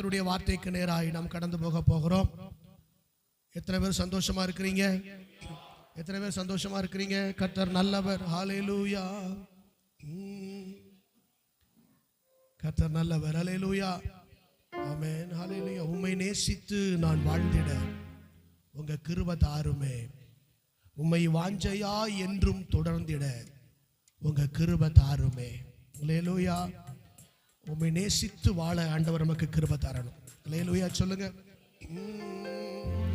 கர்த்தருடைய வார்த்தைக்கு நேராய் நாம் கடந்து போகிறோம். எத்தனை பேர் சந்தோஷமா இருக்கிறீங்க? எத்தனை பேர் சந்தோஷமா இருக்கிறீங்க? கர்த்தர் நல்லவர். ஹல்லேலூயா. கர்த்தர் நல்லவர். ஹல்லேலூயா. ஆமென். ஹல்லேலூயா. உம்மை நேசித்து நான் வாழ்ந்திட உங்க கிருபை தாருமே. உம்மை வாஞ்சையா என்றும் தொடர்ந்திட உங்க கிருபை தாருமே. ஹல்லேலூயா. உம்மை நேசித்து வாழ ஆண்டவர் நமக்கு கிருபை தரணும். ஹல்லேலூயா சொல்லுங்க.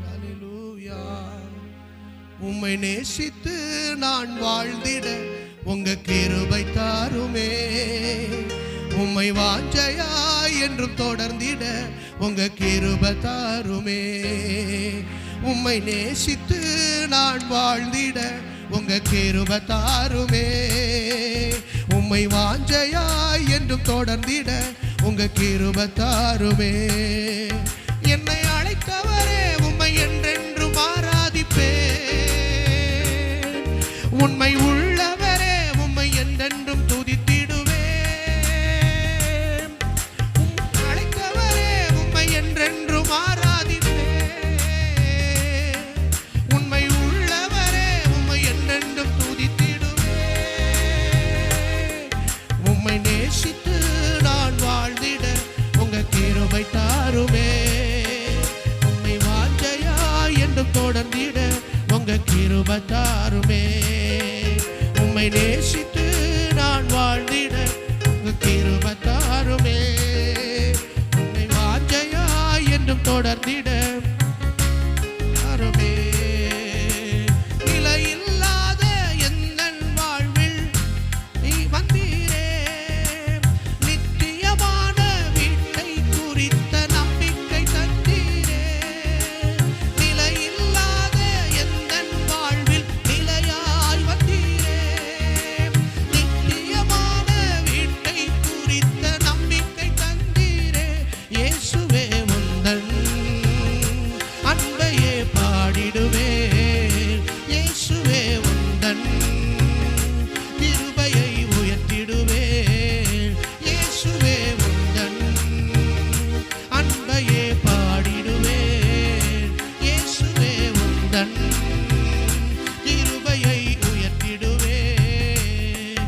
ஹல்லேலூயா. உம்மை நேசித்து நான் வாழ்ந்திட உங்க கிருபை தாருமே. உம்மை வாஞ்சையா என்றும் தொடர்ந்திட உங்க கிருபை தாருமே. உம்மை நேசித்து நான் வாழ்ந்திட உங்க கிருபை தாருமே. உம்மை வாஞ்சையா என்றும் தொடர்ந்திட உங்க கிருபை தாருமே. என்னை அழைத்தவரே உம்மை என்றென்றும் ஆராதிப்பேன். உண்மை உள்ளவரே உம்மை என்றென்றும் துதித்திடுவேன். அழைத்தவரே உம்மை என்றென்றும் ஆராதிப்பேன். உண்மை உள்ளவரே உம்மை என்றென்றும் துதித்திடுவேன். உம்மை நேசித்து நான் வாழ்ந்திட உங்க கிருபை தாருமே. உம்மை வாஞ்சையா என்றும் தொடர்ந்திட உங்க கிருபை தாருமே. உம்மை நேசித்து நான் வாழ்ந்திட உங்க கிருபை தாருமே. உம்மை வாஞ்சையா என்றும் தொடர்ந்திட தாருமே. நிலையில்லாத எந்தன் வாழ்வில் நீ வந்தீரே. நித்தியமான வீட்டை குறித்த நம்பிக்கை தந்தீரே. நிலையில்லாத எந்தன் வாழ்வில் நிலையாய் வந்தீரே. நித்தியமான வீட்டை குறித்த நம்பிக்கை தந்தீரே. இயேசுவே உந்தன் அன்பையே பாடிடுவேன். இயேசுவே உந்தன் கிருபையை உயர்த்திடுவேன். இயேசுவே உந்தன் அன்பையே பாடிடுவேன். இயேசுவே உந்தன் கிருபையை உயர்த்திடுவேன்.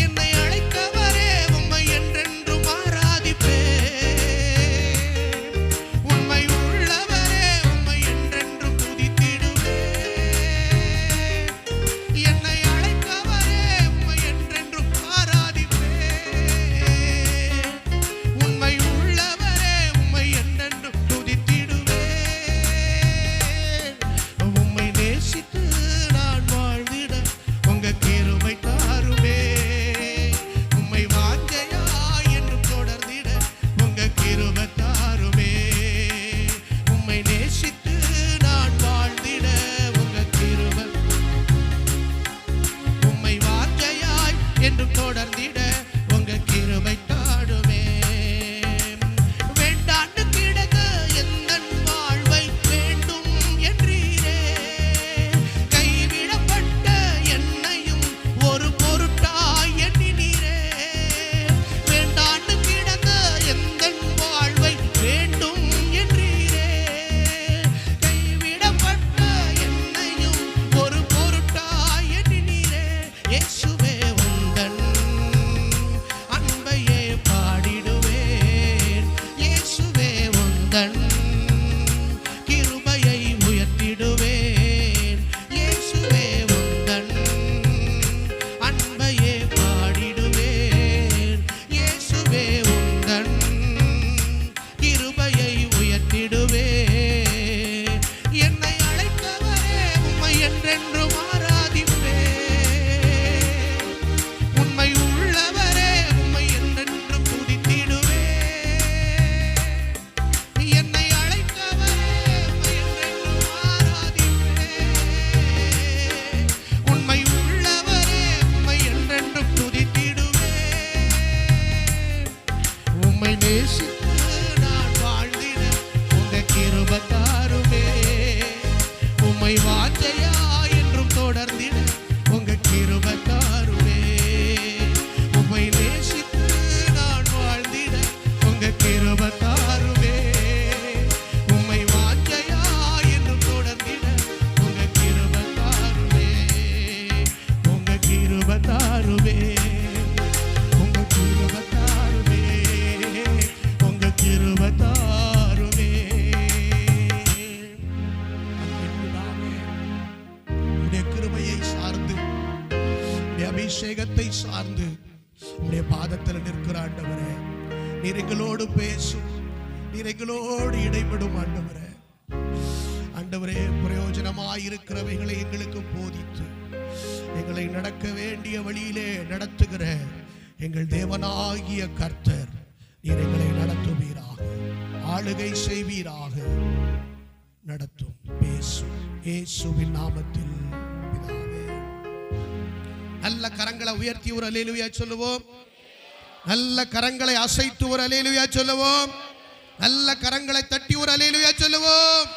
என்னை அழைத்தவரே உம்மை என்றென்றும் ஆராதிப்பேன். உண்மை உள்ளவரே உம்மை என்றென்றும் துதித்திடுவேன். என்னை அழைத்தவரே உம்மை என்றென்றும் ஆராதிப்பேன். உண்மை உள்ளவரே உம்மை என்றென்றும் துதித்திடுவேன். உம்மை நேசித்து நான் வாழ்ந்திட உங்க கிருபை தாருமே. உம்மை வாஞ்சையா என்றும் தொடர்ந்திட உங்க கிருபை தாருமே. உம்மை நேசித்து நான் வாழ்ந்திட உங்க கிருபை. உம்மை வாஞ்சையாய் என்றும் தொடர்ந்திட உங்க கிருபை தாருமே. வேண்டாண்டு கிடந்த எந்தன் வாழ்வை வேண்டும் என்றீரே. கைவிடப்பட்ட என்னையும் ஒரு பொருட்டாய் எண்ணினீரே. வேண்டாண்டு கிடந்த எந்தன் வாழ்வை வேண்டும் என்றீரே. கைவிடப்பட்ட என்னையும் ஒரு பொருட்டாய் எண்ணினீரே. இயேசுவே உந்தன் சார்ந்து உடைய பாதத்தில் நிற்கிற ஆண்டவரே, நீர் எங்களோடு பேசும், நீர் எங்களோடு இடைப்படும் ஆண்டவரே. ஆண்டவரே, பிரயோஜனமாய் இருக்கிறவைகளை எங்களுக்கு போதித்து எங்களை நடக்க வேண்டிய வழியிலே நடத்துகிற எங்கள் தேவனாகிய கர்த்தர் நீர் எங்களை நடத்துவீராக, ஆளுகை செய்வீராக, நடத்தும், பேசும் இயேசுவின் நாமத்தில் பிதாவே. நல்ல கரங்களை உயர்த்தி ஒரு அல்லேலூயா சொல்லுவோம். நல்ல கரங்களை அசைத்து ஒரு அல்லேலூயா சொல்லுவோம். நல்ல கரங்களை தட்டி ஒரு அல்லேலூயா சொல்லுவோம்.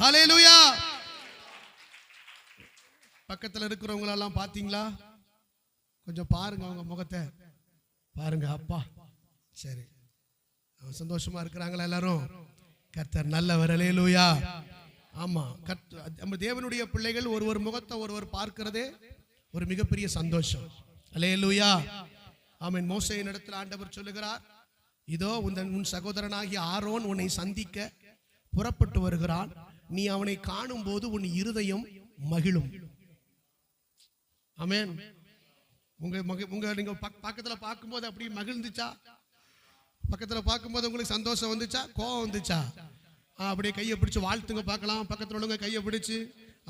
அல்லேலூயா. பக்கத்தில் இருக்கிறவங்க எல்லாம் பாத்தீங்களா? கொஞ்சம் பாருங்க, அவங்க முகத்தை பாருங்க. அப்பா சரி, சந்தோஷமா இருக்கிறாங்களா எல்லாரும்? கர்த்தர் நல்லவர். அல்லேலூயா. ஆமா, நம்ம தேவனுடைய பிள்ளைகள் ஒருவர் முகத்தை ஒருவர் பார்க்கிறதே ஒரு மிகப்பெரிய சந்தோஷம். அல்லேலூயா. ஆமென். மோசேயின் இடத்தில் ஆண்டவர் சொல்லுகிறார், இதோ உன் சகோதரனாகிய ஆரோன் உன்னை சந்திக்க புறப்பட்டு வருகிறான், நீ அவனை காணும் போது உன் இருதயம் மகிழும். ஆமென். உங்க நீங்க பக்கத்துல பார்க்கும்போது அப்படி மகிழ்ந்துச்சா? பக்கத்துல பார்க்கும்போது உங்களுக்கு சந்தோஷம் வந்துச்சா, கோபம் வந்துச்சா? அப்படியே கையை பிடிச்சு வாழ்த்துங்க பார்க்கலாம். பக்கத்துல உள்ளவங்க கையை பிடிச்சு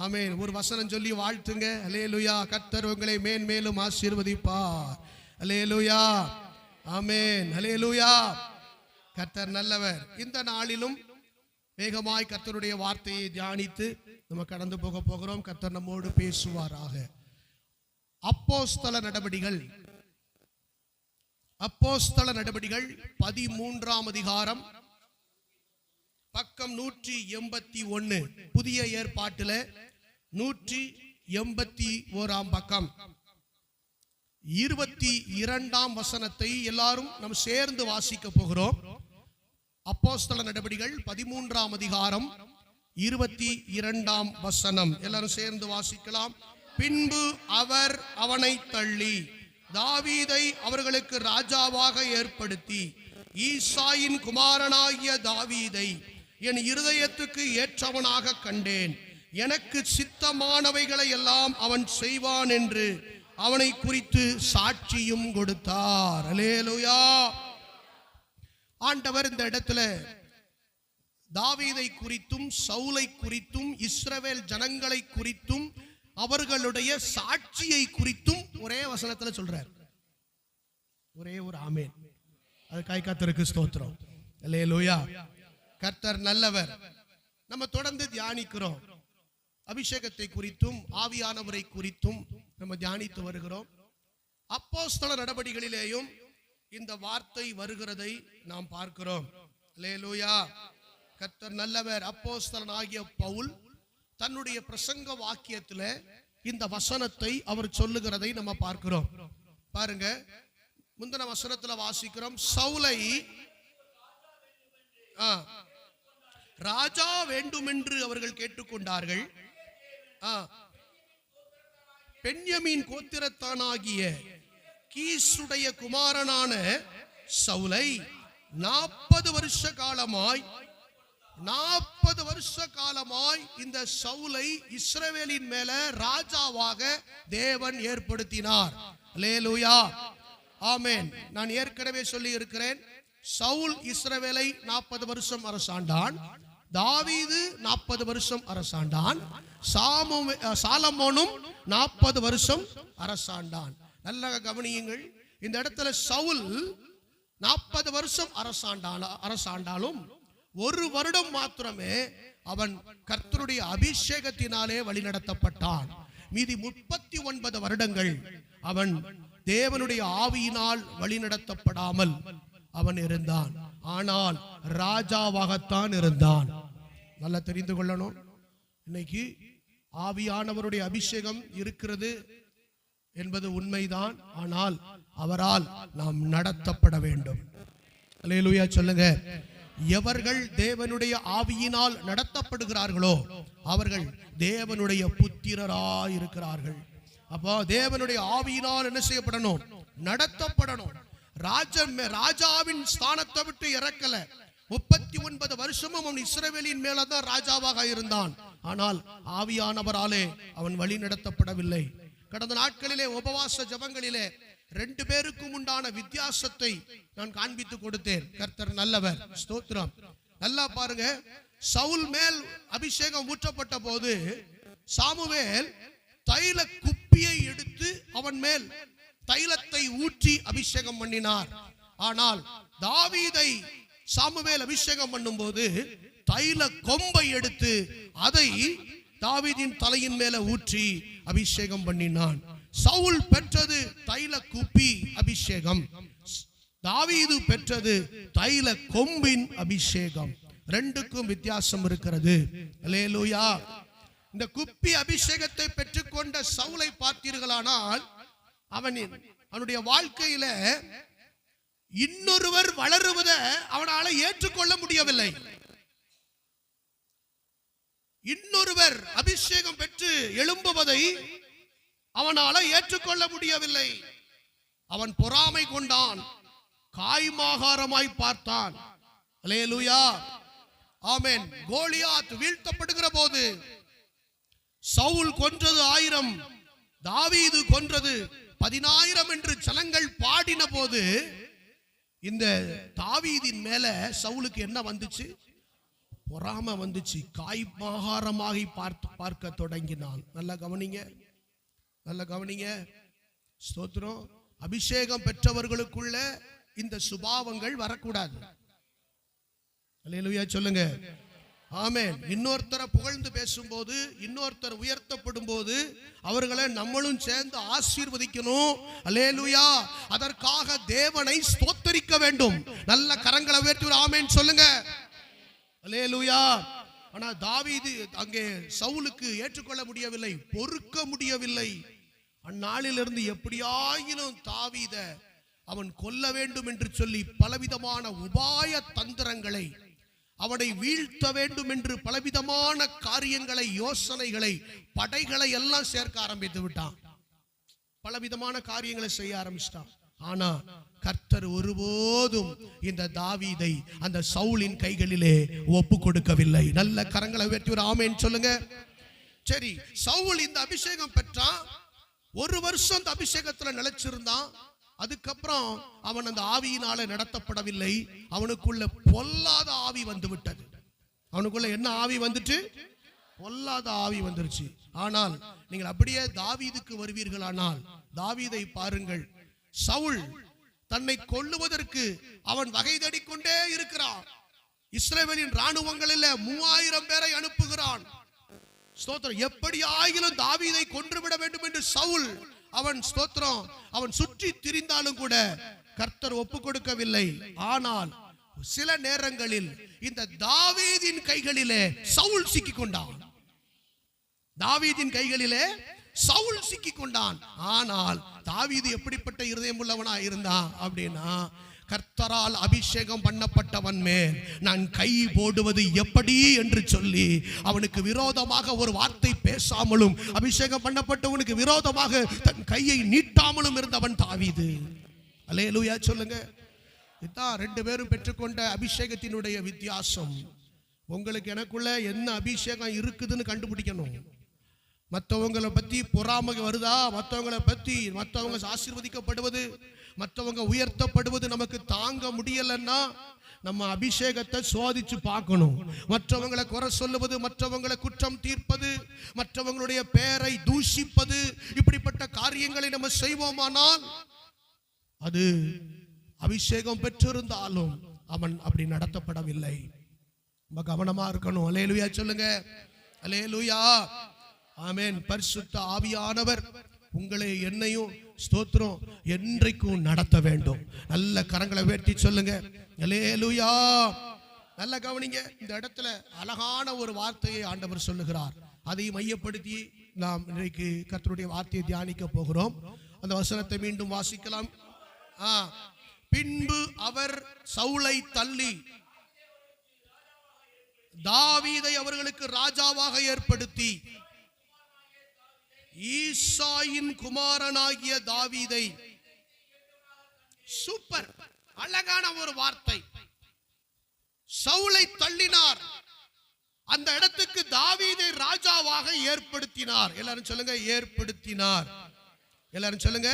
ஆமென் ஒரு வசனம் சொல்லி வாழ்த்துங்க. அல்லேலூயா. கர்த்தர் உங்களை மேன்மேலும் ஆசீர்வதிப்பார். அல்லேலூயா. ஆமென். அல்லேலூயா. கர்த்தர் நல்லவர். இந்த நாளிலும் வேகமாய் கர்த்தருடைய வார்த்தையை தியானித்து நம்ம கடந்து போகிறோம். கர்த்தர் நம்மோடு பேசுவாராக. அப்போஸ்தல நடபடிகள் 13ஆம் அதிகாரம் பக்கம் 181. புதிய ஏற்பாட்டில் 181ஆம் பக்கம் 22ஆம் வசனத்தை எல்லாரும் நாம் சேர்ந்து வாசிக்க போகிறோம். அப்போஸ்தல நடபடிகள் 13ஆம் அதிகாரம் 22ஆம் வசனம் எல்லாரும் சேர்ந்து வாசிக்கலாம். பின்பு அவர் அவனை தள்ளி தாவீதை அவர்களுக்கு ராஜாவாக ஏற்படுத்தி, ஈசாயின் குமாரனாகிய தாவீதை என் இருதயத்துக்கு ஏற்றவனாக கண்டேன், எனக்கு சித்தமானவைகளை எல்லாம் அவன் செய்வான் என்று அவனை குறித்து சாட்சியும் கொடுத்தார். அல்லேலூயா. ஆண்டவர் இந்த இடத்துல தாவீதை குறித்தும் சவுலை குறித்தும் இஸ்ரவேல் ஜனங்களை குறித்தும் அவர்களுடைய சாட்சியை குறித்தும் ஒரே வசனத்துல சொல்றார். ஒரே ஒரு ஆமென். அதுக்காய் கர்த்தருக்கு ஸ்தோத்திரம். அல்லேலூயா. கர்த்தர் நல்லவர். நம்ம தொடர்ந்து தியானிக்கிறோம். அபிஷேகத்தை குறித்தும் ஆவியானவரை குறித்தும் நம்ம தியானித்து வருகிறோம். அப்போஸ்தல நடபடிகளிலேயும் இந்த வார்த்தை வருகிறதை நாம் பார்க்கிறோம். அல்லேலூயா. கர்த்தர் நல்லவர். அப்போஸ்தலனாகிய பவுல் தன்னுடைய பிரசங்க வாக்கியத்தில் இந்த வசனத்தை அவர் சொல்லுகிறதை நம்ம பார்க்கிறோம். பாருங்க, முந்தின வசனத்துல வாசிக்கிறோம், சவுலை ராஜா வேண்டுமென்று அவர்கள் கேட்டுக்கொண்டார்கள். பென்யமீன் கோத்திரத்தானாகிய கீசுடைய குமாரனான சவுலை 40 வருஷ காலமாய் இந்த சவுலை இஸ்ரவேலின் மேல ராஜாவாக தேவன் ஏற்படுத்தினார். அல்லேலூயா. ஆமென். நான் ஏற்கனவே சொல்லி இருக்கிறேன், சவுல் இஸ்ரவேலை 40 வருஷம் அரசாண்டான், தாவீது 40 வருஷம் அரசாண்டான், சாலமோனும் 40 வருஷம் அரசாண்டான். நல்ல கவனியுங்கள். இந்த இடத்துல சவுல் 40 வருஷம் அரசாண்டாலும் 1 வருடம் மாத்திரமே அவன் கர்த்தருடைய அபிஷேகத்தினாலே வழிநடத்தப்பட்டான். மீதி 39 வருடங்கள் அவன் தேவனுடைய ஆவியினால் வழிநடத்தப்படாமல் அவன் இருந்தான். ஆனால் ராஜாவாகத்தான் இருந்தான். நல்லா தெரிந்து கொள்ளணும். இன்னைக்கு ஆவியானவருடைய அபிஷேகம் இருக்கிறது என்பது உண்மைதான். ஆனால் அவரால் நாம் நடத்தப்பட வேண்டும். அல்லேலூயா சொல்லுங்க. எவர்கள் தேவனுடைய ஆவியினால் நடத்தப்படுகிறார்களோ அவர்கள் தேவனுடைய புத்திரராய் இருக்கிறார்கள். அப்போ தேவனுடைய ஆவியினால் என்ன செய்யப்படணும்? நடத்தப்படணும். ராஜாவின் ஸ்தானத்தை விட்டு இறக்கல. 39 வருஷமும் அவன் இஸ்ரவேலின் மேலதான் ராஜாவாக இருந்தான். ஆனால் ஆவியானவராலே அவன் வழி நடத்தப்படவில்லை. கடந்த நாட்களிலே உபவாச ஜபங்களிலே 2 பேருக்கும் உண்டான வித்தியாசத்தை நான் காண்பித்து கொடுத்தேன். கர்த்தர் நல்லவர், ஸ்தோத்திரம். நல்லா பாருங்க, சவுல் மேல் அபிஷேகம் ஊற்றப்பட்ட போது சாமுவேல் தைல குப்பியை எடுத்து அவன் மேல் தைலத்தை ஊற்றி அபிஷேகம் பண்ணினார். ஆனால் தாவீதை சாமுவேல் அபிஷேகம் பண்ணும்போது தைல கொம்பை எடுத்து அதை தாவீதின் தலையின் மேல ஊற்றி அபிஷேகம் பண்ணினான். சவுல் பெற்றது தைல குப்பி அபிஷேகம், தாவீது பெற்றது தைல கொம்பின் அபிஷேகம். 2க்கும் வித்தியாசம் இருக்கிறது. அல்லேலூயா. இந்த குப்பி அபிஷேகத்தை பெற்றுக்கொண்ட சவுலை பார்த்தீர்களானால் அவனுடைய வாழ்க்கையில இன்னொருவர் வளருவதை அவனால ஏற்றுக்கொள்ள முடியவில்லை. இன்னொருவர் அபிஷேகம் பெற்று எழும்புவதை அவனால ஏற்றுக்கொள்ள முடியவில்லை. அவன் பொறாமை கொண்டான், காய்மாகாரமாய் பார்த்தான். அல்லேலூயா, ஆமென். கோலியாத் வீழ்த்தப்படுகிற போது சவுல் கொன்றது 1000, தாவீது கொன்றது 10,000 என்று ஜனங்கள் பாடின போது இந்த தாவீதின் மேல சவுலுக்கு என்ன வந்துச்சு? பொறாமை வந்துச்சு. காய்மாகாரமாகி பார்க்க தொடங்கினான். நல்லா கவனிங்க, நல்ல கவனிங்க, ஸ்தோத்திரம். அபிஷேகம் பெற்றவர்களுக்குள்ள இந்த சுபாவங்கள் வரக்கூடாது. அல்லேலூயா சொல்லுங்க, ஆமென். இன்னொருத்தரை புகழ்ந்து பேசும்போது, இன்னொருத்தர் உயர்த்தப்படும் போது அவர்களை நம்மளும் சேர்ந்து ஆசீர்வதிக்கணும். அல்லேலூயா. அதற்காக தேவனை ஸ்தோத்தரிக்க வேண்டும். நல்ல கரங்களை உயர்த்தி ஆமென் சொல்லுங்க. அல்லேலூயா. ஆனா தாவீது அங்கே சவுலுக்கு ஏற்றுக்கொள்ள முடியவில்லை, பொறுக்க முடியவில்லை. அந்நாளிலிருந்து எப்படியாயினும் தாவீத அவன் கொல்ல வேண்டும் என்று சொல்லி பலவிதமான உபாய தந்திரங்களை, அவனை வீழ்த்த வேண்டும் என்று பலவிதமான காரியங்களை, யோசனைகளை, படைகளை எல்லாம் சேர்க்க ஆரம்பித்து விட்டான். பலவிதமான காரியங்களை செய்ய ஆரம்பிச்சிட்டான். ஆனா கர்த்தர் ஒருபோதும் இந்த தாவீதை அந்த சவுலின் கைகளிலே ஒப்பு கொடுக்கவில்லை. நல்ல கரங்களை உயர்த்தி ஒரு ஆமென் சொல்லுங்க. சரி, சவுல் இந்த அபிஷேகம் பெற்றான். 1 வருஷம் அந்த அபிஷேகத்துல நிலைச்சிருந்தான். அதுக்கப்புறம் அவன் அந்த ஆவியினால நடத்தப்படவில்லை. அவனுக்குள்ள பொல்லாத ஆவி வந்து விட்டது. அவனுக்குள்ள என்ன ஆவி வந்துட்டு? பொல்லாத ஆவி வந்துருச்சு. ஆனால் நீங்கள் அப்படியே தாவீதுக்கு வருவீர்களானால், தாவீதை பாருங்கள். சவுல் தன்னை கொல்லுவதற்கு அவன் வகை தேடிக்கொண்டே இருக்கிறான். இஸ்ரவேலின் ராணுவங்களில் 3000 பேரை அனுப்புகிறான். ஸ்தோத்திரம். எப்படி ஆகிலும் தாவீதை கொன்றுவிட வேண்டும் என்று சவுல் அவன் ஸ்தோத்திரம் அவன் சுற்றி திரிந்தாலும் கூட கர்த்தர் ஒப்பு கொடுக்கவில்லை. ஆனால் சில நேரங்களில் இந்த தாவீதின் கைகளிலே சவுல் சிக்கிக் கொண்டான். தாவீதின் கைகளிலே சவுல் சிக்கிக் கொண்டான். ஆனால் தாவீது எப்படிப்பட்ட இருதயம் உள்ளவனா இருந்தான் அப்படின்னா, கர்த்தரால் அபிஷேகம் பண்ணப்பட்டவன் மேல் நான் கை போடுவது எப்படி என்று சொல்லி அவனுக்கு விரோதமாக ஒரு வார்த்தை பேசாமலும், அபிஷேகம் பண்ணப்பட்டவனுக்கு விரோதமாக தன் கையை நீட்டாமலும் இருந்தவன் தாவீது. அல்லேலூயா சொல்லுங்க. இதான் 2 பேரும் பெற்றுக்கொண்ட அபிஷேகத்தினுடைய வித்தியாசம். உங்களுக்கு எனக்குள்ள என்ன அபிஷேகம் இருக்குதுன்னு கண்டுபிடிக்கணும். மற்றவங்களை பற்றி பொறாமை வருதா, மற்றவங்க ஆசீர்வதிக்கப்படுவது, மற்றவங்க உயர்த்தப்படுவது நமக்கு தாங்க முடியலன்னா நம்ம அபிஷேகத்தை சோதிச்சு பார்க்கணும். மற்றவங்களை குறை சொல்லுவது, மற்றவங்களை குற்றம் தீர்ப்பது, மற்றவங்களுடைய பெயரை தூஷிப்பது, இப்படிப்பட்ட காரியங்களை நம்ம செய்வோமானால் அது அபிஷேகம் பெற்றிருந்தாலும் அவன் அப்படி நடத்தப்படவில்லை. நம்ம கவனமா இருக்கணும். அல்லேலூயா சொல்லுங்க. அல்லேலூயா, ஆமென். பரிசுத்த ஆவியானவர் உங்களை என்னையும் ஸ்தோத்திரம் என்றைக்கும் நடத்த வேண்டும். நல்ல கரங்களை உயர்த்தி சொல்லுங்க. அல்லேலூயா. நல்ல கவனிங்க. இந்த இடத்துல அழகான ஒரு வார்த்தையை ஆண்டவர் சொல்லுகிறார். அதை மையப்படுத்தி நாம் இன்றைக்கு கர்த்தருடைய வார்த்தையை தியானிக்க போகிறோம். அந்த வசனத்தை மீண்டும் வாசிக்கலாம். பின்பு அவர் சவுலை தள்ளி தாவீதை அவர்களுக்கு ராஜாவாக ஏற்படுத்தி ஈசாயின் குமாரனாகிய தாவீதை. சூப்பர், அழகான ஒரு வார்த்தை. சவுலை தள்ளினார், அந்த இடத்துக்கு தாவீதை ராஜாவாக ஏற்படுத்தினார். எல்லாரும் சொல்லுங்க, ஏற்படுத்தினார். எல்லாரும் சொல்லுங்க,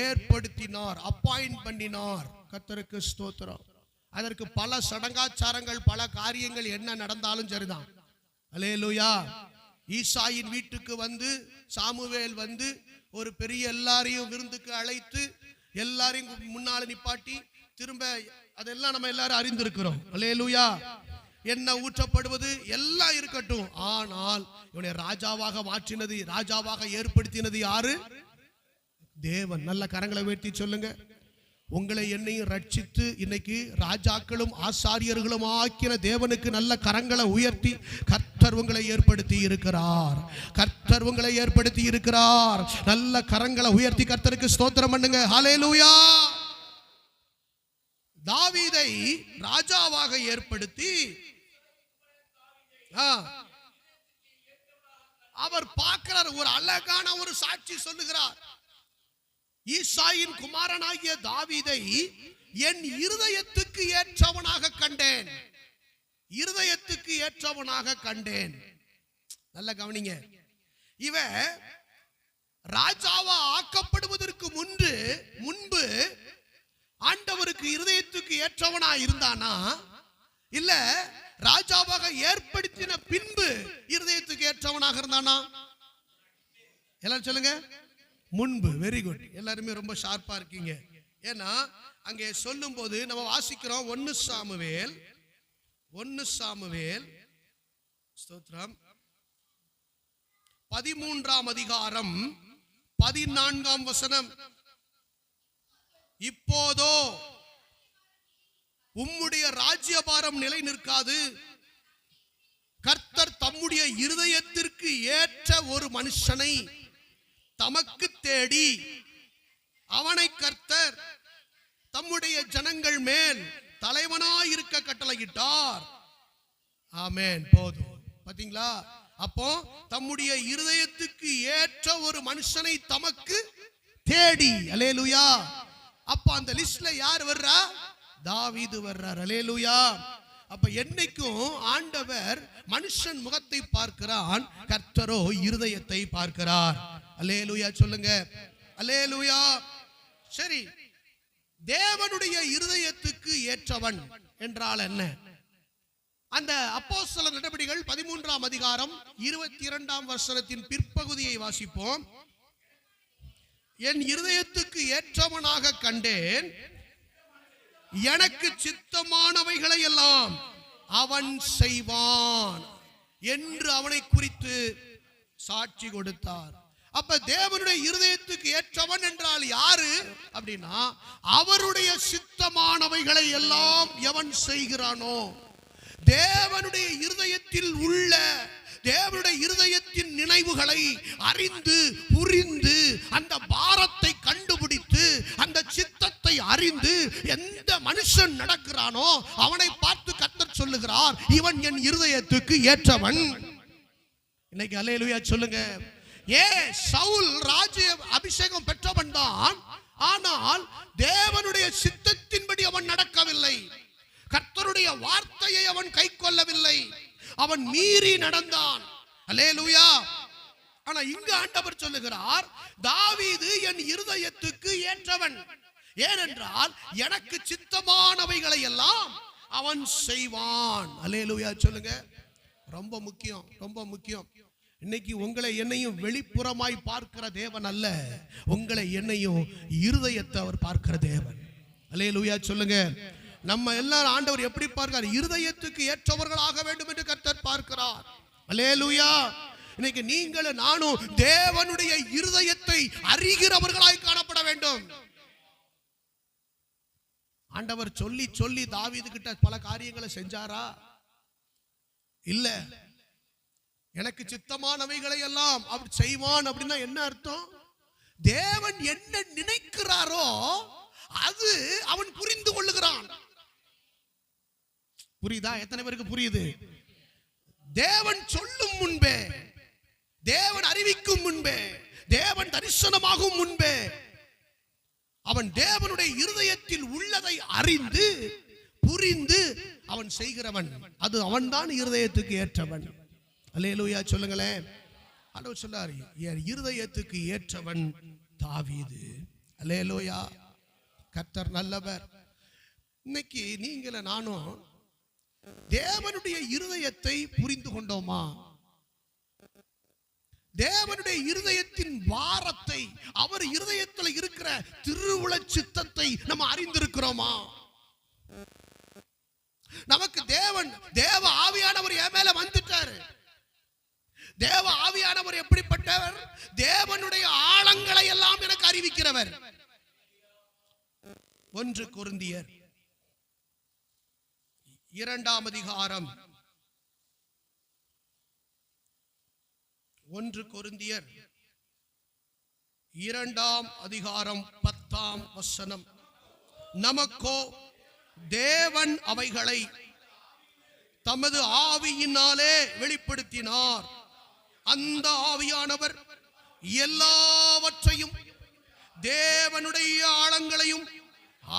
ஏற்படுத்தினார், அப்பாயிண்ட் பண்ணினார். கர்த்தருக்கு ஸ்தோத்திரம். அதற்கு பல சடங்காச்சாரங்கள், பல காரியங்கள் என்ன நடந்தாலும் சரிதான். அல்லேலூயா. ஈசாயின் வீட்டுக்கு வந்து சாமுவேல் வந்து ஒரு பெரிய எல்லாரையும் விருந்துக்கு அழைத்து எல்லாரையும் முன்னால நிப்பாட்டி திரும்ப அதெல்லாம் நம்ம எல்லாரும் அறிந்திருக்கிறோம். அல்லேலூயா. என்ன ஊற்றப்படுவது எல்லாம் இருக்கட்டும், ஆனால் இவனை ராஜாவாக மாற்றினது, ராஜாவாக ஏற்படுத்தினது யாரு? தேவன். நல்ல கரங்களை உயர்த்தி சொல்லுங்க, உங்களை என்னையும் ரட்சித்து இன்னைக்கு ராஜாக்களும் ஆசாரியர்களும் ஆக்கின தேவனுக்கு நல்ல கரங்களை உயர்த்தி கர்த்தர் உங்களை ஏற்படுத்தி இருக்கிறார். கர்த்தர் உங்களை ஏற்படுத்தி இருக்கிறார். நல்ல கரங்களை உயர்த்தி கர்த்தருக்கு ஸ்தோத்திரம் பண்ணுங்க. ஹல்லேலூயா. தாவீதை ராஜாவாக ஏற்படுத்தி அவர் பார்க்கிறார், ஒரு அழகான ஒரு சாட்சி சொல்லுகிறார். ஈசாயின் குமாரனாகிய தாவீதை என் இருதயத்துக்கு ஏற்றவனாக கண்டேன். இருதயத்துக்கு ஏற்றவனாக கண்டேன். நல்ல கவனிங்க, இவன் ராஜாவா ஆக்கப்படுவதற்கு முன்பு ஆண்டவருக்கு இருதயத்துக்கு ஏற்றவனா இருந்தானா, இல்ல ராஜாவாக ஏற்படுத்தின பின்பு இருதயத்துக்கு ஏற்றவனாக இருந்தானா? எல்லாரும் சொல்லுங்க, முன்பு. Very good. எல்லாருமே ரொம்ப ஷார்ப்பா இருக்கீங்க. ஏன்னா அங்கே சொல்லும் போது நம்ம வாசிக்கிறோம் 1 சாமுவேல் ஸ்தோத்திரம் 13ஆம் அதிகாரம் 14ஆம் வசனம். இப்போதோ உம்முடைய ராஜ்யபாரம் நிலை நிற்காது. கர்த்தர் தம்முடைய இருதயத்திற்கு ஏற்ற ஒரு மனுஷனை தமக்கு தேடி அவனை கர்த்தர் தம்முடைய ஜனங்கள் மேல் தலைவனாயிருக்க கட்டளையிட்டார். ஆமென். போதும். பாத்தீங்களா? அப்போ தம்முடைய இருதயத்துக்கு ஏற்ற ஒரு மனுஷனை தமக்கு தேடி. அல்லேலூயா. அப்ப அந்த லிஸ்ட்ல யார் வர்றா? தாவீது வர்றார். அல்லேலூயா. அப்ப என்னைக்கும் ஆண்டவர் மனுஷன் முகத்தை பார்க்கிறான், கர்த்தரோ இருதயத்தை பார்க்கிறார். அல்லேலூயா சொல்லுங்க. அல்லேலூயா. சரி, தேவனுடைய இருதயத்துக்கு ஏற்றவன் என்றால் என்ன? அந்த அப்போஸ்தலர் நடபடிகள் 13ஆம் அதிகாரம் 22ஆம் வசனத்தின் பிற்பகுதியை வாசிப்போம். என் இருதயத்துக்கு ஏற்றவனாக கண்டேன், எனக்கு சித்தமானவைகளை எல்லாம் அவன் செய்வான் என்று அவனை குறித்து சாட்சி கொடுத்தார். அப்ப தேவனுடைய இருதயத்துக்கு ஏற்றவன் என்றால் யாரு அப்படின்னா, அவருடைய சித்தமானவைகளை எல்லாம் எவன் செய்கிறானோ, தேவனுடைய இருதயத்தில் உள்ள தேவனுடைய இருதயத்தின் நினைவுகளை அறிந்து புரிந்து அந்த பாரத்தை கண்டுபிடித்து அந்த சித்தத்தை அறிந்து எந்த மனுஷன் நடக்கிறானோ அவனை பார்த்து கர்த்தர் சொல்லுகிறார், இவன் என் இருதயத்துக்கு ஏற்றவன். இன்னைக்கு அல்லேலூயா சொல்லுங்க. சவுல் ராஜ்ய அபிஷேகம் பெற்றவன் தான், ஆனால் தேவனுடைய சித்தத்தின்படி அவன் நடக்கவில்லை. கர்த்தருடைய வார்த்தையை அவன் கைக்கொள்ளவில்லை. அவன் மீறி நடந்தான். அல்லேலூயா. ஆனா இங்க ஆண்டவர் சொல்லுகிறார், தாவீது என் இருதயத்துக்கு ஏற்றவன். ஏனென்றால் எனக்கு சித்தமானவைகளை எல்லாம் அவன் செய்வான். அல்லேலூயா சொல்லுங்க. ரொம்ப முக்கியம், ரொம்ப முக்கியம். இன்னைக்கு உங்களை என்னையும் வெளிப்புறமாய் பார்க்கிற தேவன் அல்ல, உங்களை என்னையும் இருதயத்தை அவர் பார்க்கிற தேவன். அல்லேலூயா சொல்லுங்க. நம்ம எல்லாரும் ஆண்டவர் எப்படி பார்க்கிறார்? இருதயத்துக்கு ஏற்றவர்களாக வேண்டும் என்று கர்த்தர் பார்க்கிறார். அல்லேலூயா. இன்னைக்கு நீங்களும் நானும் தேவனுடைய இருதயத்தை அறிகிறவர்களாய் காணப்பட வேண்டும். ஆண்டவர் சொல்லி சொல்லி தாவீது கிட்ட பல காரியங்களை செஞ்சாரா? இல்ல. எனக்கு சித்தமானவைகளை எல்லாம் அவர் செய்வான் அப்படின்னா என்ன அர்த்தம்? தேவன் என்ன நினைக்கிறாரோ அது அவன் புரிந்து கொள்ளுகிறான். புரியுதா? எத்தனை பேருக்கு புரியுது? தேவன் சொல்லும் முன்பே, தேவன் அறிவிக்கும் முன்பே, தேவன் தரிசனமாகும் முன்பே அவன் தேவனுடைய இருதயத்தில் உள்ளதை அறிந்து புரிந்து அவன் செய்கிறவன். அது அவன்தான் இருதயத்துக்கு ஏற்றவன். அல்லேலூயா சொல்லுங்களேன். ஆண்டவர் சொன்னார், என் இருதயத்துக்கு ஏற்றவன் தாவீது. அல்லேலூயா. கர்த்தர் நல்லவர். இன்னைக்கு நீங்கள நானும் தேவனுடைய இருதயத்தை புரிந்து கொண்டோமா? தேவனுடைய இருதயத்தின் வாரத்தை, அவர் இருதயத்தில் இருக்கிற திருவுள சித்தத்தை நம்ம அறிந்திருக்கிறோமா? நமக்கு தேவ ஆவியானவர் என் மேல வந்துட்டாரு. தேவ ஆவியானவர் எப்படிப்பட்டவர்? தேவனுடைய ஆழங்களை எல்லாம் எனக்கு அறிவிக்கிறவர். 1 கொரிந்தியர் 2ஆம் அதிகாரம், 1 கொரிந்தியர் 2ஆம் அதிகாரம் 10ஆம் வசனம். நமக்கோ தேவன் அவைகளை தமது ஆவியினாலே வெளிப்படுத்தினார். அந்த ஆவியானவர் எல்லாவற்றையும் தேவனுடைய ஆழங்களையும்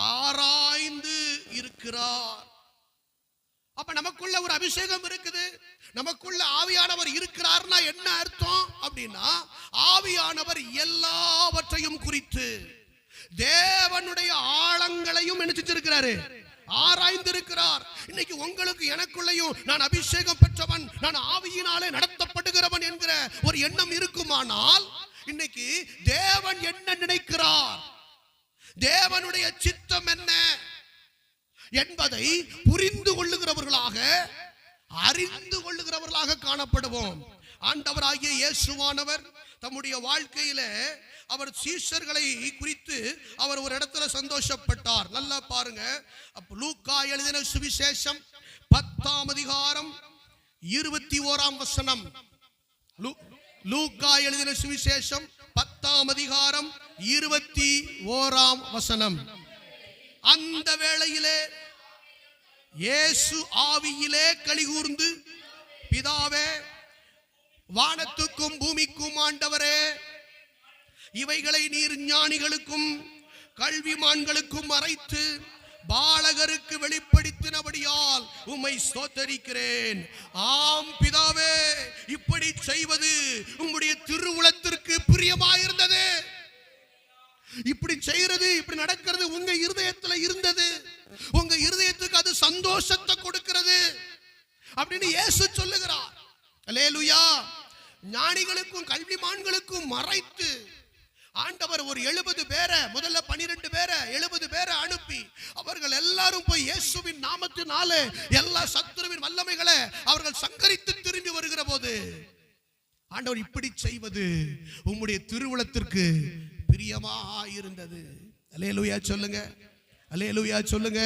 ஆராய்ந்து இருக்கிறார். அப்ப நமக்குள்ள ஒரு அபிஷேகம் இருக்குது, நமக்குள்ள ஆவியானவர் இருக்கிறார்னா என்ன அர்த்தம் அப்படின்னா, ஆவியானவர் எல்லாவற்றையும் குறித்து தேவனுடைய ஆழங்களையும் என்ன செஞ்சிருக்கிறாரு? ஆராய்ந்திருக்கிறார். இன்னைக்கு உங்களுக்கு எனக்குள்ளையும் நான் அபிஷேகம் பெற்றவன், நான் ஆவியினாலே நடத்தப்படுகிறவன் என்கிற ஒரு எண்ணம் இருக்குமானால், இன்னைக்கு தேவன் என்ன நினைக்கிறார், தேவனுடைய சித்தம் என்ன என்பதை புரிந்து கொள்ளுகிறவர்களாக, அறிந்து கொள்ளுகிறவர்களாக காணப்படுவோம். ஆண்டவராகிய இயேசுவானவர் தம்முடைய வாழ்க்கையில அவர் சீஷர்களை குறித்து அவர் ஒரு இடத்துல சந்தோஷப்பட்டார். நல்லா பாருங்க. அப்ப லூக்கா எழுதின சுவிசேஷம் 10ஆம் அதிகாரம் 21ஆம் வசனம். லூக்கா எழுதின சுவிசேஷம் 10ஆம் அதிகாரம் 21ஆம் வசனம். அந்த வேளையிலே இயேசு ஆவியிலே களிகூர்ந்து, பிதாவே, வானத்துக்கும் பூமிக்கும் ஆண்டவரே, இவைகளை நீர் ஞானிகளுக்கும் கல்விமான்களுக்கும் மறைத்து பாலகருக்கு வெளிப்படுத்தினபடியால் உம்மை ஸ்தோத்தரிக்கிறேன். ஆம் பிதாவே, இப்படி செய்வது உம்முடைய திருவுளத்திற்கு பிரியமாயிருந்தது. இப்படி செய்யறது, இப்படி நடக்கிறது உங்க இருதயத்துல இருந்தது. உங்க இருதயத்துக்கு அது சந்தோஷத்தை கொடுக்கிறது அப்படின்னு இயேசு சொல்லுகிறார். அல்லேலூயா. ஞானிகளுக்கும் கல்விமான்களுக்கும் மறைத்து ஆண்டவர் ஒரு 70 பேரை, முதல்ல 12 பேரை, 70 பேரை அனுப்பி அவர்கள் எல்லாரும் போய் இயேசுவின் நாமத்தினாலே எல்லா சத்துருவின் வல்லமைகளை அவர்கள் சங்கரித்து திரும்பி வருகிற போது, ஆண்டவர் இப்படி செய்வது உம்முடைய திருவுளத்திற்கு பிரியமாயிருந்தது. அல்லேலூயா சொல்லுங்க, அல்லேலூயா சொல்லுங்க.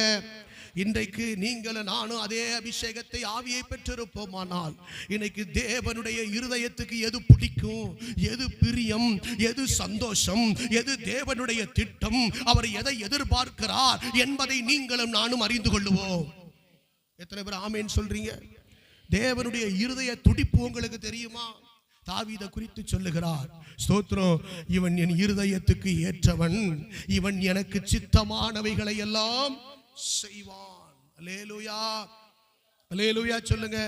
இன்றைக்கு நீங்களும் நானும் அதே அபிஷேகத்தை, ஆவியை பெற்றிருப்போமானால், இன்னைக்கு தேவனுடைய இருதயத்துக்கு எது பிடிக்கும், எது பிரியம், எது சந்தோஷம், எது தேவனுடைய திட்டம், அவர் எதை எதிர்பார்க்கிறார் என்பதை நீங்களும் நானும் அறிந்து கொள்ளுவோம். எத்தனை பேர் ஆமேன் சொல்றீங்க? தேவனுடைய இருதய துடிப்பு உங்களுக்கு தெரியுமா? தாவீதை குறித்து சொல்லுகிறார், ஸ்தோத்திரம், இவன் என் இருதயத்துக்கு ஏற்றவன், இவன் எனக்கு சித்தமானவைகளை எல்லாம் செய்வான். அல்லேலூயா, அல்லேலூயா சொல்லுங்க.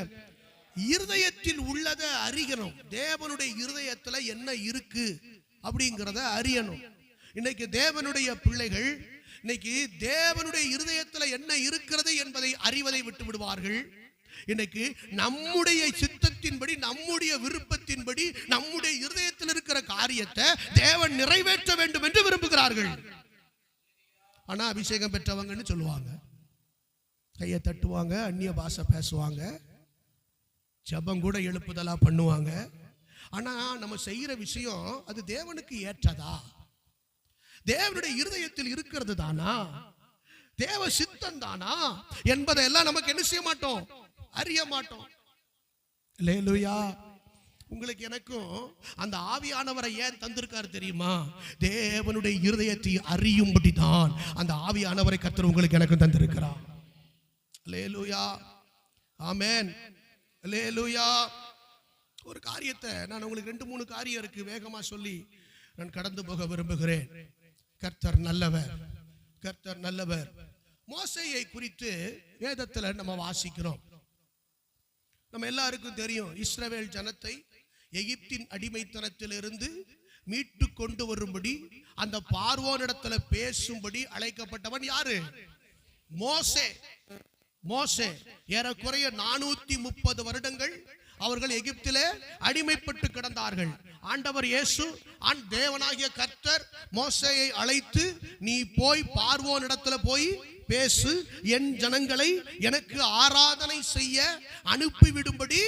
இருதயத்தில் உள்ளதை அறியணும். தேவனுடைய இருதயத்துல என்ன இருக்கு அப்படிங்கிறத அறியணும். இன்னைக்கு தேவனுடைய பிள்ளைகள் இன்னைக்கு தேவனுடைய இருதயத்துல என்ன இருக்கிறது என்பதை அறிவதை விட்டு விடுவார்கள். இன்னைக்கு நம்முடைய சித்தத்தின்படி, நம்முடைய விருப்பத்தின்படி, நம்முடைய இருதயத்தில் இருக்கிற காரியத்தை தேவன் நிறைவேற்ற வேண்டும் என்று விரும்புகிறார்கள். ஆனா அபிஷேகம் பெற்றவங்கன்னு சொல்லுவாங்க, கையை தட்டுவாங்க, அந்நிய பாஷை பேசுவாங்க, ஜெபம் கூட எழுப்புதலா பண்ணுவாங்க. ஆனா நம்ம செய்யற விஷயம் அது தேவனுக்கு ஏற்றதா? தேவனுடைய இருதயத்தில் இருக்கிறது தானா? தேவ சித்தம் தானா என்பதையெல்லாம் நமக்கு என்ன செய்ய மாட்டோம், அறிய மாட்டோம். அல்லேலூயா. உங்களுக்கு எனக்கும் அந்த ஆவியானவரை ஏன் தந்திருக்காரு தெரியுமா? தேவனுடைய இருதயத்தை அறியும்படி தான் அந்த ஆவியானவரை கர்த்தர் உங்களுக்கு எனக்கு தந்திருக்கிறார். அல்லேலூயா, ஆமென், அல்லேலூயா. ஒரு காரியத்தை நான் உங்களுக்கு 2-3 காரியம் இருக்கு, வேகமா சொல்லி நான் கடந்து போக விரும்புகிறேன். கர்த்தர் நல்லவர், கர்த்தர் நல்லவர். மோசேயை குறித்து வேதத்தில் நம்ம வாசிக்கிறோம். நம்ம எல்லாருக்கும் தெரியும், இஸ்ரவேல் ஜனத்தை எகிப்தின் அடிமைத்தனத்திலிருந்து மீட்டு கொண்டு வரும்படி அந்த பார்வோனிடத்துல பேசும்படி அழைக்கப்பட்டவன் யாரு? மோசே. மோசே ஏறக்குறைய 430 வருடங்கள் அவர்கள் எகிப்திலே அடிமைப்பட்டு கிடந்தார்கள். ஆண்டவர் இயேசு தேவனாகிய கர்த்தர் மோசேயை அழைத்து, நீ போய் பார்வோனிடத்துல போய் பேசு, என் ஜனங்களை எனக்கு ஆராதனை செய்ய அனுப்பிவிடும்படி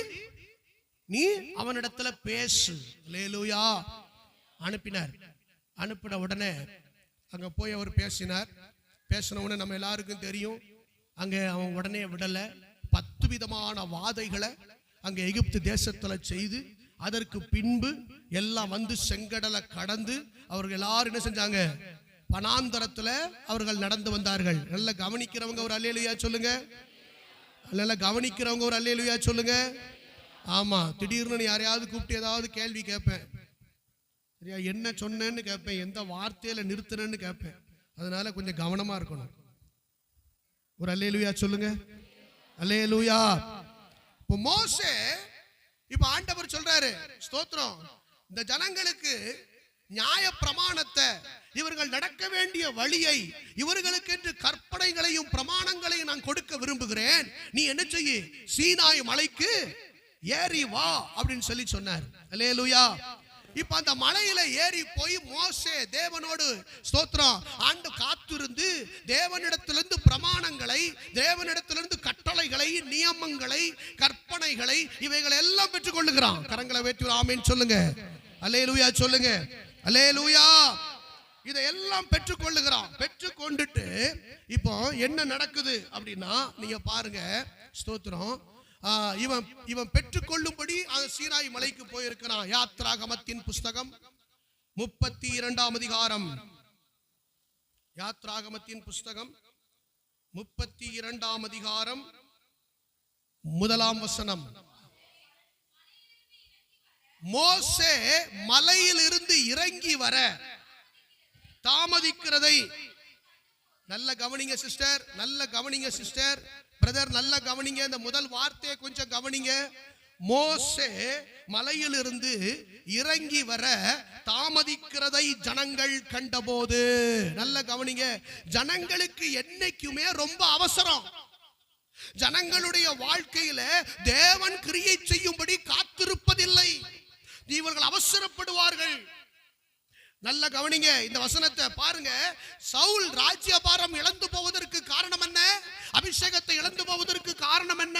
நீ அவனிடத்துல பேசு. அல்லேலூயா. அனுப்பினார். அனுப்பின உடனே அங்க போய் அவர் பேசினார். பேசின உடனே நம்ம எல்லாருக்கும் தெரியும், அங்க அவன் உடனே விடல. 10 விதமான வாதைகளை அங்க எகிப்து தேசத்துல செய்து, அதற்கு பின்பு எல்லாம் வந்து செங்கடலை கடந்து அவர்கள் எல்லாரும் என்ன செஞ்சாங்க? வனாந்தரத்துல அவர்கள் நடந்து வந்தார்கள். நல்லா கவனிக்கிறவங்க ஒரு அல்லேலூயா சொல்லுங்க. நல்லா கவனிக்கிறவங்க ஒரு அல்லேலூயா சொல்லுங்க. ஆமா, திடீர்னு யாரையாவது கூப்பிட்டு ஏதாவது கேள்வி கேட்பேன். சரியா, என்ன சொன்னேன்னு கேட்பேன், எந்த வார்த்தையில நிறுத்தினேன்னு கேட்பேன். அதனால கொஞ்சம் கவனமா இருக்கணும். ஒரு அல்லேலூயா சொல்லுங்க. அல்லேலூயா. இப்போ மோசே, இப்ப ஆண்டவர் சொல்றாரு, ஸ்தோத்திரம், இந்த ஜனங்களுக்கு நியாய பிரமாணத்தை, இவர்கள் நடக்க வேண்டிய வழியை, இவர்களுக்கு என்று கற்பனைகளையும் பிரமாணங்களையும் நான் கொடுக்க விரும்புகிறேன். நீ என்ன செய்ய? சீனாய் மலைக்கு ஏறி வா அப்படின்னு சொல்லி சொன்னார். அல்லேலூயா. இப்ப அந்த மலையில ஏறி போய் மோசே தேவனோடு, ஸ்தோத்திரம், ஆண்டு காத்திருந்து தேவனிடத்திலிருந்து பிரமாணங்களை, தேவனிடத்திலிருந்து கட்டளைகளை, நியமங்களை, கற்பனைகளை, இவைகளை எல்லாம் பெற்றுக் கொள்ளுகிறான். கரங்களை வேற்றி ஆமென் சொல்லுங்க. அல்லேலூயா சொல்லுங்க. அல்லேலூயா. இதையெல்லாம் பெற்றுக் கொள்ளுகிறான். பெற்றுக் கொண்டுட்டு இப்போ என்ன நடக்குது அப்படின்னா, நீங்க பாருங்க, ஸ்தோத்திரம், இவன் பெற்றுக்கொள்ளும்படி சீனாய் மலைக்கு போயிருக்கிறான். யாத்ராகமத்தின் புஸ்தகம் 32ஆம் அதிகாரம். யாத்ராகமத்தின் புஸ்தகம் 32ஆம் அதிகாரம் 1ஆம் வசனம். மோசே மலையில் இருந்து இறங்கி வர தாமதிக்கிறதை நல்ல கவனிங்க சிஸ்டர், நல்ல கவனிங்க சிஸ்டர், பிரதர், நல்ல கவனிங்க. இந்த முதல் வார்த்தையை கொஞ்சம் கவனிங்க. மோசே மலையிலிருந்து இறங்கி வர தாமதிக்கிறதை ஜனங்கள் கண்டபோது, நல்ல கவனிங்க, ஜனங்களுக்கு என்னைக்குமே ரொம்ப அவசரம். ஜனங்களுடைய வாழ்க்கையில தேவன் கிரியை செய்யும்படி காத்திருப்பதில்லை. இவர்கள் அவசரப்படுவார்கள். நல்ல கவனிங்க, இந்த வசனத்தை பாருங்க. சவுல் ராஜ்யபாரம் இழந்து போவதற்கு காரணம் என்ன? அபிஷேகத்தை இழந்து போவதற்கு காரணம் என்ன?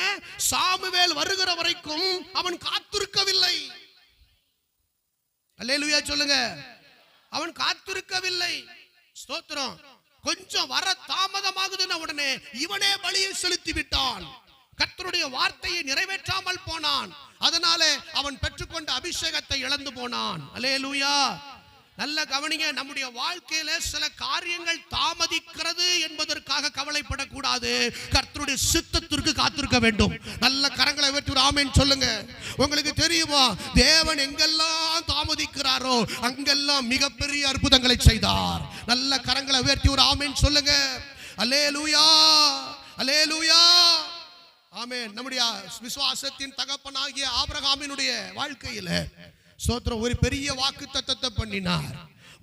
சாமுவேல் வருகிற வரைக்கும் அவன் காத்திருக்கவில்லை. அல்லேலூயா சொல்லுங்க. அவன் காத்திருக்கவில்லை. ஸ்தோத்திரம். கொஞ்சம் வர தாமதமாகுதுன்னு உடனே இவனே பலியை செலுத்தி விட்டான். கர்த்தருடைய வார்த்தையை நிறைவேற்றாமல் போனான். அதனால அவன் பெற்றுக்கொண்ட அபிஷேகத்தை இழந்து போனான். அல்லேலூயா. நல்ல கவனிங்க, நம்முடைய வாழ்க்கையில சில காரியங்கள் தாமதிக்கிறது என்பதற்காக கவலைப்படக்கூடாது. கர்த்தருடைய சித்தத்திற்கு காத்திருக்க வேண்டும். நல்ல கரங்களை வெற்றி ஆமென் சொல்லுங்க. உங்களுக்கு தெரியுமா, தேவன் எங்கெல்லாம் தாமதிக்கிறாரோ அங்கெல்லாம் மிகப்பெரிய அற்புதங்களை செய்தார். நல்ல கரங்களை வெற்றி ஒரு ஆமென் சொல்லுங்க. அல்லேலூயா. அல்லேலூயா. ஆமென். நம்முடைய விசுவாசத்தின் தகப்பனாகிய ஆபிரகாமினுடைய வாழ்க்கையில ஸ்தோத்திரம், ஒரு பெரிய வாக்குத்தத்தத்தை பண்ணினார்.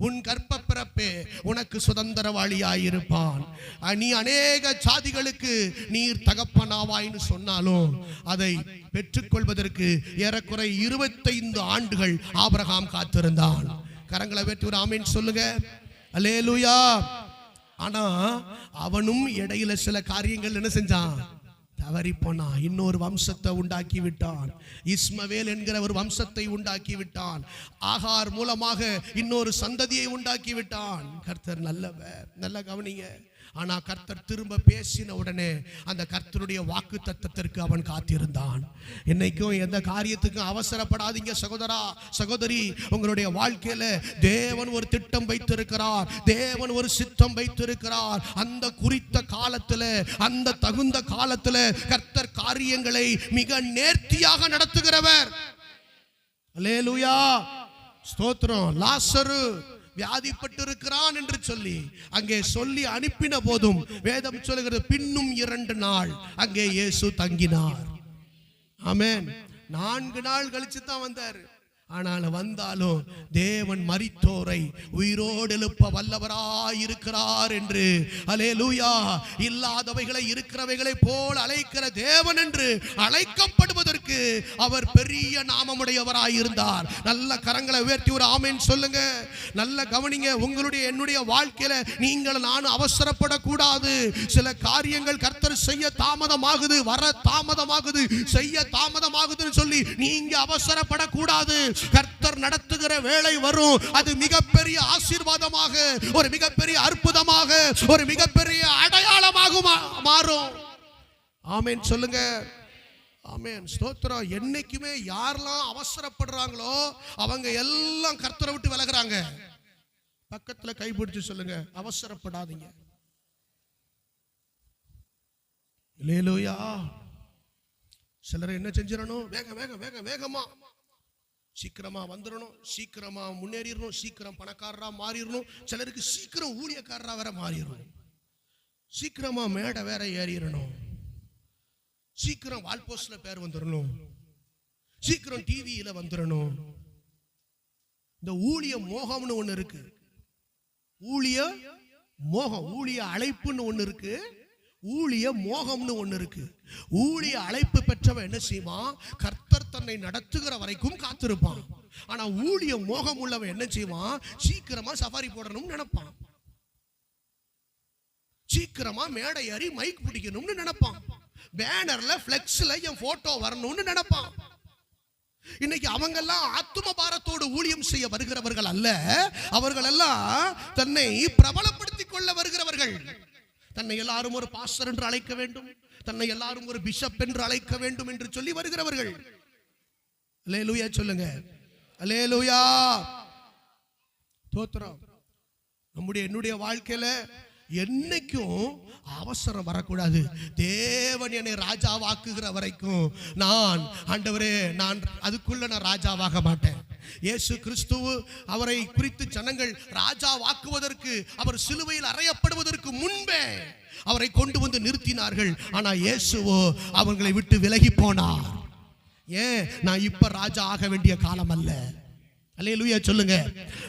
உன் கர்ப்ப பிறப்பே உனக்கு சுதந்திரவாளியாயிருப்பான், நீ அநேக சாதிகளுக்கு நீர் தகப்பனாவாய்னு சொன்னாலும் அதை பெற்றுக்கொள்வதற்கு ஏறக்குறை 25 ஆண்டுகள் ஆபிரகாம் காத்திருந்தான். கரங்களை வெற்றி ஒரு ஆமென் சொல்லுங்க. அல்லேலூயா. ஆனா அவனும் இடையில சில காரியங்கள் என்ன செஞ்சான்? தவறி போனா. இன்னொரு வம்சத்தை உண்டாக்கி விட்டான். இஸ்மவேல் என்கிற ஒரு வம்சத்தை உண்டாக்கி விட்டான். ஆகார் மூலமாக இன்னொரு சந்ததியை உண்டாக்கி விட்டான். கர்த்தர் நல்லவர். நல்ல கவனிங்க. ஆனா கர்த்தர் திரும்ப பேசின உடனே அந்த கர்த்தருடைய வாக்கு தத்தத்திற்கு அவன் காத்திருந்தான். இன்னைக்கும் எந்த காரியத்துக்கும் அவசரப்படாதீங்க சகோதரா, சகோதரி. உங்களுடைய வாழ்க்கையில தேவன் ஒரு திட்டம் வைத்திருக்கிறார். தேவன் ஒரு சித்தம் வைத்திருக்கிறார். அந்த குறித்த காலத்துல, அந்த தகுந்த காலத்துல கர்த்தர் காரியங்களை மிக நேர்த்தியாக நடத்துகிறவர். அல்லேலூயா. ஸ்தோத்திரம். லாசரு வியாதிப்பட்டு இருக்கிறான் என்று சொல்லி அங்கே சொல்லி அனுப்பின போதும் வேதம் சொல்லுகிறது, பின்னும் 2 நாள் அங்கே இயேசு தங்கினார். ஆமென். 4 நாள் கழிச்சு தான் வந்தார். ஆனால் வந்தாலும் தேவன் மரித்தோரை உயிரோடு எழுப்ப வல்லவராயிருக்கிறார் என்று, அல்லேலூயா, இல்லாதவைகளை இருக்கிறவைகளை போல் அழைக்கிற தேவன் என்று அழைக்கப்படுவதற்கு அவர் பெரிய நாமமுடையவராயிருந்தார். நல்ல கரங்களை உயர்த்தி ஒரு ஆமென் சொல்லுங்க. நல்ல கவனிங்க. உங்களுடைய என்னுடைய வாழ்க்கையில நீங்கள் நான் அவசரப்படக்கூடாது. சில காரியங்கள் கர்த்தர் செய்ய தாமதமாகுது, வர தாமதமாகுது, செய்ய தாமதமாகுதுன்னு சொல்லி நீங்க அவசரப்படக்கூடாது. கர்த்தர் நடத்துகிற வேளை வரும். அது மிகப்பெரிய ஆசீர்வாதமாக, ஒரு மிகப்பெரிய அற்புதமாக, ஒரு மிகப்பெரிய அடையாளமாக மாறும். ஆமென் சொல்லுங்க. ஆமென் ஸ்தோத்திரம். என்னைக்குமே யாரெல்லாம் அவசரப்படுறாங்களோ அவங்க எல்லாம் கர்த்தரை விட்டு விலகுறாங்க. பக்கத்துல கைப்பிடிச்சு சொல்லுங்க, அவசரப்படாதீங்க. அல்லேலூயா. சிலர் என்ன செஞ்சிடணும், வேக வேக வேக வேகமா சீக்கிரமா வந்துடணும், சீக்கிரமா முன்னேறிடணும், சீக்கிரம் பணக்காரரா மாறிடணும். சிலருக்கு சீக்கிரம் ஊழியக்காரரா வேற மாறிடணும், சீக்கிரமா மேடை வேற ஏறிடணும், சீக்கிரம் வால்போஸ்ட்ல பேர் வந்துடணும், சீக்கிரம் டிவியில வந்துடணும். இந்த ஊழிய மோகம்னு ஒண்ணு இருக்கு. ஊழிய மோகம், ஊழிய அழைப்புன்னு ஒண்ணு இருக்கு, ஊழிய மோகம்னு ஒண்ணு இருக்கு. ஊழிய அழைப்பு பெற்றவன் என்ன செய்வான், கர்த்தர் தன்னை நடத்துகிற வரைக்கும் காத்திருப்பான். ஆனா ஊழிய மோகம் உள்ளவன் என்ன செய்வான், சீக்கிரமா சஃபாரி போடணும்னு நினைப்பான், சீக்கிரமா மேடை ஏறி மைக் பிடிக்கணும்னு நினைப்பான், பேனர்ல பிளெக்ஸ்ல என் போட்டோ வரணும்னு நினைப்பான். இன்னைக்கு அவங்க எல்லாம் ஆத்தும பாரத்தோடு ஊழியம் செய்ய வருகிறவர்கள் அல்ல. அவர்கள் எல்லாம் தன்னை பிரபலப்படுத்திக் கொள்ள வருகிறவர்கள். தன்னை எல்லாரும் ஒரு பாஸ்டர் என்று அழைக்க வேண்டும், தன்னை எல்லாரும் ஒரு பிஷப் என்று அழைக்க வேண்டும் என்று சொல்லி வருகிறவர்கள். அல்லேலூயா சொல்லுங்க. அல்லேலூயா. தோத்திரம். நம்முடைய என்னுடைய வாழ்க்கையில என்னைக்கும் அவசரம் வரக்கூடாது. தேவன் என்னை ராஜாவாக்குகிற வரைக்கும் நான், ஆண்டவரே, நான் அதுக்குள்ள நான் ராஜாவாக மாட்டேன். இயேசு கிறிஸ்து அவரை குறித்து ஜனங்கள் ராஜாவாக்குவதற்கு, அவர் சிலுவையில் அறையப்படுவதற்கு முன்பே அவரை கொண்டு வந்து நிறுத்தினார்கள். ஆனா இயேசுவோ அவர்களை விட்டு விலகி போனார். ஏன்? நான் இப்ப ராஜா ஆக வேண்டிய காலம் அல்ல. அல்லேலூயா சொல்லுங்க.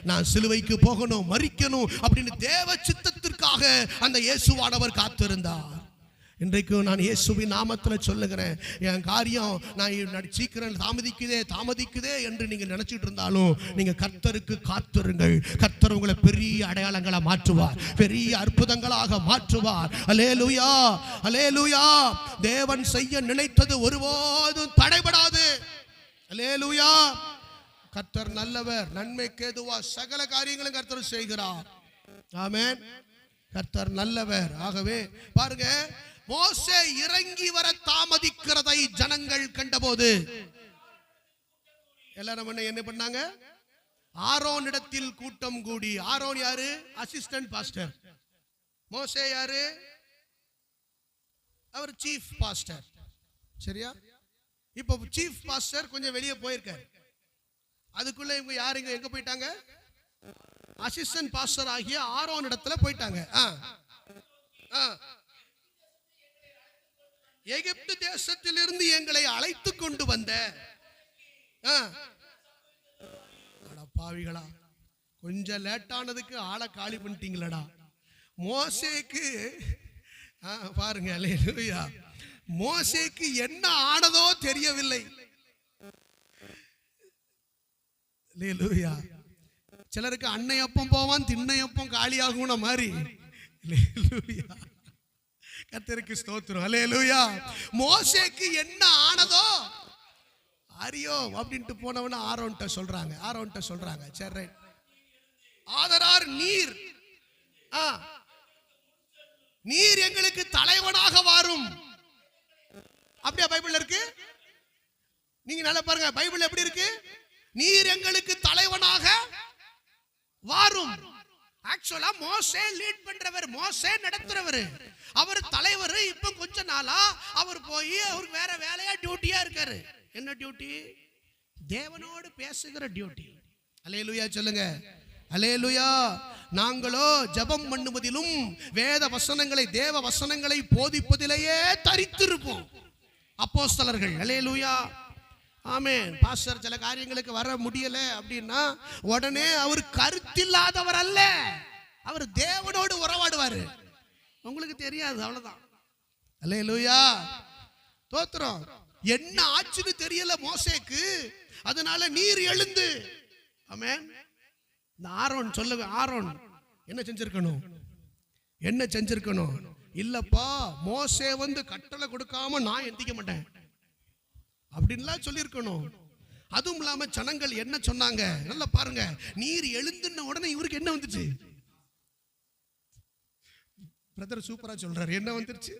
நான் சிலுவைக்கு போகணும், மரிக்கணும் அப்படின்னு தேவ சித்தத்திற்காக அந்த இயேசுவானவர் காத்திருந்தார். இன்றைக்கு நான் இயேசுவின் நாமத்தில் சொல்லுகிறேன், என் காரியம் நான் சீக்கிரம் தாமதிக்குதே என்று நீங்க நினைச்சிட்டு இருந்தாலும் நீங்க கர்த்தருக்கு காத்திருங்கள். கர்த்தர் உங்களை பெரிய அடையாளங்களை மாற்றுவார், பெரிய அற்புதங்களாக மாற்றுவார். அல்லேலூயா, அல்லேலூயா. தேவன் செய்ய நினைத்தது ஒருபோதும் தடைபடாது. அல்லேலூயா. கர்த்தர் நல்லவர், நன்மைக்கு ஏதுவா சகல காரியங்களும் கர்த்தர் செய்கிறார். ஆமென். கர்த்தர் நல்லவர். ஆகவே பாருங்க, மோசே இறங்கி வர தாமதிக்கிறதை ஜனங்கள் கண்டபோது எல்லாரும் என்ன பண்ணாங்க, ஆரோன் இடத்தில் கூட்டம் கூடி. ஆரோன் யாரு? Assistant pastor. மோசே யாரு? அவர் சீஃப் பாஸ்டர். சரியா? இப்ப சீஃப் பாஸ்டர் கொஞ்சம் வெளியே போயிருக்காரு. அதுக்குள்ள இவங்க யாருங்க எங்க போயிட்டாங்க? அசிஸ்டன்ட் பாஸ்டர் ஆகிய ஆரோன் இடத்துல போயிட்டாங்க. எகிப்து தேசத்திலிருந்து எங்களை அழைத்து கொண்டு வந்த பாவிகளா, கொஞ்சம் லேட்டானதுக்கு ஆளை காலி பண்ணிட்டீங்களடா. மோசேக்கு பாருங்க, அல்லேலூயா, மோசேக்கு என்ன ஆனதோ தெரியவில்லை. அல்லேலூயா. சிலருக்கு அன்னையப்பம் போவான், திண்ணையப்பம் காலியாகுன மாதிரி. அல்லேலூயா. கர்த்தருக்கு ஸ்தோத்திரம். அல்லேலூயா. மோசேக்கு என்ன ஆனதோ அறியோ அப்படின்ட்டு போனவன ஆரோன்ட்ட சொல்றாங்க. சரி, ஆதரார் நீர் நீர் எங்களுக்கு தலைவனாக வாரும். அப்படியே பைபிள்ல இருக்கு. நீங்க நல்லா பாருங்க, பைபிள் எப்படி இருக்கு? நீர் எங்களுக்கு தலைவனாக வாரும். ஆக்சுவலா மோசே லீட் பண்றவர், மோசே நடத்துறவர், அவர் தலைவர். இப்ப கொஞ்ச நாளா அவர் போய் அவருக்கு வேற வேலையா டியூட்டியா இருக்காரு. என்ன டியூட்டி? தேவனோடு பேசுகிற டியூட்டி. அல்லேலூயா சொல்லுங்க. அல்லேலூயா. நாங்களோ ஜெபம் பண்ணுவதிலும் வேத வசனங்களை, தேவ வசனங்களை போதிப்பதிலேயே தரித்திருப்போம் அப்போஸ்தலர்கள். அல்லேலூயா. ஆமென். பாஸ்டர் சில காரியங்களுக்கு வர முடியல அப்படின்னா உடனே அவர் கருத்தில்லாதவர் அல்ல, அவர் தேவனோடு உறவாடுவாரு. உங்களுக்கு தெரியாது, அவ்வளவுதான். அல்லேலூயா, தோத்திரம். என்ன ஆச்சுன்னு தெரியல மோசேக்கு, அதனால நீர் எழுந்து. ஆமென். இந்த ஆரோன் சொல்லுங்க, ஆரோன் என்ன செஞ்சிருக்கணும்? என்ன செஞ்சிருக்கணும்? இல்லப்பா, மோசே வந்து கட்டளை கொடுக்காம நான் எந்திக்க மாட்டேன் அப்படின்லாம் சொல்லியிருக்கணும். அதுவும் இல்லாம ஜனங்கள் என்ன சொன்னாங்க நல்லா பாருங்க. நீர் எழுந்துன உடனே இவருக்கு என்ன வந்துச்சு? பிரதர் சூப்பரா சொல்றாரு. என்ன வந்துருச்சு?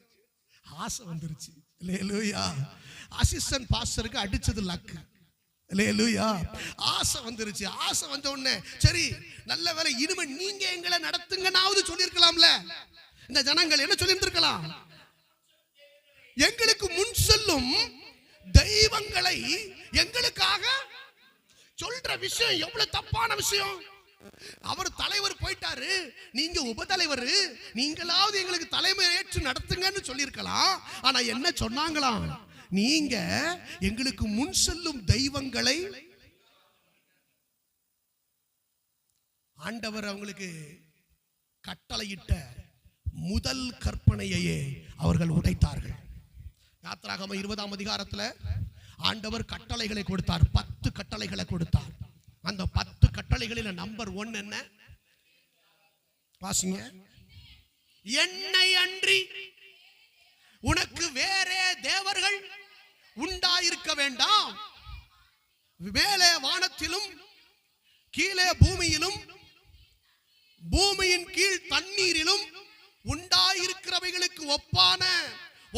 ஆசை வந்துருச்சு. அல்லேலூயா. அசிஸ்டன்ட் பாஸ்டருக்கு அடிச்சது லக்கு. அல்லேலூயா. ஆசை வந்துருச்சு. ஆசை வந்த உடனே சரி நல்ல வேளை, இனிமே நீங்க எங்களை நடத்துங்கனாவது சொல்லியிருக்கலாம்ல. இந்த ஜனங்கள் என்ன சொல்லியிருந்திருக்கலாம்? எங்களுக்கு முன் செல்லும் தெய்வங்களை எங்களுக்காக சொல்ற விஷயம் எவ்வளவு தப்பான விஷயம். அவர் தலைவர் போயிட்டாரு, நீங்க உபதலைவர், நீங்களாவது எங்களுக்கு தலைமை ஏற்று நடத்துங்கன்னு சொல்லியிருக்கலாம். ஆனா என்ன சொன்னாங்களாம்? நீங்க எங்களுக்கு முன் செல்லும் தெய்வங்களை. ஆண்டவர் அவங்களுக்கு கட்டளையிட்ட முதல் கற்பனையையே அவர்கள் உடைத்தார்கள். யாத்திராகமம் 20ஆம் அதிகாரத்துல ஆண்டவர் கட்டளைகளை கொடுத்தார். 10 கட்டளைகளை கொடுத்தார். அந்த 10 கட்டளைகளில் நம்பர் 1 என்ன? வாசிங்க. என்னை அன்றி உனக்கு வேறே தேவர்கள் உண்டாயிருக்க வேண்டாம். மேலே வானத்திலும் கீழே பூமியிலும் பூமியின் கீழ் தண்ணீரிலும் உண்டாயிருக்கிறவைகளுக்கு ஒப்பான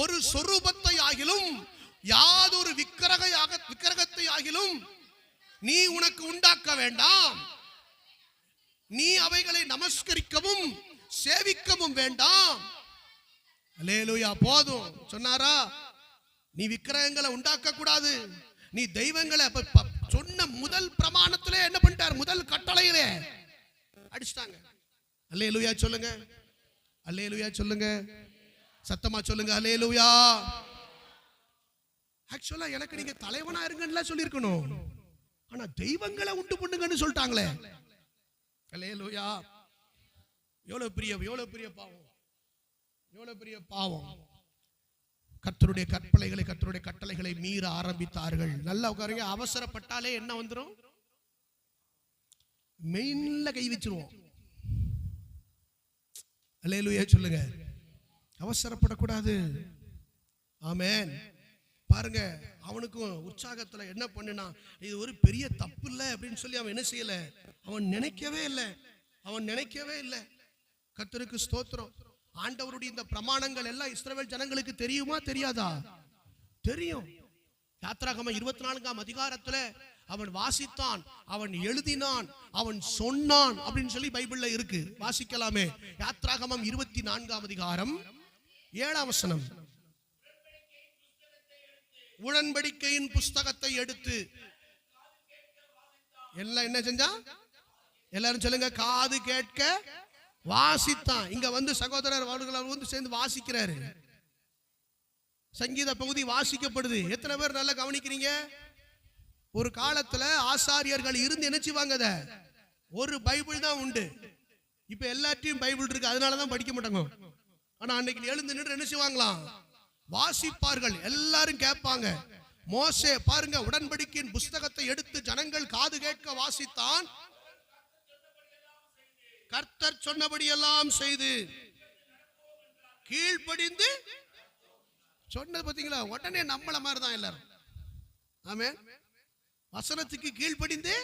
ஒரு சொரூபத்தை ஆகிலும் யாதொரு விக்கிரகத்தை ஆகிலும் நீ உனக்கு உண்டாக்க வேண்டாம். நீ அவைகளை நமஸ்கரிக்கவும் சேவிக்கவும் வேண்டாம். அல்லேலூயா. போதும் சொன்னாரா? நீ விக்கிரகங்களை உண்டாக்க கூடாது, நீ தெய்வங்களை. சொன்ன முதல் பிரமாணத்திலே என்ன பண்ணிட்டார்? முதல் கட்டளையிலே அடிச்சிட்டாங்க. அல்லேலூயா சொல்லுங்க, அல்லேலூயா சொல்லுங்க, சத்தமா சொல்லுங்க, அல்லேலூயா. ஆக்சுவலா எனக்கு நீங்க தலைவனா இருங்கன்னு சொல்லியிருக்கணும், ஆனா தெய்வங்களை உண்டு பண்ணுங்கன்னு சொல்லிட்டாங்களே. அல்லேலூயா. எவ்வளவு பெரிய பாவம், எவ்வளவு பெரிய பாவம். கர்த்தருடைய கற்பனைகளை, கர்த்தருடைய கட்டளைகளை மீற ஆரம்பித்தார்கள். நல்லா உட்காருங்க. அவசரப்பட்டாலே என்ன வந்துரும்? மெயின்ல கை வச்சிருவோம். அல்லேலூயா சொல்லுங்க. அவசரப்படக்கூடாது. ஆமென். பாருங்க, அவனுக்கும் உற்சாகத்துல என்ன பண்ணுனா, இது ஒரு பெரிய தப்பு இல்லை அப்படின்னு சொல்லி அவன் என்ன செய்யல? அவன் நினைக்கவே இல்லை. கர்த்தருக்கு ஸ்தோத்திரம். ஆண்டவருடைய இந்த பிரமாணங்கள் எல்லாம் இஸ்ரவேல் ஜனங்களுக்கு தெரியுமா தெரியாதா? தெரியும். யாத்திராகமம் 24ஆம் அதிகாரத்துல அவன் வாசித்தான், அவன் எழுதினான், அவன் சொன்னான் அப்படின்னு சொல்லி பைபிள்ல இருக்கு. வாசிக்கலாமே. யாத்திராகமம் 24ஆம் அதிகாரம் 7ஆம் வசனம். உடன்படிக்கையின் புஸ்தகத்தை எடுத்து எல்லாம் என்ன செஞ்சா? எல்லாரும் சொல்லுங்க, காது கேட்க வாசித்தான். இங்க வந்து சகோதரர் அவர்கள் வந்து சேர்ந்து வாசிக்கிறாரு. சங்கீத பகுதி வாசிக்கப்படுது. எத்தனை பேர் நல்லா கவனிக்கிறீங்க? ஒரு காலத்துல ஆசாரியர்கள் இருந்து என்ன செய்வாங்க? ஒரு பைபிள் தான் உண்டு. இப்ப எல்லாத்தையும் பைபிள் இருக்கு, அதனாலதான் படிக்க மாட்டாங்க. ஆனா அன்னைக்கு எழுந்து நின்று என்ன செய்வாங்களாம்? வாசிப்பார்கள். எல்லாரும் கேட்பாங்க. மோசே பாருங்க, உடன்படிக்கையின் புஸ்தகத்தை எடுத்து ஜனங்கள் காது கேட்க வாசித்தான். கர்த்தர் சொன்னபடியெல்லாம் செய்து கீழ்ப்படிந்து சொன்னது. பாத்தீங்களா? உடனே நம்மள மாதிரி தான் எல்லாரும். ஆமென். வசனத்துக்கு கீழ்ப்படிந்து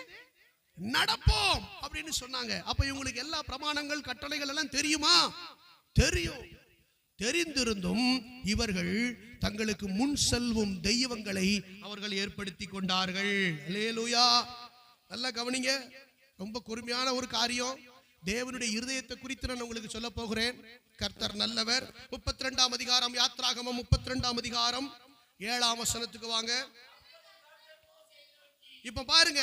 நடப்போம் அப்படின்னு சொன்னாங்க. அப்ப இவங்களுக்கு எல்லா பிரமாணங்கள் கட்டளைகள் எல்லாம் தெரியுமா? தெரியும். தெரிந்திருந்தும் இவர்கள் தங்களுக்கு முன் செல்வும் தெய்வங்களை அவர்கள் ஏற்படுத்தி கொண்டார்கள். அல்லேலூயா. நல்லா கவனிங்க. ரொம்ப கொடுமையான ஒரு காரியம். தேவனுடைய இருதயத்தை குறித்து நான் உங்களுக்கு சொல்ல போகிறேன். கர்த்தர் நல்லவர். 32ஆம் அதிகாரம், யாத்திராகமம் 32ஆம் அதிகாரம் 7ஆம் வசனத்துக்கு வாங்க. இப்ப பாருங்க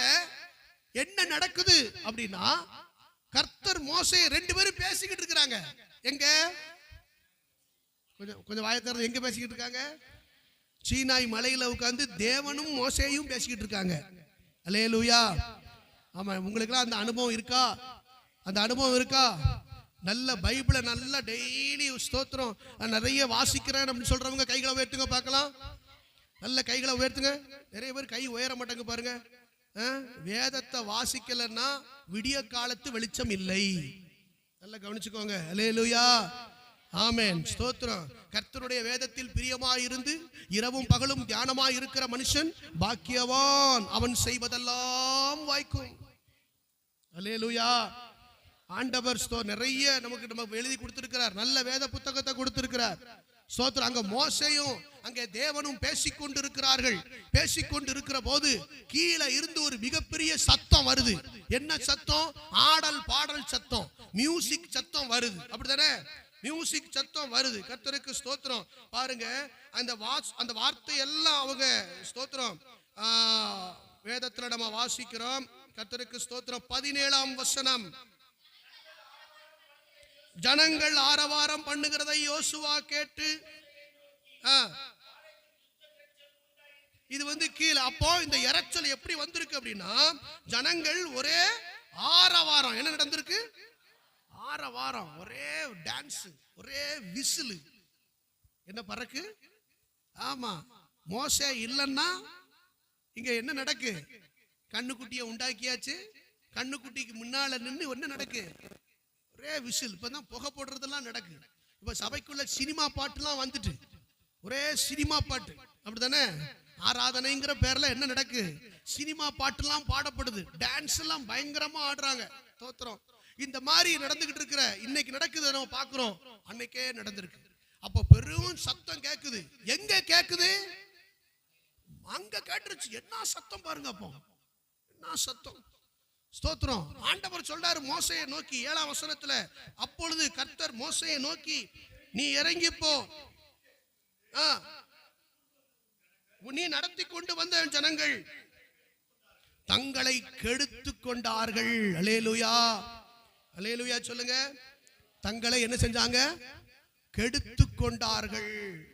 என்ன நடக்குது அப்படின்னா, கர்த்தர் மோசே 2 பேரும் பேசிக்கிட்டு இருக்கிறாங்க. எங்க? கொஞ்சம் வாயை திறந்து, எங்க பேசிக்கிட்டு இருக்காங்க? சீனாய் மலையில உட்கார்ந்து தேவனும் மோசேயும் பேசிக்கிட்டு இருக்காங்க. அல்லேலூயா. ஆமா, உங்களுக்கெல்லாம் அந்த அனுபவம் இருக்கா? அந்த அனுபவம் இருக்கா? நல்ல பைபிளை நல்லா டெய்லி ஸ்தோத்திரம் நிறைய வாசிக்கிறேன் அப்படின்னு சொல்றவங்க கைகளை உயர்த்துங்க பார்க்கலாம். நல்ல கைகளை உயர்த்துங்க. நிறைய பேர் கை உயர மாட்டாங்க பாருங்க. வேதத்தை வாசிக்கலன்னா விடிய காலத்து வெளிச்சம் இல்லை. நல்லா கவனிச்சுக்கோங்க. அல்லேலூயா. ஆமென். ஸ்தோத்திரம். கர்த்தருடைய வேதத்தில் பிரியமாயிருந்து இரவும் பகலும் தியானமாய் இருக்கிற மனுஷன் பாக்கியவான், அவன் செய்வதெல்லாம் வாய்க்கும். அல்லேலூயா. ஆண்டவர் நிறைய நமக்கு எழுதி கொடுத்திருக்கிறார். நல்ல வேத புத்தகத்தை கொடுத்திருக்கிறார். ஸ்தோத்திரம். அங்க மோசேயும் அங்கே தேவனும் பேசிக்கொண்டிருக்கிறார்கள். பேசிக்கொண்டிருக்கிற போது கீழே இருந்து ஒரு மிகப்பெரிய சத்தம் வருது. என்ன சத்தம்? ஆடல் பாடல் சத்தம், மியூசிக் சத்தம் வருது. அப்படித்தானே? மியூசிக் சத்தம் வருது. கர்த்தருக்கு ஸ்தோத்திரம். பாருங்க, அந்த வார்த்தை எல்லாம் அவங்க ஸ்தோத்திரம் வேதத்துல நம்ம வாசிக்கிறோம். கர்த்தருக்கு ஸ்தோத்திரம். 17ஆம் வசனம். ஜனங்கள் ஆரவாரம் பண்ணுகிறதை யோசுவா கேட்டு, இது கீழே. அப்போ இந்த இரைச்சல் எப்படி வந்திருக்கு அப்படின்னா, ஜனங்கள் ஒரே ஆரவாரம். என்ன நடந்திருக்கு? ஆரவாரம், ஒரே டான்ஸ், ஒரே விசில். என்ன பறக்கு? ஆமா, மோசே இல்லைன்னா இங்க என்ன நடக்கு? கண்ணுக்குட்டியை உண்டாக்கியாச்சு. கண்ணுக்குட்டிக்கு முன்னால நின்று என்ன நடக்கு? ஒரே விசில். இப்பதான் புகை போடுறதெல்லாம் நடக்கு. இப்ப சபைக்குள்ள சினிமா பாட்டுலாம் வந்துட்டு, ஒரே சினிமா பாட்டு. அப்படித்தானே? ஆராதனைங்கிற பேர்ல என்ன நடக்கு? சினிமா பாட்டுலாம் பாடப்படுது. டான்ஸ் எல்லாம் பயங்கரமா ஆடுறாங்க. ஸ்தோத்திரம். இந்த மாதிரி நடந்துகிட்டு இருக்கிற இன்னைக்கு நடக்குது, நம்ம பாக்குறோம். அன்னைக்கே நடந்திருக்கு. அப்ப பெரும் சத்தம் கேக்குது. எங்க கேக்குது? அங்க கேட்டுருச்சு. என்ன சத்தம் பாருங்க. அப்போ என்ன சத்தம்? ஸ்தோத்திரம். ஆண்டவர் சொல்றாரு மோசேயை நோக்கி 7ஆம் வசனத்துல, அப்பொழுது கர்த்தர் மோசேயை நோக்கி, நீ இறங்கி போ, நீ நடத்தி கொண்டு வந்த ஜனங்கள் தங்களை கெடுத்து கொண்டார்கள். அல்லேலூயா. அல்லேலூயா சொல்லுங்க. தங்களை என்ன செஞ்சாங்க? கெடுத்து கொண்டார்கள்.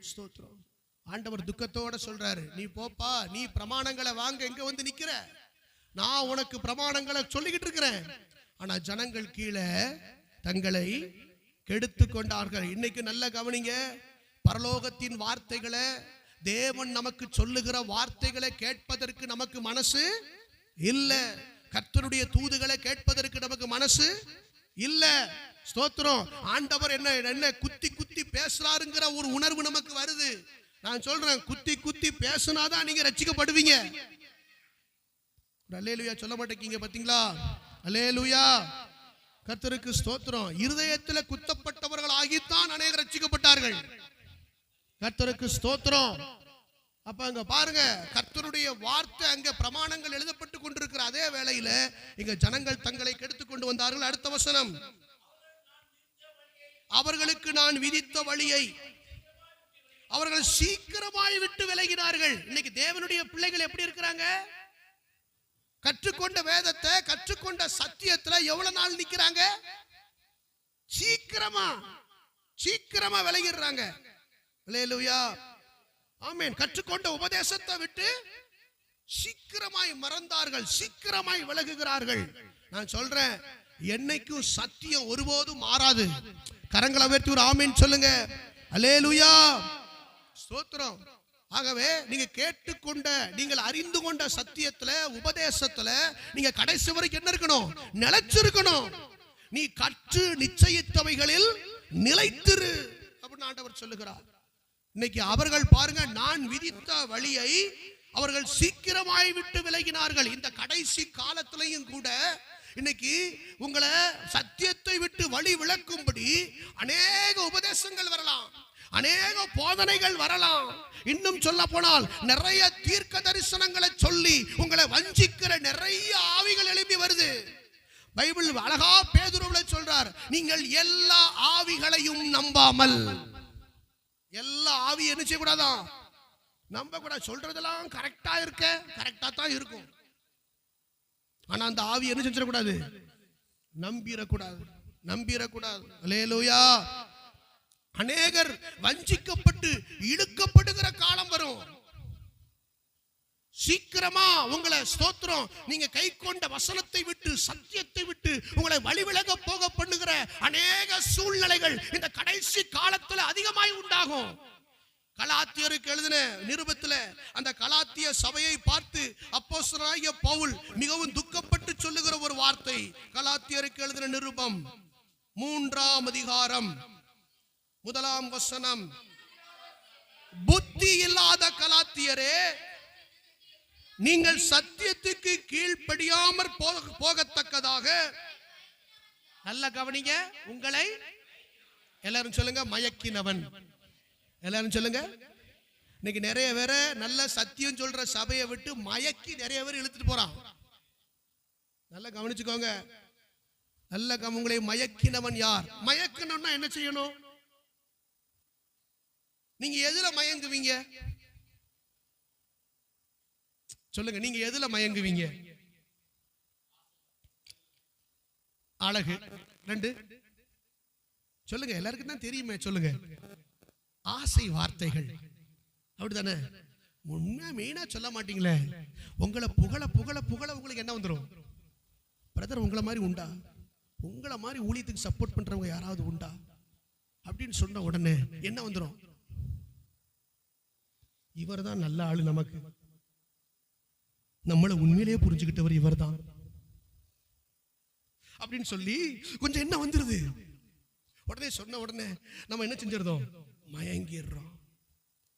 ஸ்தோத்திரம். ஆண்டவர் துக்கத்தோட சொல்றாரு, நீ போப்பா, நீ பிரமாணங்களை வாங்க எங்க வந்து நிக்கிற? நான் உனக்கு பிரமாணங்களை சொல்லிக்கிட்டு இருக்கிறேன். ஆனா ஜனங்கள் கீழே தங்களை கெடுத்து கொண்டார்கள். இன்னைக்கு நல்ல கவனிங்க. பரலோகத்தின் வார்த்தைகளை, தேவன் நமக்கு சொல்லுகிற வார்த்தைகளை கேட்பதற்கு நமக்கு மனசு இல்ல. கர்த்தருடைய தூதுகளை கேட்பதற்கு நமக்கு மனசு இல்ல. ஸ்தோத்திரம். ஆண்டவர் என்ன குத்தி குத்தி பேசுறாருங்கிற ஒரு உணர்வு நமக்கு வருது. நான் சொல்றேன், குத்தி குத்தி பேசினாதான் நீங்க ரட்சிக்கப்படுவீங்க. அல்லேலூயா சொல்ல மாட்டேங்க பாத்தீங்களா? அல்லேலூயா. கர்த்தருக்கு ஸ்தோத்திரம். இருதயத்தில் குத்தப்பட்டவர்கள் ஆகித்தான் அநேகர் ரட்சிக்கப்பட்டார்கள். கர்த்தருக்கு ஸ்தோத்திரம். அப்ப அங்க பாருங்க, கர்த்தருடைய வார்த்தை அங்க பிரமாணங்கள் எழுதப்பட்டு கொண்டிருக்கிற அதே வேளையில இங்க ஜனங்கள் தங்களை கெடுத்து கொண்டு வந்தார்கள். அடுத்த வசனம். அவர்களுக்கு நான் விதித்த வழியை அவர்கள் சீக்கிரமாய் விட்டு விலகினார்கள். இன்னைக்கு தேவனுடைய பிள்ளைகள் எப்படி இருக்கிறாங்க? கற்றுக்கொண்ட வேதத்தை, கற்றுக்கொண்ட சத்தியத்துல எவ்வளவு நாள் நிக்கிறாங்க? சீக்கிரமா சீக்கிரமா விலகிடுறாங்க. அல்லேலூயா. ஆமென். கற்றுக்கொண்ட உபதேசத்தை விட்டு சீக்கிரமாய் மறந்தார்கள், சீக்கிரமாய் விலகுகிறார்கள். நான் சொல்றேன், என்னைக்கும் சத்தியம் ஒருபோதும் மாறாது. கரங்களை உயர்த்தி ஒரு ஆமென் சொல்லுங்க. அல்லேலூயா. ஸ்தோத்திரம். ஆகவே நீங்க கேட்டுக்கொண்ட, நீங்கள் அறிந்து கொண்ட சத்தியத்துல, உபதேசத்துல நீங்க கடைசி வரைக்கும் என்ன இருக்கணும்? நிலைச்சிருக்கணும். நீ கற்று நிச்சயித்தவைகளில் நிலைத்திரு அப்படின்னு ஆண்டவர் சொல்லுகிறார். இன்னைக்கு அவர்கள் பாருங்க, நான் விதித்த வழியை அவர்கள் சீக்கிரமாய் விட்டு விலகினார்கள். இந்த கடைசி காலத்திலையும் கூட இன்னைக்கு உங்களை சத்தியத்தை விட்டு வழி விளக்கும்படி அநேக உபதேசங்கள் வரலாம், அநேக போதனைகள் வரலாம். இன்னும் சொல்ல போனால் நிறைய தீர்க்க தரிசனங்களை சொல்லி உங்களை வஞ்சிக்கிற நிறைய ஆவிகள் எழுப்பி வருது. பைபிள் அழகா பேதுருவிலே சொல்றார், நீங்கள் எல்லா ஆவிகளையும் நம்பாமல். எல்லா ஆவி என்ன செய்யக்கூடாதான்? நம்ப கூட. சொல்றதெல்லாம் கரெக்டா இருக்க, கரெக்டா தான் இருக்கும். ஆனா அந்த ஆவி என்ன செஞ்சிடக்கூடாது? நம்பிடக்கூடாது, நம்பிடக்கூடாது. அல்லேலூயா. அநேகர் வஞ்சிக்கப்பட்டு இழுக்கப்படுகிற காலம் வரும். சீக்கிரமா உங்களை ஸ்தோத்திரம் நீங்க கை கொண்ட வசனத்தை விட்டு சத்தியத்தை விட்டு உங்களை வழிவிலக போக பண்ணுகிற அநேக சூழ்நிலைகள் இந்த கடைசி காலத்துல அதிகமாய் உண்டாகும். கலாத்தியருக்கு எழுதின நிருபத்துல அந்த கலாத்திய சபையை பார்த்து அப்போஸ்தலனாகிய பவுல் மிகவும் துக்கப்பட்டு சொல்லுகிற ஒரு வார்த்தை. கலாத்தியருக்கு எழுதின நிருபம் 3ஆம் அதிகாரம் 1ஆம் வசனம். புத்தி இல்லாத கலாத்தியரே, நீங்கள் சத்தியத்துக்கு கீழ்ப்படியாமற் போகத்தக்கதாக, நல்ல கவனிங்க, உங்களை எல்லாரும் சொல்லுங்க மயக்கினவன். எல்லாரும் சொல்லுங்க. இன்னைக்கு நிறைய பேரை நல்ல சத்தியம் சொல்ற சபையை விட்டு மயக்கி நிறைய பேர் இழுத்துட்டு போறான். நல்லா கவனிச்சுக்கோங்க. நல்ல உங்களை மயக்கினவன் யார்? மயக்கணும்னா என்ன செய்யணும்? நீங்க எதுல மயங்குவீங்க சொல்லுங்க. நீங்க எதுல மயங்குவீங்க? அழகு 2 சொல்லுங்க. எல்லாருக்கும் தான் தெரியுமே. சொல்லுங்க. ஆசை வார்த்தைகள், அப்படித்தானே? மெயினா சொல்ல மாட்டீங்களே. உங்களை புகழ புகழ புகழ உங்களுக்கு என்ன வந்துடும்? பிரதர் உங்களை மாதிரி உண்டா? உங்களை மாதிரி ஊழியத்துக்கு சப்போர்ட் பண்றவங்க யாராவது உண்டா அப்படின்னு சொன்ன உடனே என்ன வந்துடும்? இவர் தான் நல்ல ஆளு, நமக்கு நம்மளை உண்மையிலேயே புரிஞ்சுக்கிட்டவர் இவர் தான் அப்படின்னு சொல்லி கொஞ்சம் என்ன வந்துருது. உடனே சொன்ன உடனே நம்ம என்ன செஞ்சிருந்தோம்? மயங்கிடுறோம்.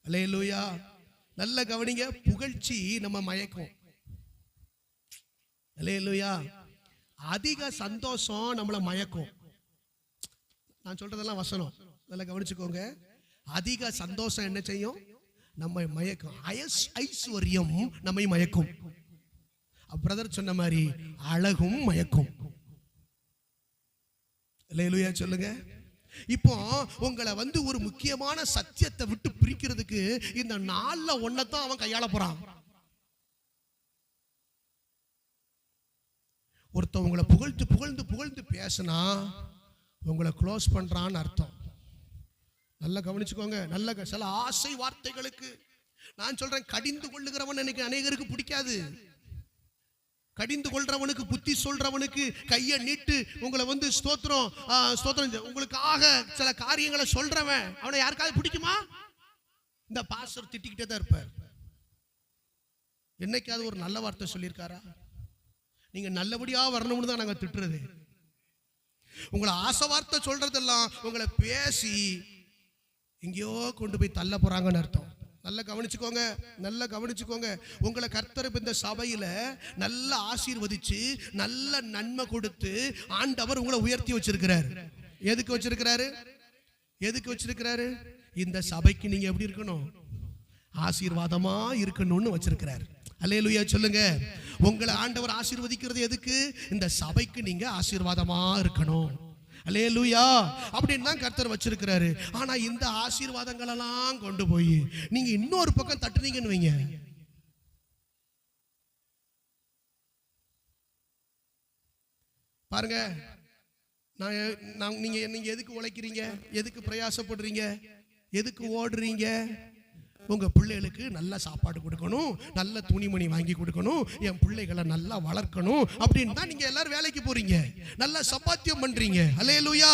அல்லேலூயா. நல்ல கவனிங்க. புகழ்ச்சி நம்ம மயக்கும். அல்லேலூயா. அதிக சந்தோஷம் நம்மளை மயக்கும். நான் சொல்றதெல்லாம் வசனம், நல்லா கவனிச்சுக்கோங்க. அதிக சந்தோஷம் என்ன செய்யும்? நம்ம மயக்கும். ஐஸ்வர்யம் நம்மை மயக்கும். பிரதர் சொன்ன மாதிரி அழகும் மயக்கும். அல்லேலூயா சொல்லுங்க. இப்போ உங்களை ஒரு முக்கியமான சத்தியத்தை விட்டு பிரிக்கிறதுக்கு இந்த நாள்ல ஒன்னதான் அவன் கையாள போறான். ஒருத்தன் உங்களை புகழ்ந்து புகழ்ந்து புகழ்ந்து பேசினா உங்களை க்ளோஸ் பண்றான்னு அர்த்தம். நல்லா கவனிச்சுக்கோங்க. நல்ல சில ஆசை வார்த்தைகளுக்கு நான் சொல்றேன், கடிந்து கொள்ளுகிறவன் எனக்கு அநேகருக்கு பிடிக்காது. கடிந்து கொள்றவனுக்கு, புத்தி சொல்றவனுக்கு கையை நீட்டு உங்களை ஸ்தோத்திரம் ஸ்தோத்திரம் உங்களுக்காக சில காரியங்களை சொல்றவன் அவனை யாருக்காவது பிடிக்குமா? இந்த பாஸ்டர் திட்டிக்கிட்டே தான் இருப்பார். என்னைக்காவது ஒரு நல்ல வார்த்தை சொல்லியிருக்காரா? நீங்க நல்லபடியா வரணும்னு தான் நாங்க திட்டுறது. உங்களை ஆசை வார்த்தை சொல்றதெல்லாம் உங்களை பேசி எங்கேயோ கொண்டு போய் தள்ள போறாங்கன்னு அர்த்தம். நல்லா கவனிச்சுக்கோங்க. நல்லா கவனிச்சுக்கோங்க. உங்களை கர்த்தர் இந்த சபையில நல்ல ஆசீர்வதிச்சு நல்ல நன்மை கொடுத்து ஆண்டவர் உங்களை உயர்த்தி வச்சிருக்கிறார். எதுக்கு வச்சிருக்கிறாரு? எதுக்கு வச்சிருக்கிறாரு? இந்த சபைக்கு நீங்க எப்படி இருக்கணும்? ஆசீர்வாதமா இருக்கணும்னு வச்சிருக்கிறார். அல்லேலூயா சொல்லுங்க. உங்களை ஆண்டவர் ஆசீர்வதிக்கிறது எதுக்கு? இந்த சபைக்கு நீங்க ஆசீர்வாதமா இருக்கணும். அல்லேலூயா. அப்படின்னு தான் கர்த்தர் வச்சிருக்கிறாரு. ஆனா இந்த ஆசீர்வாதங்கள் எல்லாம் கொண்டு போய் நீங்க இன்னொரு பக்கம் தட்டுனீங்கன்னு வைங்க, பாருங்க. நீங்க எதுக்கு உழைக்கிறீங்க? எதுக்கு பிரயாசப்படுறீங்க? எதுக்கு ஓடுறீங்க? உங்க பிள்ளைகளுக்கு நல்ல சாப்பாடு கொடுக்கணும், நல்ல துணிமணி வாங்கி கொடுக்கணும், என் பிள்ளைகளை நல்லா வளர்க்கணும் அப்படின்னு தான் நீங்க எல்லாரும் வேலைக்கு போறீங்க. நல்லா சம்பாத்தியம் பண்றீங்க. அல்லேலூயா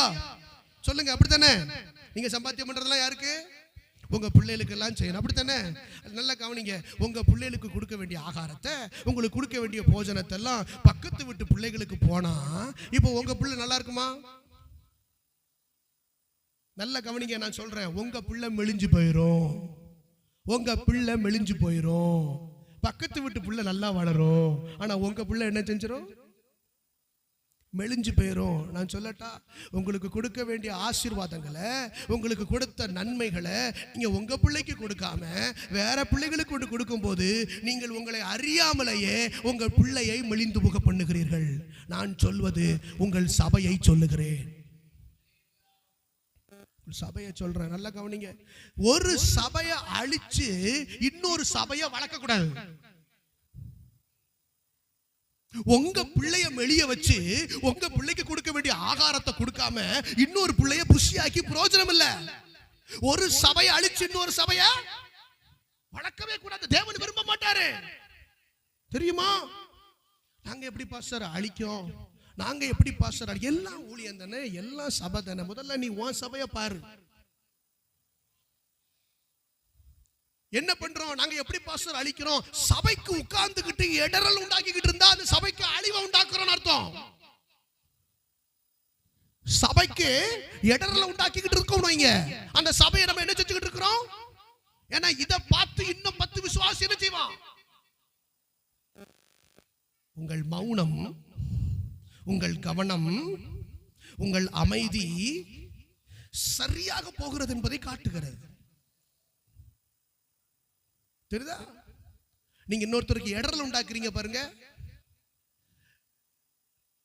சொல்லுங்க. அப்படித்தானே? நீங்க சம்பாத்தியம் பண்றதெல்லாம் யாருக்கு? உங்க பிள்ளைகளுக்கு எல்லாம் செய்யணும். அப்படித்தானே? நல்லா கவனிங்க. உங்க பிள்ளைகளுக்கு கொடுக்க வேண்டிய ஆகாரத்தை, உங்களுக்கு கொடுக்க வேண்டிய போஜனத்தை எல்லாம் பக்கத்து வீட்டு பிள்ளைகளுக்கு போனா இப்போ உங்க பிள்ளை நல்லா இருக்குமா? நல்லா கவனிங்க. நான் சொல்றேன், உங்க பிள்ளை மெலிஞ்சு போயிரும். உங்க பிள்ளை மெலிஞ்சு போயிரும். பக்கத்து வீட்டு பிள்ளை நல்லா வளரும். ஆனா உங்க பிள்ளை என்ன செஞ்சிடும்? மெலிஞ்சு போயிரும். நான் சொல்லட்டா, உங்களுக்கு கொடுக்க வேண்டிய ஆசீர்வாதங்களை, உங்களுக்கு கொடுத்த நன்மைகளை நீங்க உங்க பிள்ளைக்கு கொடுக்காம வேற பிள்ளைகளுக்கு கொண்டு கொடுக்கும் போது நீங்கள் உங்களை அறியாமலேயே உங்கள் பிள்ளையை மெலிந்து போக பண்ணுகிறீர்கள். நான் சொல்வது உங்கள் சபையை சொல்லுகிறேன். சபையை சொல்றேன். நல்லா கவனிங்க. ஒரு சபையை அழிச்சு இன்னொரு சபையை வளர்க்க கூடாது. உங்க பிள்ளைய மெளிய வச்சு உங்க பிள்ளைக்கு கொடுக்க வேண்டிய ஆகாரத்தை கொடுக்காம இன்னொரு பிள்ளைய புஷியாக்கி பிரயோஜனம் இல்ல. ஒரு சபையை அழிச்சு இன்னொரு சபையை வளர்க்கவே கூடாது. தேவன் விரும்ப மாட்டாரு. தெரியுமா? நாங்க எப்படி பாஸ்டர் அழிக்கும், நாங்க எப்படி பாஸ்டர் எல்லாம் ஊழியம் தானே, எல்லாம் சபை தானே. முதல்ல நீ உன் சபையை பாரு. என்ன பண்றோம் நாங்க, எப்படி பாஸ்டர் அழிக்கிறோம்? சபைக்கு உட்கார்ந்துகிட்டு இடரல் உண்டாக்கிக்கிட்டு இருந்தா அந்த சபைக்கு அழிவை உண்டாக்குறோம் அர்த்தம். சபைக்கு இடரல உண்டாக்கிக்கிட்டு இருக்கோம் வைங்க, அந்த சபையை நம்ம என்ன செஞ்சுக்கிட்டு இருக்கிறோம்? ஏன்னா இதை பார்த்து இன்னும் 10 விசுவாசி என்ன செய்வான்? உங்கள் மௌனம், உங்கள் கவனம், உங்கள் அமைதி சரியாக போகிறது என்பதை காட்டுகிறது. தெரியுதா? நீங்க இன்னொருத்தருக்கு இடரல் உண்டாக்குறீங்க பாருங்க.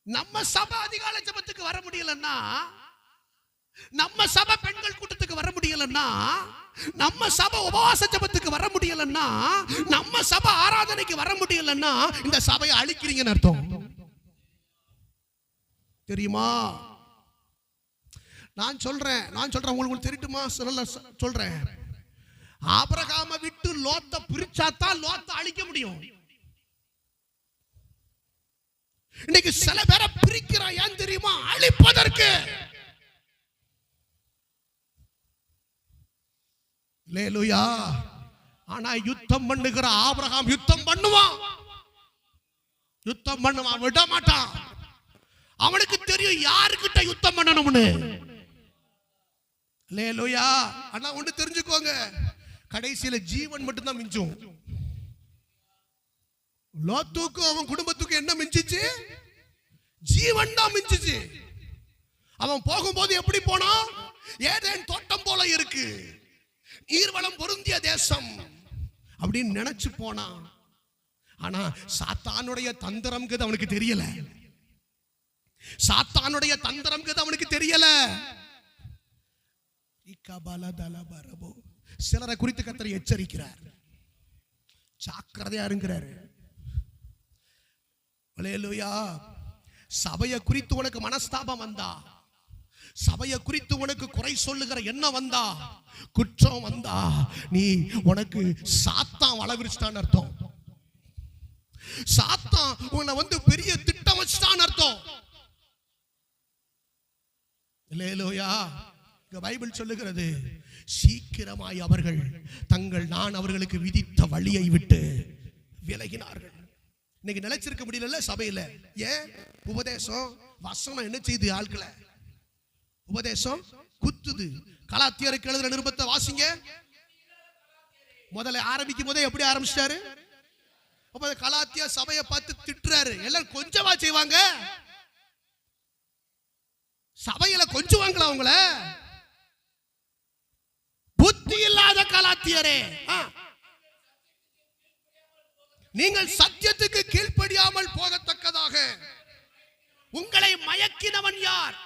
நம்ம சபை அதிகாலை ஜெபத்துக்கு வர முடியலன்னா, நம்ம சபை பெண்கள் கூட்டத்துக்கு வர முடியலன்னா, நம்ம சபை உபவாச ஜெபத்துக்கு வர முடியலன்னா, நம்ம சபை ஆராதனைக்கு வர முடியலன்னா இந்த சபையை அழிக்கிறீங்கன்னு அர்த்தம். தெரியுமா? நான் சொல்றேன் உங்களுக்கு தெரியுமா? சொல்றேன். ஆபிரகாமை விட்டு லோத்தை பிரிச்சாதான் லோத்தை அழிக்க முடியும். இன்னைக்கு சில பேரை பிரிக்கிறான், ஏன் தெரியுமா? அழிப்பதற்கு. அல்லேலூயா. ஆனா யுத்தம் பண்ணுகிற ஆபிரகாம் யுத்தம் பண்ணுவான், விட மாட்டான். அவனுக்கு தெரியும் யாருக்கிட்ட யுத்தம் பண்ணணும்னு. அல்லேலூயா. ஆனா ஒன்று தெரிஞ்சுக்கோங்க, கடைசியில ஜீவன் மட்டும்தான் மிஞ்சும். லோத்துக்கும் அவன் குடும்பத்துக்கும் என்ன மிஞ்சிச்சு? ஜீவன் தான் மிஞ்சிச்சு. அவன் போகும்போது எப்படி போனான்? ஏதேன் தோட்டம் போல இருக்கு, நீர்வளம் பொருந்திய தேசம் அப்படின்னு நினைச்சு போனான். ஆனா சாத்தானுடைய தந்திரம் அவனுக்கு தெரியல. சாத்தானுடைய தந்திரம் அவனுக்கு தெரியல. சிலரை குறித்து கர்த்தர் எச்சரிக்கிறார், ஜாக்கிரதையா இருக்கிறாரு. அல்லேலூயா. சபையை குறித்து உனக்கு மனஸ்தாபம் வந்தா, சபையை குறித்து உனக்கு குறை சொல்லுகிற எண்ணம் வந்தா, குற்றம் வந்தா, நீ உனக்கு சாத்தான் வளவிரிச்சிட்டான்னு அர்த்தம். சாத்தான் உன்னை பெரிய திட்டம் வச்சுட்டான்னு அர்த்தம். அல்லேலூயா. பைபிள் சொல்லுகிறது, சீக்கிரமாய் அவர்கள் நான் அவர்களுக்கு விதித்த வழியை விட்டு விலகினார்கள். இன்னைக்கு நிலைச்சிருக்க முடியல சபையில. ஏன்? உபதேசம் வசனம் என்ன செய்து ஆட்களை? உபதேசம் குத்துது. கலாத்தியருக்கு எழுதுற நிருபத்தை வாசிங்க. முதல்ல ஆரம்பிக்கும் போதே எப்படி ஆரம்பிச்சிட்டாரு? கலாத்திய சபையை பார்த்து திட்டுறாரு. எல்லாரும் கொஞ்சமா செய்வாங்க, சபையில கொஞ்சுவாங்களா? அவங்கள புத்தி இல்லாத கலாத்தியரே, நீங்கள் சத்தியத்துக்கு கீழ்ப்படியாமல் போகத்தக்கதாக உங்களை மயக்கினவன் யார்?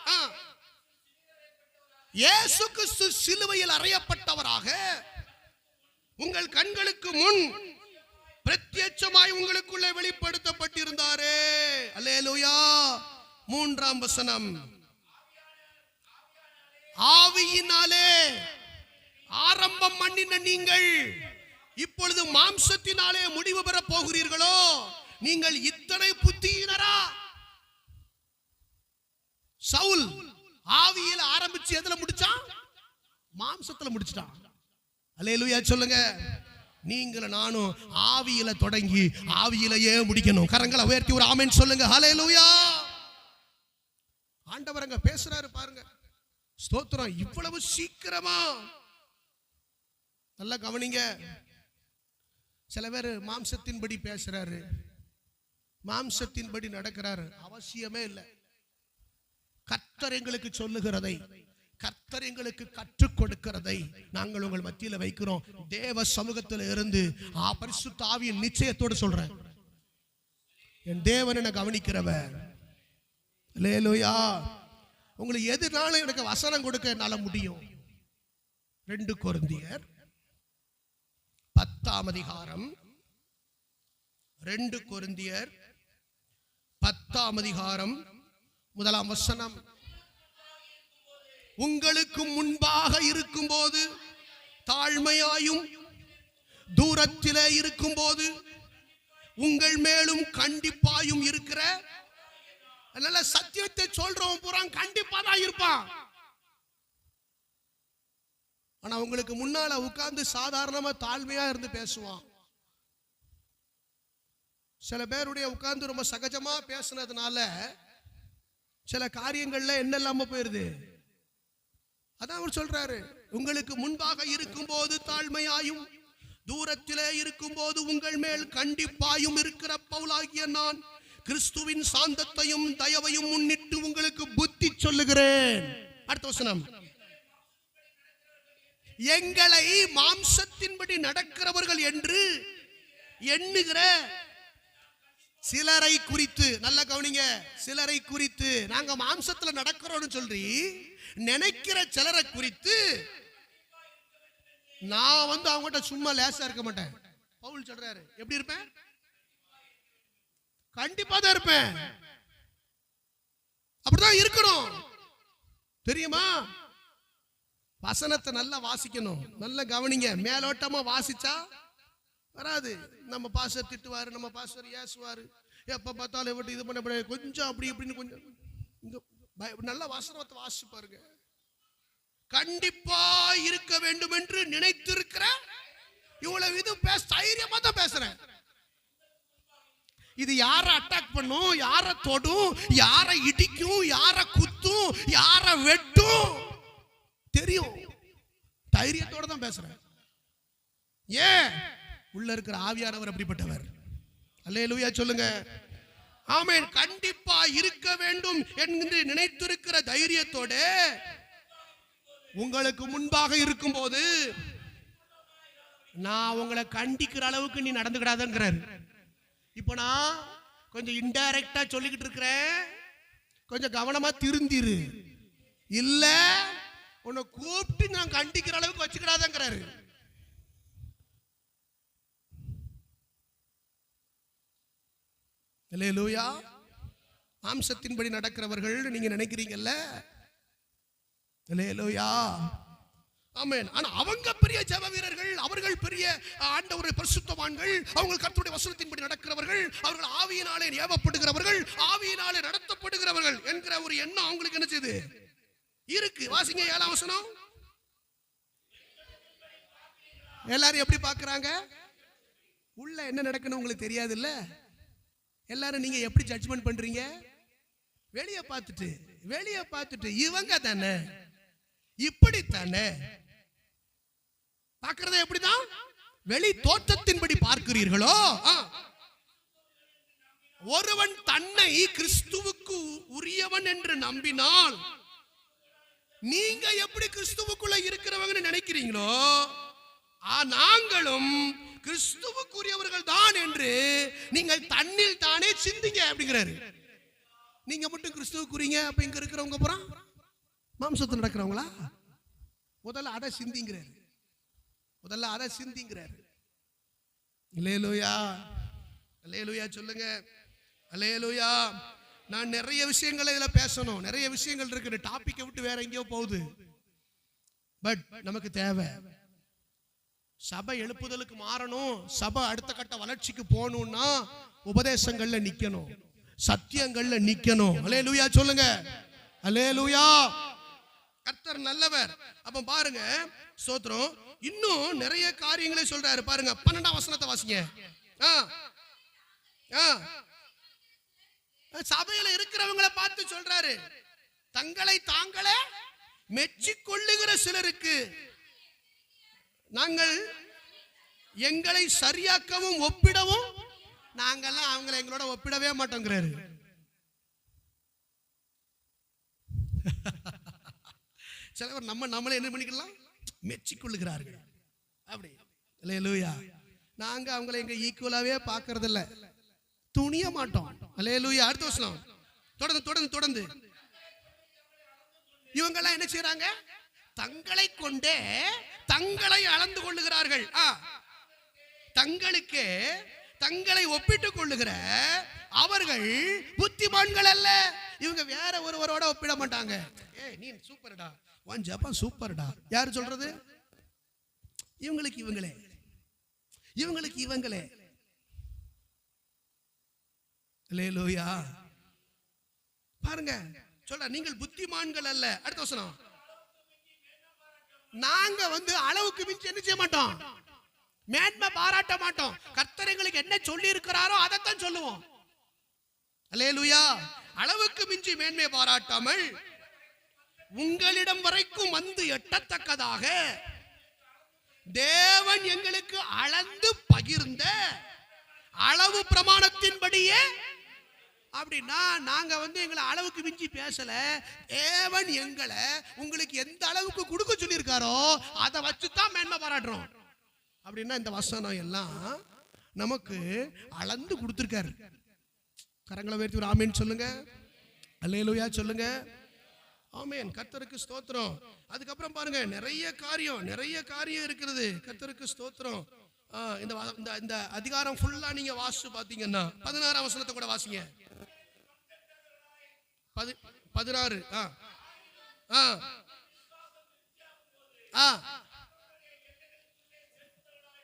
இயேசு கிறிஸ்து சிலுவையில் அறையப்பட்டவராக உங்கள் கண்களுக்கு முன் பிரத்யட்சமாய் உங்களுக்குள்ளே வெளிப்படுத்தப்பட்டிருந்தாரே. அல்லேலூயா. 3ஆம் வசனம். ஆவியினாலே ஆரம்பம் பண்ணின நீங்கள் இப்பொழுது மாம்சத்தினாலே முடிவு பெற போகிறீர்களோ? நீங்கள் இத்தனை புத்தியினரா? சவுல் ஆவியில ஆரம்பிச்சு எதுல முடிச்சான்? மாம்சத்துல முடிச்சிட்டான். அல்லேலூயா சொல்லுங்க. நீங்களும் நானும் ஆவியில தொடங்கி ஆவியிலேயே முடிக்கணும். கரங்களை உயர்த்தி ஒரு ஆமென் சொல்லுங்க. அல்லேலூயா. ஆண்டவர் அங்க பேசுறாரு பாருங்க. ஸ்தோத்திரம். இவ்வளவு சீக்கிரமா, நல்லா கவனிங்க. சில பேர் மாம்சத்தின்படி பேசுறாரு, மாம்சத்தின்படி நடக்கிறாரு. அவசியமே இல்லை. கர்த்தர் எங்களுக்கு சொல்லுகிறதை, கர்த்தர் எங்களுக்கு கற்றுக் கொடுக்கிறதை நாங்கள் உங்கள் மத்தியில் வைக்கிறோம். தேவ சமூகத்தில் இருந்து பரிசுத்த ஆவியின் நிச்சயத்தோடு சொல்றேன், என் தேவன் என்ன கவனிக்கிறவர். அல்லேலூயா. உங்களுக்கு எதுனாலும் எனக்கு வசனம் கொடுக்க என்னால முடியும். 2 கொரிந்தியர் 10ஆம் அதிகாரம், 2 கொரிந்தியர் 10ஆம் அதிகாரம் 1ஆம் வசனம். உங்களுக்கு முன்பாக இருக்கும்போது தாழ்மையாயும், தூரத்திலே இருக்கும்போது உங்கள் மேலும் கண்டிப்பாயும் இருக்கிற. அதனால சத்தியத்தை சொல்றவன் பூரா கண்டிப்பா தான் இருப்பான். ஆனா உங்களுக்கு முன்னால உட்கார்ந்து சாதாரணமா தாழ்மையா இருந்து பேசுவான். சில பேருடைய உட்கார்ந்து ரொம்ப சகஜமா பேசுனதுனால சில காரியங்கள்ல என்ன இல்லாம போயிருது. அதான் அவர் சொல்றாரு, உங்களுக்கு முன்பாக இருக்கும் போது தாழ்மையாயும் தூரத்திலே இருக்கும் போது உங்கள் மேல் கண்டிப்பாயும் இருக்கிற பவுலாகிய நான் கிறிஸ்துவின் சாந்தத்தையும் தயவையும் முன்னிட்டு உங்களுக்கு புத்தி சொல்லுகிறேன். அடுத்த வசனம், எங்களை மாம்சத்தின்படி நடக்கிறவர்கள் என்று எண்ணுகிற சிலரை குறித்து, நல்ல கவனிங்க, சிலரை குறித்து, நாங்க மாம்சத்துல நடக்கிறோம்னு சொல்லி நினைக்கிற சிலரை குறித்து நான் அவங்ககிட்ட சும்மா லேசா இருக்க மாட்டேன். பவுல் சொல்றாரு, எப்படி இருப்பேன்? கண்டிப்பா தான் இருப்பேன். அப்படிதான் இருக்கணும். தெரியுமா? வசனத்தை நல்லா வாசிக்கணும். நல்ல கவனிங்க. மேலோட்டமா வாசிச்சா வராது. நம்ம பாஸ்டர் திட்டுவாரு, நம்ம பாஸ்டர் ஏசுவாரு, எப்ப பார்த்தாலும் எப்படி இது பண்ண, கொஞ்சம் அப்படி இப்படின்னு கொஞ்சம் நல்ல வசனத்தை வாசிச்சு பாருங்க. கண்டிப்பா இருக்க வேண்டும் என்று நினைத்திருக்கிற இவ்வளவு இது தைரியமா தான் பேசுறேன். இது யாரை அட்டாக் பண்ணும், யாரை தொடும், யாரை இடிக்கும், யாரை குத்தும், யாரை வெட்டும் தெரியும். தைரியத்தோட தான் பேசுறேன். ஏன்? உள்ள இருக்கிற ஆவியானவர் அப்படிப்பட்டவர். அல்லேலூயா சொல்லுங்க. ஆமென். கண்டிப்பா இருக்க வேண்டும் என்று நினைத்திருக்கிற தைரியத்தோட உங்களுக்கு முன்பாக இருக்கும் போது நான் உங்களை கண்டிக்கிற அளவுக்கு நீ நடந்துக்கிடாதங்கிறாரு. இப்ப நான் கொஞ்சம் இன்டைரக்டா சொல்லிக்கிட்டு இருக்கிறேன், கொஞ்சம் கவனமா திருந்திரு. இல்ல உன்னை கூப்பிட்டு நான் கண்டிக்கிற அளவுக்கு வச்சுக்கிடாதங்கிறாரு. அல்லேலூயா. மாம்சத்தின்படி நடக்கிறவர்கள் நீங்க நினைக்கிறீங்கல்ல. அல்லேலூயா. ஆமென். ஆனா அவங்க பெரிய ஜெப வீரர்கள், அவர்கள் பெரிய ஆண்டவருடைய பரிசுத்தவான்கள், அவங்க கர்த்தருடைய வசனத்தின்படி நடக்கிறவர்கள், அவர்கள் ஆவியினாலே ஏவப்படுகிறவர்கள், ஆவியினாலே நடத்தப்படுகிறவர்கள் என்கிற ஒரு எண்ணம் அவங்களுக்கு என்ன செய்யுது? இருக்கு. வாசிங்க 7ஆம் வசனம். எல்லாரும் எப்படி பார்க்கறாங்க? உள்ள என்ன நடக்குன்னு உங்களுக்கு தெரியாது இல்ல. எல்லாரும் நீங்க எப்படி ஜட்ஜ்மெண்ட் பண்றீங்க? வெளியே பார்த்துட்டு இவங்க தானே, இப்படி தானே பார்க்கறத. எப்படிதான் வெளி தோற்றத்தின்படி பார்க்கிறீர்களோ, ஒருவன் தன்னை கிறிஸ்துவுக்கு உரியவன் என்று நம்பினால் நீங்க எப்படி கிறிஸ்துவுக்குள்ள இருக்கிறவங்க நினைக்கிறீங்களோ நாங்களும் கிறிஸ்துவுக்குரியவர்கள் தான் என்று நீங்கள் தன்னில் தானே சிந்திங்க அப்படிங்கிறாரு. நீங்க மட்டும் கிறிஸ்துவுக்குரியங்க, அப்ப இங்க இருக்கிறவங்க பூரா மாம்சத்தில் நடக்கிறவங்களா? முதல்ல அதை சிந்திங்கிறாரு. அல்லேலூயா. அல்லேலூயா சொல்லுங்க. அல்லேலூயா. நான் நிறைய விஷயங்களை இதுல பேசணும், நிறைய விஷயங்கள் இருக்கு. டாபிக்கை விட்டு வேற எங்கேயோ போகுது. பட் நமக்கு தேவை சபை எழுப்புதலுக்கு மாறணும். சபை அடுத்த கட்ட வளர்ச்சிக்கு போகணும்னா உபதேசங்கள்ல நிக்கணும், சத்தியங்கள்ல நிக்கணும். அல்லேலூயா சொல்லுங்க. அல்லேலூயா. கர்த்தர் நல்லவர். அப்ப பாருங்க, ஸ்தோத்திரம். இன்னும் நிறைய காரியங்களை சொல்றாரு பாருங்க. 12ஆம் வசனத்தை வாசிங்க. சபையில இருக்கிறவங்களை பார்த்து சொல்றாரு, தங்களை தாங்களே மெச்சிக்கொள்ளுகிற சிலருக்கு நாங்கள் எங்களை சரியாக்கவும் ஒப்பிடவும், நாங்கெல்லாம் அவங்களை எங்களோட ஒப்பிடவே மாட்டோங்கிறாரு. சிலவர் நம்மளே என்ன பண்ணிக்கலாம், மெச்சிக்கொள்ளுகிறார்கள். அப்படி அல்லேலூயா. நாங்க அவங்களை எங்க ஈக்குவலாவே பார்க்கறது இல்ல, துணிய மாட்டோம். அல்லேலூயா. அடுத்த வசனம் தொடர்ந்து இவங்க எல்லாம் என்ன செய்யறாங்க? தங்களை கொண்டே தங்களை அளந்து கொள்ளுகிறார்கள். தங்களுக்கு தங்களை ஒப்பிட்டுக் கொள்ளுகிற அவர்கள் புத்திமான்கள் அல்ல. இவங்க வேற ஒருவரோட ஒப்பிட மாட்டாங்க. ஏய் நீ சூப்பர்டா, உன் ஜெபம் சூப்பர்டா. யாரு சொல்றது? இவங்களுக்கு இவங்களே. அல்லேலூயா. பாருங்க சொல்ற, நீங்கள் புத்திமான்கள் அல்ல. அடுத்த வசனம், நாங்க அளவுக்கு மிஞ்சி என்ன செய்ய மாட்டோம், மேன்மை பாராட்ட மாட்டோம். கர்த்தர் எங்களுக்கு என்ன சொல்லி இருக்கிறாரோ அதைத்தான் சொல்லுவோம். அல்லேலூயா. அளவுக்கு மிஞ்சி மேன்மை பாராட்டாமல் உங்களிடம் வரைக்கும் வந்து எட்டத்தக்கதாக தேவன் எங்களுக்கு அளந்து பகிர்ந்த அளவு பிரமாணத்தின்படியே. அப்படின்னா நாங்க எங்களை அளவுக்கு மிஞ்சி பேசல. தேவன் எங்களை உங்களுக்கு எந்த அளவுக்கு கொடுக்க சொல்லி இருக்காரோ அதை வச்சுதான் மேன்மை பாராட்டுறோம். அப்படின்னா இந்த வசனம் எல்லாம் நமக்கு அளந்து கொடுத்திருக்காரு. கரங்களை உயர்த்தி ஒரு ஆமேன் சொல்லுங்க. அல்லேலூயா சொல்லுங்க. ஆமென். கர்த்தருக்கு ஸ்தோத்திரம். அதுக்கப்புறம் பாருங்க, நிறைய காரியம் இருக்கிறது. கர்த்தருக்கு ஸ்தோத்திரம். இந்த அதிகாரம் ஃபுல்லா நீங்க வாசிச்சு பாத்தீங்கன்னா 16ஆம் வசனத்தை கூட வாசிங்க. 16.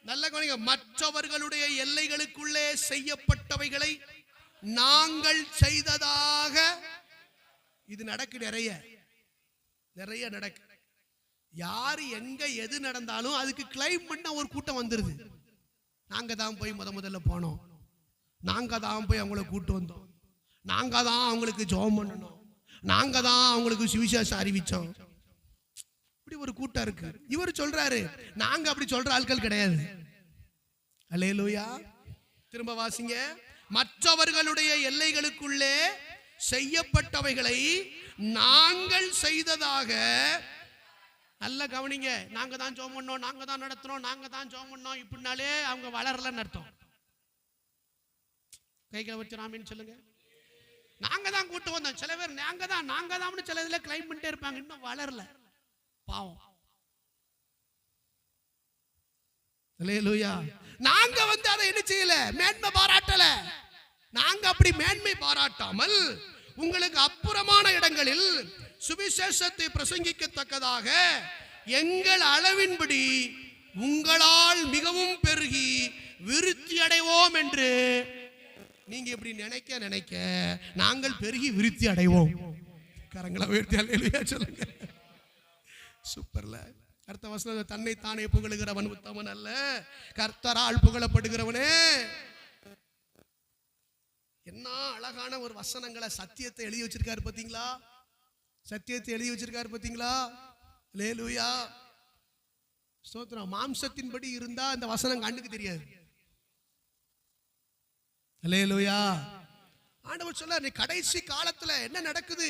நல்ல கவனிங்க. மற்றவர்களுடைய எல்லைகளுக்குள்ளே செய்யப்பட்டவைகளை நாங்கள் செய்ததாக. இது நடக்கு, நிறைய நடக்கு. யாரு எங்க எது நடந்தாலும் அதுக்கு கிளைம் பண்ண ஒரு கூட்டம் வந்துருது. நாங்க தான் போய் முதல்ல போனோம், நாங்க தான் போய் அவங்கள கூட்டு வந்தோம், நாங்க தான் அவங்களுக்கு ஜெபம் பண்ணணும், நாங்க தான் அவங்களுக்கு சுவிசேஷம் அறிவிச்சோம். இப்படி ஒரு கூட்டம் இருக்கு. இவர் சொல்றாரு, நாங்க அப்படி சொல்ற ஆட்கள் கிடையாது. அல்லேலூயா. திரும்ப வாசிங்க. மற்றவர்களுடைய எல்லைகளுக்குள்ளே செய்யப்பட்டவைகளை நாங்கள் செய்ததாக. நல்ல கவனிங்க. நாங்க தான் ஜெபம் பண்ணோம், நாங்க தான் நடத்துறோம், நாங்க தான் ஜெபம் பண்ணோம் இப்படினாலே அவங்க வளரலன்னு அர்த்தம். கைகளை வச்சு ஆமென் சொல்லுங்க. நாங்க தான் கூட்டு வந்தோம். சில பேர் நாங்க தான் சில இதுல கிளைம் பண்ணிட்டே இருப்பாங்க, இன்னும் வளரல. பாவம். அல்லேலூயா. நாங்க அதை என்ன செய்யல, மேன்மை பாராட்டல. நாங்க அப்படி மேன்மை பாராட்டாமல் உங்களுக்கு அப்புறமான இடங்களில் சுவிசேஷத்தை பிரசங்கிக்கத்தக்கதாக எங்கள் அளவின்படி உங்களால் மிகவும் பெருகி விருத்தி அடைவோம் என்று. நீங்க இப்படி நினைக்க நாங்கள் பெருகி விருத்தி அடைவோம். கரங்களை உயர்த்தி அல்லேலூயா சொல்லுங்க. சூப்பர்ல. அடுத்த வசனம், தன்னை தானே புகழுகிறவன் உத்தமன் அல்ல, கர்த்தரால் புகழப்படுகிறவனே. என்ன அழகான ஒரு வசனங்களை, சத்தியத்தை எழுதி வச்சிருக்காரு பாத்தீங்களா? சத்தியத்தை எழுதி வச்சிருக்காரு பாத்தீங்களா? அல்லேலூயா. ஸ்தோத்திரம். மாம்சத்தின்படி இருந்தா அந்த வசனம் கண்ணுக்கு தெரியாது. அல்லேலூயா. ஆண்டவர் சொல்றார், கடைசி காலத்துல என்ன நடக்குது?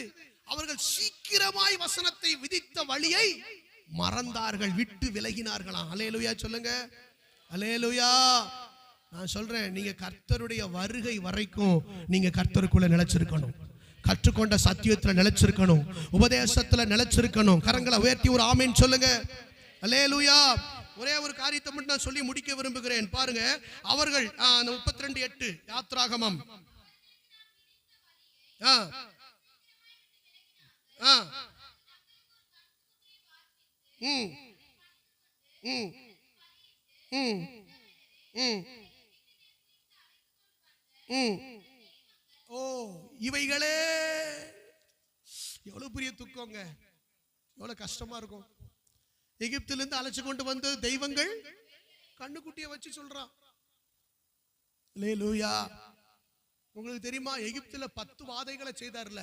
அவர்கள் சீக்கிரமாய் வசனத்தை விதித்த வழியை மறந்தார்கள், விட்டு விலகினார்களாம். அல்லேலூயா சொல்லுங்க. அல்லேலூயா. நான் சொல்றேன், நீங்க கர்த்தருடைய வருகை வரைக்கும் நீங்க கர்த்தருக்குள்ள நிலைச்சிருக்கணும். கற்றுக்கொண்ட சத்தியத்துல நிலைச்சிருக்கணும், உபதேசத்துல நிலைச்சிருக்கணும். கரங்களை உயர்த்தி ஒரு ஆமென் சொல்லுங்க. அல்லேலூயா. ஒரே ஒரு காரியத்தை மட்டும் நான் சொல்லி முடிக்க விரும்புகிறேன். பாருங்க, அவர்கள் 32:8 யாத்ராகமம். ஓ, இவைகளே எவ்வளவு பெரிய துக்கங்க, எவ்வளவு கஷ்டமா இருக்கும். எகிப்திலிருந்து அழைச்சு கொண்டு வந்த தெய்வங்கள் கண்ணுக்குட்டியை வச்சு சொல்றான். அல்லேலூயா. உங்களுக்கு தெரியுமா, எகிப்துல 10 வாதைகளை செய்தார்ல.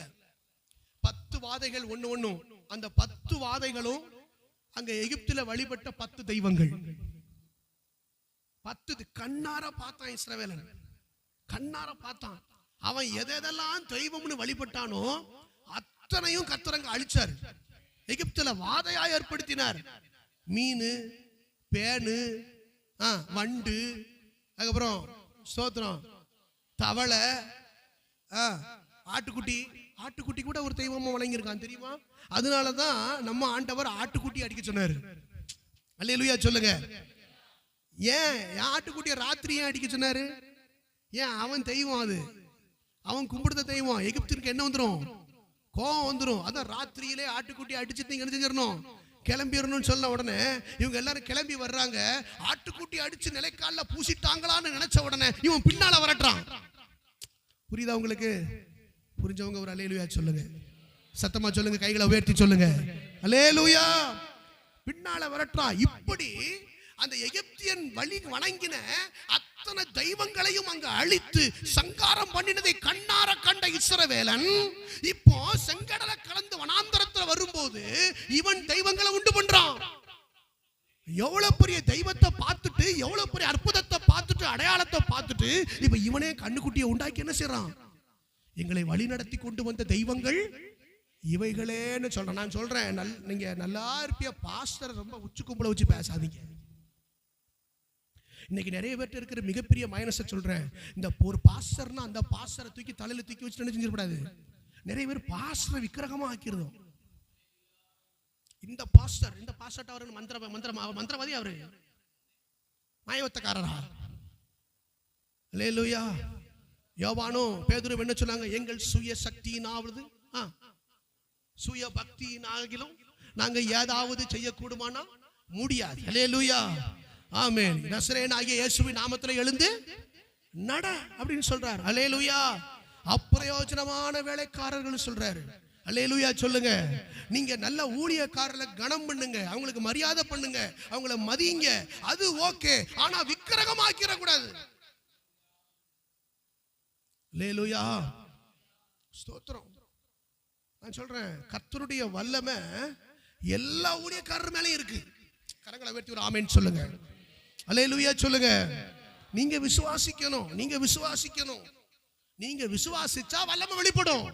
10 வாதைகள் ஒண்ணு. அந்த 10 வாதைகளும் அங்க எகிப்துல வழிபட்ட 10 தெய்வங்கள். 10 கண்ணார பார்த்தான் இஸ்ரவேலன், கண்ணார பார்த்தான். அவன் எதெல்லாம் தெய்வம்னு வழிபட்டானோ அத்தனையும் கர்த்தர் அழிச்சார். எகிப்துல வாதையா ஏற்படுத்தினார். மீன், பேனு, வண்டு, அதுக்கப்புறம் ஸ்தோத்திரம் தவளை, ஆட்டுக்குட்டி கூட ஒரு தெய்வமா வழங்கியிருக்கான் தெரியுமா? அதனாலதான் நம்ம ஆண்டவர் ஆட்டுக்குட்டி அடிக்க சொன்னாரு. அல்லேலூயா சொல்லுங்க. ஏன் ஆட்டுக்குட்டிய ராத்திரி ஏன் அடிக்க சொன்னாரு? ஏன்? அவன் தெய்வம், அது அவன் கும்பிடுத்த தெய்வம். எகிப்திற்கு என்ன வந்துடும்? கோவம் வந்துடும். அதான் ராத்திரியிலே ஆட்டுக்குட்டி அடிச்சுட்டு நீங்க என்ன செஞ்சிடணும், கிளம்பிடணும்னு சொன்ன உடனே இவங்க எல்லாரும் கிளம்பி வர்றாங்க. ஆட்டுக்குட்டி அடிச்சு நிலைக்கால பூசிட்டாங்களான்னு நினைச்ச உடனே இவன் பின்னால வரட்டான். புரியுதா உங்களுக்கு? புரிஞ்சவங்க ஒரு அல்லேலூயா சொல்லுங்க. சத்தமா சொல்லுங்க, கைகளை உயர்த்தி சொல்லுங்க அல்லேலூயா. பின்னால வரட்டா. இப்படி அந்த எகிப்தியன் வழி வணங்கின அத்தனை தெய்வங்களையும் அங்க அழித்து சங்காரம் பண்ணினதை கண்ணார கண்ட இஸ்ரவேலன் இப்போ செங்கடலை கலந்து வனாந்தரத்துல வரும்போது இவன் தெய்வங்களை உண்டு பண்றான். எவ்வளவு பெரிய தெய்வத்தை பார்த்துட்டு, எவ்வளவு பெரிய அற்புதத்தை பார்த்துட்டு, அடையாளத்தை பார்த்துட்டு இப்ப இவனே கண்ணுக்குட்டியை உண்டாக்கி என்ன செய்யறான்? எங்களை வழி நடத்தி கொண்டு வந்த தெய்வங்கள் இவைகளேன்னு சொல்றேன். நான் சொல்றேன், நீங்க நல்லா இருப்பிய பாஸ்டர் ரொம்ப உச்சி கும்பல வச்சு பேசாதீங்க. இன்னைக்கு நிறைய பேர்ட்ட இருக்கிற மிகப்பெரிய மைனஸை சொல்றேன். இந்த ஒரு பாஸ்டர்னா அந்த பாஸ்டரை தூக்கி தலையில தூக்கி வச்சு என்ன செஞ்சிடக்கூடாது. நிறைய பேர் பாஸ்டரை விக்கிரகமா ஆக்கிருந்தோம். இந்த பாஸ்டர் அவரு மந்திரவாதி, அவரு மாயவத்தக்காரரா? அல்லேலூயா. யோவானோ பேதுரு என்ன சொன்னாங்க? எங்கள் சுய சக்தியினாவது சுய பக்தியினாகிலும் நாங்க ஏதாவது செய்யக்கூடுமானா முடியாது. அல்லேலூயா, ஆமென். நசரேயனாகிய இயேசுவின் நாமத்தில் எழுந்து நட அப்படின்னு சொல்றார். அல்லேலூயா. அப்பிரயோஜனமான வேலைக்காரர்கள் சொல்றாரு. அல்லேலூயா சொல்லுங்க. நீங்க நல்ல ஊழியக்காரர்களை கனம் பண்ணுங்க, அவங்களுக்கு மரியாதை பண்ணுங்க, அவங்கள மதிங்க, அது ஓகே. ஆனா விக்கிரகமாக்கிற கூடாது. அல்லேலூயா, ஸ்தோத்திரம். நான் சொல்றேன், கர்த்தருடைய வல்லமை எல்லா ஊழியக்காரர் மேலயும் இருக்கு. கரங்களை உயர்த்தி ஒரு ஆமென் சொல்லுங்க. அல்லேலூயா சொல்லுங்க. நீங்க விசுவாசிக்கணும், நீங்க விசுவாசிக்கணும். நீங்க விசுவாசிச்சா வல்லமை வெளிப்படும்,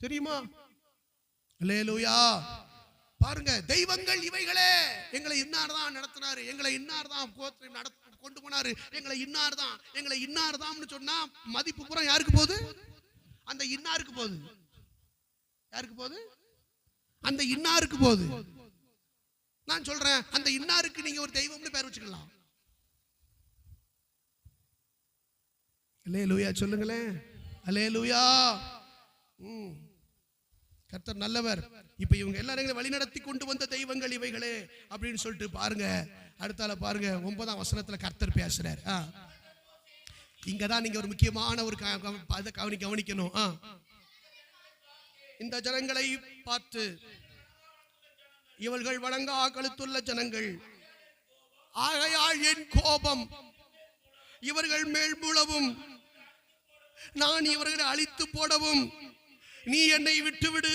தெரியுமா? அல்லேலூயா. பாருங்க, தெய்வங்கள் இவைகளே எங்களை இன்னார் தான் நடத்தினாரு, எங்களை இன்னார் தான் கொண்டு போனாரு, எங்களை இன்னார் தான் சொன்னா மதிப்பு பூரா யாருக்கு போகுது? அந்த இன்னாருக்கு போகுது. யாருக்கு போகுது? அந்த இன்னாருக்கு போகுது. நான் சொல்றேன், அந்த இன்னாருக்கு நீங்க ஒரு தெய்வம்னு பேர் வச்சுக்கலாம். அல்லேலூயா சொல்லுங்களேன். அல்லேலூயா. கர்த்தர் நல்லவர். இப்ப இவங்க எல்லாரும் வழி நடத்தி கொண்டு வந்த தெய்வங்கள் இவைகளே அப்படின்னு சொல்லிட்டு பாருங்க. அடுத்தால பாருங்க, 9ஆம் வசனத்துல கர்த்தர் பேசுறார். இங்கதான் நீங்க ஒரு முக்கியமான ஒரு கவனிக்கணும். இந்த ஜனங்களை பார்த்து, இவர்கள் வணங்கா கழுத்துள்ள ஜனங்கள், ஆகையால் என் கோபம் இவர்கள் மேல் முழவும், நான் இவர்களை அழித்து போடவும் நீ என்னை விட்டுவிடு,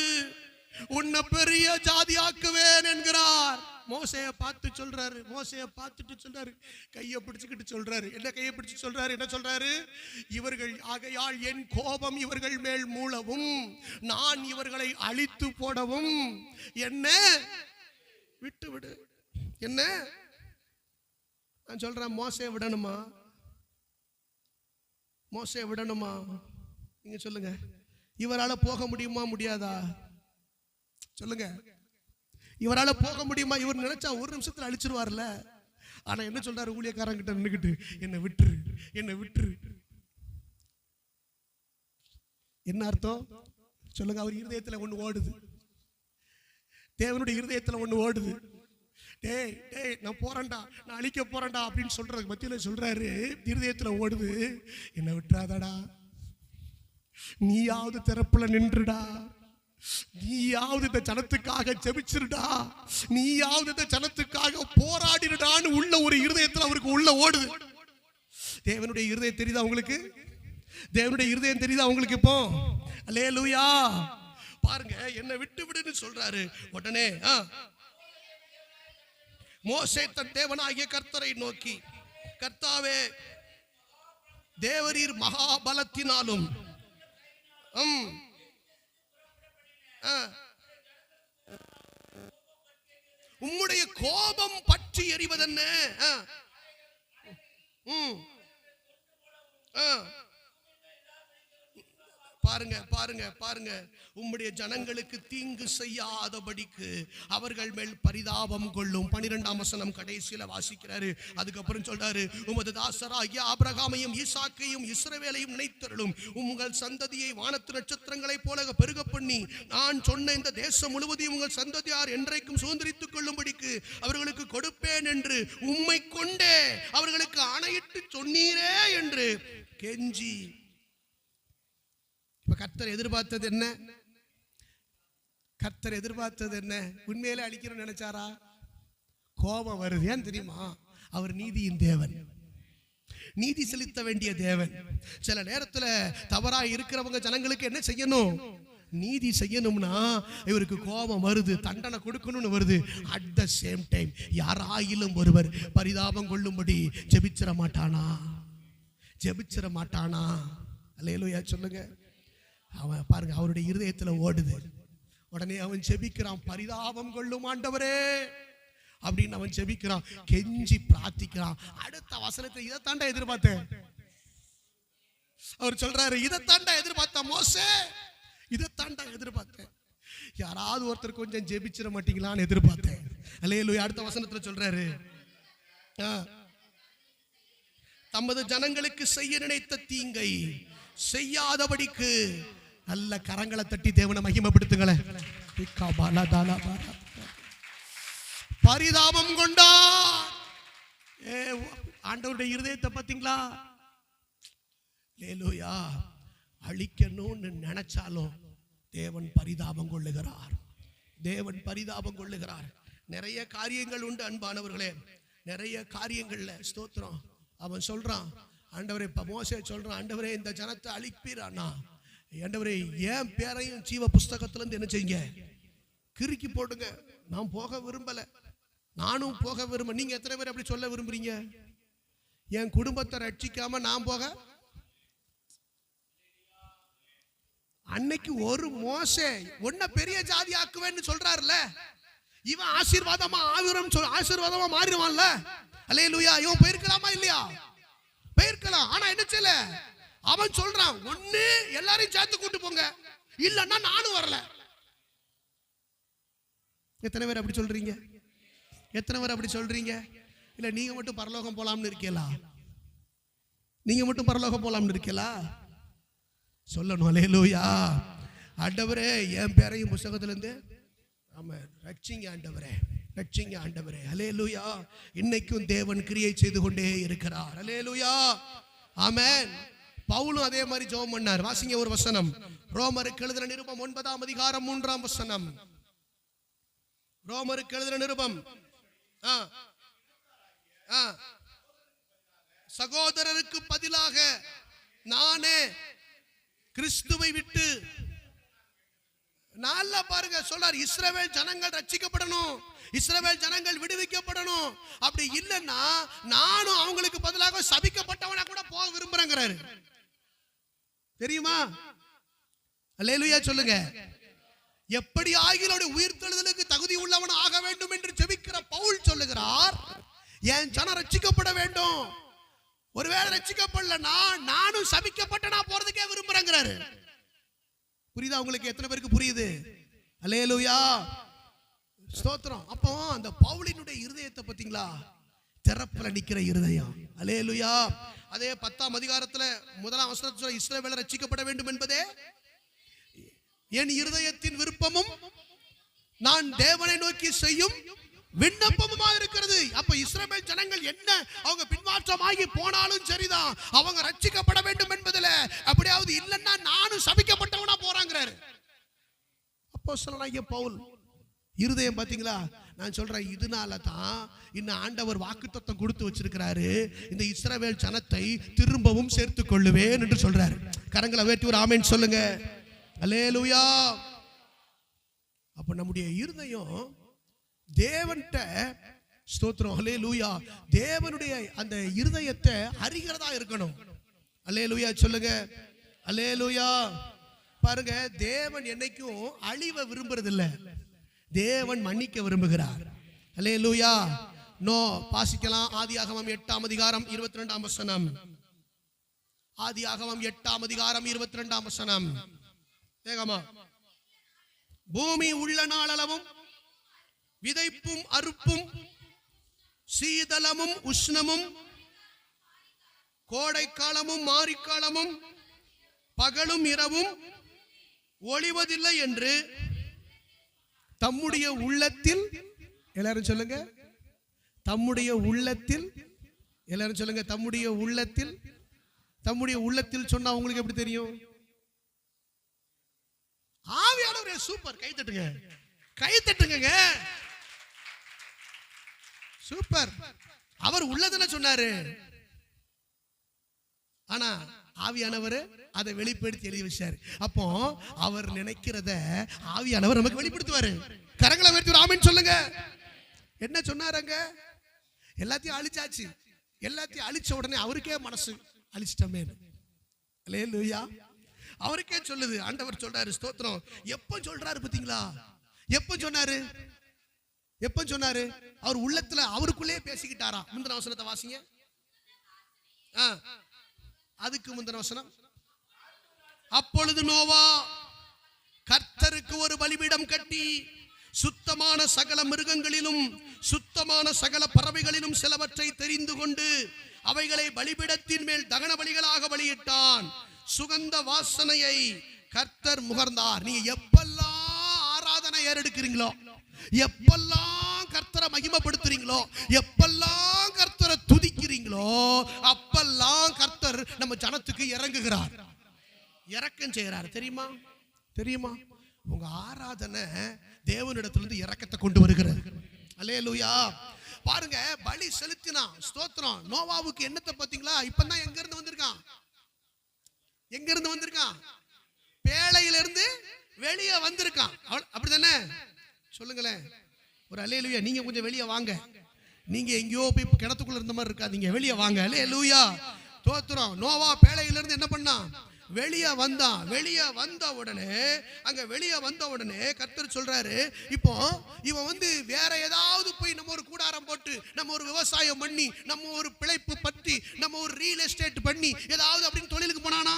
உன்னை பெரிய ஜாதியாக்குவேன் என்கிறார். மோசேயை பார்த்து சொல்றாரு. மோசேயை பார்த்துட்டு சொல்றாரு, கையை பிடிச்சுக்கிட்டு சொல்றாரு. என்ன கையை பிடிச்சு சொல்றாரு? என்ன சொல்றாரு? இவர்கள் ஆகையால் என் கோபம் இவர்கள் மேல் மூளவும், நான் இவர்களை அழித்து போடவும் என்ன விட்டுவிடு. என்ன நான் சொல்றேன், மோசேயை விடணுமா? மோசேயை விடணுமா? நீங்க சொல்லுங்க. இவரால் போக முடியுமா முடியாதா? சொல்லுங்க. இவரால் போக முடியுமா? இவர் நினைச்சா ஒரு நிமிஷத்துல அழிச்சிருவார்ல. ஆனா என்ன சொல்றாரு? ஊழியக்காரங்கிட்ட நின்னுக்கிட்டு, என்னை விட்டுரு, என்னை விட்டுரு. என்ன அர்த்தம் சொல்லுங்க? அவர் இருதயத்துல ஒண்ணு ஓடுது, தேவனுடைய இருதயத்துல ஒண்ணு ஓடுது. டேய் டேய், நான் போறேன்டா, நான் அழிக்க போறேன்டா அப்படின்னு சொல்றதுக்கு மத்தியில சொல்றாரு, இருதயத்துல ஓடுது, என்னை விட்டுறாதடா, நீயாவது திறப்புல நின்றுடா, நீயாவது இந்த ஜனத்துக்காக ஜெபிச்சிருடா, நீயாவது இந்த ஜனத்துக்காக போராடிடுடான்னு உள்ள ஒரு இருதயத்துல அவருக்கு உள்ள ஓடுது. தேவனுடைய இருதயம் தெரியுதா உங்களுக்கு? தேவனுடைய இருதயம் தெரியுதா உங்களுக்கு இப்போ? அல்லேலூயா. பாருங்க, என்னை விட்டு விடுன்னு சொல்றாரு. உடனே மோசே தன் தேவனாகிய கர்த்தரை நோக்கி, கர்த்தாவே, தேவரீர் மகாபலத்தினாலும் உம்முடைய கோபம் பற்றி எறிவதென்ன? பாருங்க பாருங்க பாருங்க, உம்முடைய ஜனங்களுக்கு தீங்கு செய்யாதபடிக்கு அவர்கள் மேல் பரிதாபம் கொள்ளும். 12ஆம் வசனம் கடைசியில வாசிக்கிறாரு. அதுக்கப்புறம் சொல்றாரு, உமது தாசராகிய ஆபிரகாமையும் ஈசாக்கையும் இஸ்ரவேலையும் நினைத்தருளும், உங்கள் சந்ததியை வானத்து நட்சத்திரங்களைப் போல பெருக பண்ணி நான் சொன்ன இந்த தேசம் முழுவதையும் உங்கள் சந்ததியார் என்றைக்கும் சுதந்திரித்துக் கொள்ளும்படிக்கு அவர்களுக்கு கொடுப்பேன் என்று உம்மை கொண்டே அவர்களுக்கு ஆணையிட்டு சொன்னீரே என்று கெஞ்சி இப்ப கர்த்தர் எதிர்பார்த்தது என்ன? கர்த்தர் எதிர்பார்த்தது என்ன? உண்மையிலே அழிக்கணும்னு நினைச்சாரா? கோபம் வருது. ஏன் தெரியுமா? அவர் நீதியின் தேவன், நீதி செலுத்த வேண்டிய தேவன். சில நேரத்துல தவறா இருக்கிறவங்க ஜனங்களுக்கு என்ன செய்யணும்? நீதி செய்யணும்னா இவருக்கு கோபம் வருது, தண்டனை கொடுக்கணும்னு வருது. அட் த சேம் டைம் யாராயிலும் ஒருவர் பரிதாபம் கொள்ளும்படி ஜெபிச்சிட மாட்டானா? ஜெபிச்சிட மாட்டானா? அல்லேலூயா சொல்லுங்க. அவன் பாருங்க, அவருடைய இருதயத்துல ஓடுது. உடனே அவன் ஜெபிக்கிறான், பரிதாபம் கொள்ளும் ஆண்டவரே அப்படின்னு அவன் ஜெபிக்கிறான், கெஞ்சி பிரார்த்திக்கிறான். அடுத்த வசனத்தை இதைத்தாண்டா எதிர்பார்த்தேன். அவர் சொல்றாரு, இதைத்தாண்டா எதிர்பார்த்த மோசே, இதைத்தாண்டா எதிர்பார்த்தேன். யாராவது ஒருத்தர் கொஞ்சம் ஜெபிச்சிட மாட்டீங்களான்னு எதிர்பார்த்தேன். அல்லேலூயா. அடுத்த வசனத்துல சொல்றாரு, தமது ஜனங்களுக்கு செய்ய நினைத்த தீங்கை செய்யாதபடிக்கு நல்ல கரங்களை தட்டி தேவனை மகிமைப்படுத்துங்களேன். பரிதாபம் கொண்டா. ஆண்டவருடைய இருதயத்தை பார்த்தீங்களா? அல்லேலூயா. அழிக்கணும்னு நினைச்சாலும் தேவன் பரிதாபம் கொள்ளுகிறார். தேவன் பரிதாபம் கொள்ளுகிறார். நிறைய காரியங்கள் உண்டு அன்பானவர்களே, நிறைய காரியங்கள்ல ஸ்தோத்திரம். அவன் சொல்றான், ஆண்டவரே, இப்ப மோசே சொல்றான், ஆண்டவரே இந்த ஜனத்தை அழிப்பீரானா? ஆண்டவரே என் பேரையும் ஜீவ புஸ்தகத்துல இருந்து என்ன செய்யுங்க, கிறுக்கி போடுங்க. நான் போக விரும்பல, நானும் போக விரும்ப. நீங்க எத்தனை பேர் அப்படி சொல்ல விரும்புறீங்க? என் குடும்பத்தை ரட்சிக்காம நான் போக? அன்னைக்கு ஒரு மோசே உன்னை பெரிய ஜாதி ஆக்குவேன்னு சொல்றாருல, இவன் ஆசீர்வாதமா ஆசீர்வாதமா மாறிடுவான்ல. அல்லேலூயா. இவன் போயிருக்கலாமா இல்லையா? போயிருக்கலாம். ஆனா என்ன செய்யல? அவன் சொல்றான், ஒண்ணு எல்லாரையும் சேர்த்து கூட்டு போங்க, இல்லன்னா நானும் வரல. எத்தனை பேர் அப்படி சொல்றீங்க? எத்தனை பேர் அப்படி சொல்றீங்க? இல்ல நீங்க மட்டும் பரலோகம் போலாம்னு இருக்கீங்களா? நீங்க மட்டும் பரலோகம் போலாம்னு இருக்கீங்களா? சொல்லணும். அல்லேலூயா. ஆண்டவரே என் பேரையும் புத்தகத்துல இருந்து ஆமா ரட்சிங்க ஆண்டவரே, ரட்சிங்க ஆண்டவரே. அல்லேலூயா. இன்னைக்கும் தேவன் கிரியை செய்து கொண்டே இருக்கிறார். அல்லேலூயா. ஆமென். பவுலும் அதே மாதிரி ஜெபம் பண்ணார். வாசிங்க ஒரு வசனம், ரோமருக்கு எழுதின நிருபம் 9ஆம் அதிகாரம் 3ஆம் வசனம். ரோமருக்கு எழுதின நிருபம், சகோதரருக்கு பதிலாக நானே கிறிஸ்துவை விட்டு, நல்லா பாருங்க சொல்றார், இஸ்ரவேல் ஜனங்கள் ரட்சிக்கப்படணும், இஸ்ரவேல் ஜனங்கள் விடுவிக்கப்படணும். அப்படி இல்லைன்னா நானும் அவங்களுக்கு பதிலாக சபிக்கப்பட்டவனா கூட போக விரும்புறேங்கிறாரு. தெரியுமா? அல்லேலூயா சொல்லுங்க. எப்படி ஆகியோட உயிர்த்தெழுதலுக்கு தகுதி உள்ளவன் ஆக வேண்டும் என்று ஜெபிக்கிற பவுல் சொல்லுகிறார், என் ஜனம் ரட்சிக்கப்பட வேண்டும். ஒருவேளை ரட்சிக்கப்படலன்னா நானும் சபிக்கப்பட்டனா போறதுக்கே விரும்புறேங்கிறாரு. புரியுதா உங்களுக்கு? எத்தனை பேருக்கு புரியுது? அல்லேலூயா. ஸ்தோத்திரம். அப்போ அந்த பவுலினுடைய இருதயத்தை பார்த்தீங்களா? திறப்புல நிக்கிற இருதயம். அல்லேலூயா. அதே 10ஆம் அதிகாரத்துல 1ஆம் வசனத்துல இஸ்ரவேலர் ரட்சிக்கப்பட வேண்டும் என்பதே என் இருதயத்தின் விருப்பமும் நான் தேவனை நோக்கி செய்யும் விண்ணப்பமுமா இருக்கிறது. அப்ப இஸ்ரவேல் ஜனங்கள் என்ன அவங்க பின்மாற்றமாகி போனாலும் சரிதான், அவங்க ரட்சிக்கப்பட வேண்டும் என்பதில் அப்படியாவது இல்லைன்னா நானும் சபிக்கப்பட்டவனா போறாங்கிறாரு அப்போஸ்தலனாகிய பவுல். இருதயம் பாத்தீங்களா? நான் சொல்றேன், இதனால தான் இன்னும் ஆண்டவர் வாக்குத்தத்தம் கொடுத்து வச்சிருக்கிறாரு, இந்த இஸ்ரவேல் ஜனத்தை திரும்பவும் சேர்த்துக் கொள்ளுவேன் என்று சொல்றாரு. கரங்களை வேட்டி ஒரு ஆமென் சொல்லுங்க. அல்லேலூயா. அப்ப நம்முடைய இருதயம் தேவன்ட்ட ஸ்தோத்திரம். அல்லேலூயா. தேவனுடைய அந்த இருதயத்தை அறிகிறதா இருக்கணும். அல்லேலூயா சொல்லுங்க. அல்லேலூயா. பாருங்க, தேவன் என்னைக்கும் அழிவை விரும்புறது இல்ல, தேவன் மன்னிக்க விரும்புகிறார். அல்லேலூயா. நோ வாசிக்கலாம். ஆதியாகமம் 8ஆம் அதிகாரம் 22ஆம் வசனம். ஆதியாகமம் 8ஆம் அதிகாரம் 22ஆம் வசனம். வேகமா. பூமி உள்ள நாளளவும் விதைப்பும் அறுப்பும் சீதளமும் உஷ்ணமும் கோடைக்காலமும் மாரிக்காலமும் பகலும் இரவும் ஒளிவதில்லை என்று தம்முடைய உள்ளத்தில், எல்லாரும் சொல்லுங்க, தம்முடைய உள்ளத்தில், எல்லாரும் சொல்லுங்க, தம்முடைய உள்ளத்தில். தம்முடைய உள்ளத்தில் சொன்னா உங்களுக்கு எப்படி தெரியும்? ஆவியானவரே சூப்பர், கை தட்டுங்க, கை தட்டுங்க. சூப்பர். அவர் உள்ளதுன்னு சொன்னாரு. ஆனா ஆவியானவர் அதை வெளிப்படுத்தி எழுதி வச்சாரு. அப்போ அவர் நினைக்கிறத ஆவியானவர் நமக்கு வெளிப்படுத்துவாரு. கரங்களை உயர்த்தி ஒரு ஆமென் சொல்லுங்க. என்ன சொன்னாருங்க? எல்லாத்தையும் அழிச்சாச்சு. எல்லாத்தையும் அழிச்ச உடனே அவருக்கே மனசு அழிச்சிட்டமே. அல்லேலூயா. அவருக்கே சொல்லுது. ஆண்டவர் சொல்றாரு, ஸ்தோத்திரம். எப்ப சொல்றாரு பாத்தீங்களா? எப்ப சொன்னாரு? எப்ப சொன்னாரு? அவர் உள்ளத்துல அவருக்குள்ளே பேசிக்கிட்டாரா? முந்தின வசனத்தை வாசிங்க. அதுக்கு முந்தின வசனம். அப்பொழுது நோவா கர்த்தருக்கு ஒரு பலிபீடம் கட்டி சுத்தமான சகல மிருகங்களிலும் சுத்தமான சகல பறவைகளிலும் சிலவற்றை தெரிந்து கொண்டு அவைகளை பலிபீடத்தின் மேல் தகன பலிகளாக பலியிட்டான். சுகந்த வாசனையை கர்த்தர் முகர்ந்தார். நீங்க எப்பெல்லாம் ஆராதனை ஏறெடுக்கிறீங்களோ, எப்பெல்லாம் கர்த்தரை மகிமைப்படுத்துறீங்களோ, எப்பெல்லாம் கர்த்தரை துதிக்கிறீங்களோ, அப்பெல்லாம் கர்த்தர் நம்ம ஜனத்துக்கு இறங்குகிறார், இரக்கம் செய்கிறார். தெரியுமா? தெரியுமா? உங்க ஆராதனை தேவனிடத்திலிருந்து இரக்கத்தை கொண்டு வருகிறது. அல்லேலூயா. பாருங்க, பலி செலுத்தினா, ஸ்தோத்திரம். நோவாவுக்கு என்னத்தை பாத்தீங்களா? இப்பதான் எங்க இருந்து வந்திருக்கான்? எங்க இருந்து வந்திருக்கான்? பேழையிலிருந்து வெளியே வந்திருக்கான். அப்படிதானே? சொல்லுங்களேன் ஒரு அல்லேலூயா. நீங்க கொஞ்சம் வெளியே வாங்க. நீங்க எங்கேயோ போய் கிணத்துக்குள்ள இருந்த மாதிரி இருக்காதீங்க, வெளியே வாங்க. அல்லேலூயா. ஸ்தோத்திரம். நோவா பேழையிலிருந்து என்ன பண்ணான்? வெளியே வந்தான். வெளியே வந்த உடனே, அங்க வெளியே வந்த உடனே கர்த்தர் சொல்றாரு, இப்போ இவன் வேற ஏதாவது போய் நம்ம ஒரு கூடாரம் போட்டு, நம்ம ஒரு விவசாயம் பண்ணி, நம்ம ஒரு பிழைப்பு பற்றி, நம்ம ஒரு ரியல் எஸ்டேட் பண்ணி ஏதாவது அப்படின்னு தொழிலுக்கு போனானா?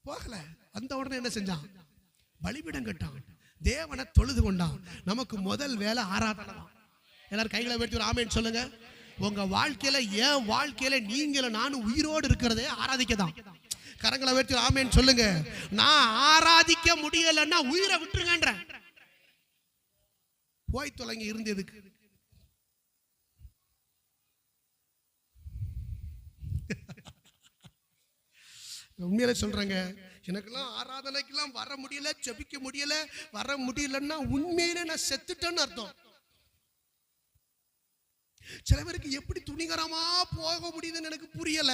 போகல. அந்த உடனே என்ன செஞ்சான்? பலிபீடம் கட்டான், தேவனை தொழுது கொண்டான். நமக்கு முதல் வேலை ஆராதனை. எல்லாரும் கைகளை உயர்த்தி ஒரு ஆமென் சொல்லுங்க. உங்க வாழ்க்கையில, ஏன் வாழ்க்கையில நீங்களும் நானும் உயிரோடு இருக்கிறதே ஆராதிக்கதான். கரங்களை உயர்த்தி ஆமென் சொல்லுங்க. நான் ஆராதிக்க முடியலன்னா உயிரை விட்டுருங்கன்ற. போய் தொலைங்க இருந்ததுக்கு. உண்மையில சொல்றேங்க, எனக்கெல்லாம் ஆராதனைக்கெல்லாம் வர முடியல, ஜெபிக்க முடியல, வர முடியலன்னா உண்மையில நான் செத்துட்டேன்னு அர்த்தம். சில பேருக்கு எப்படி துணிகரமா போக முடியுதுன்னு எனக்கு புரியல.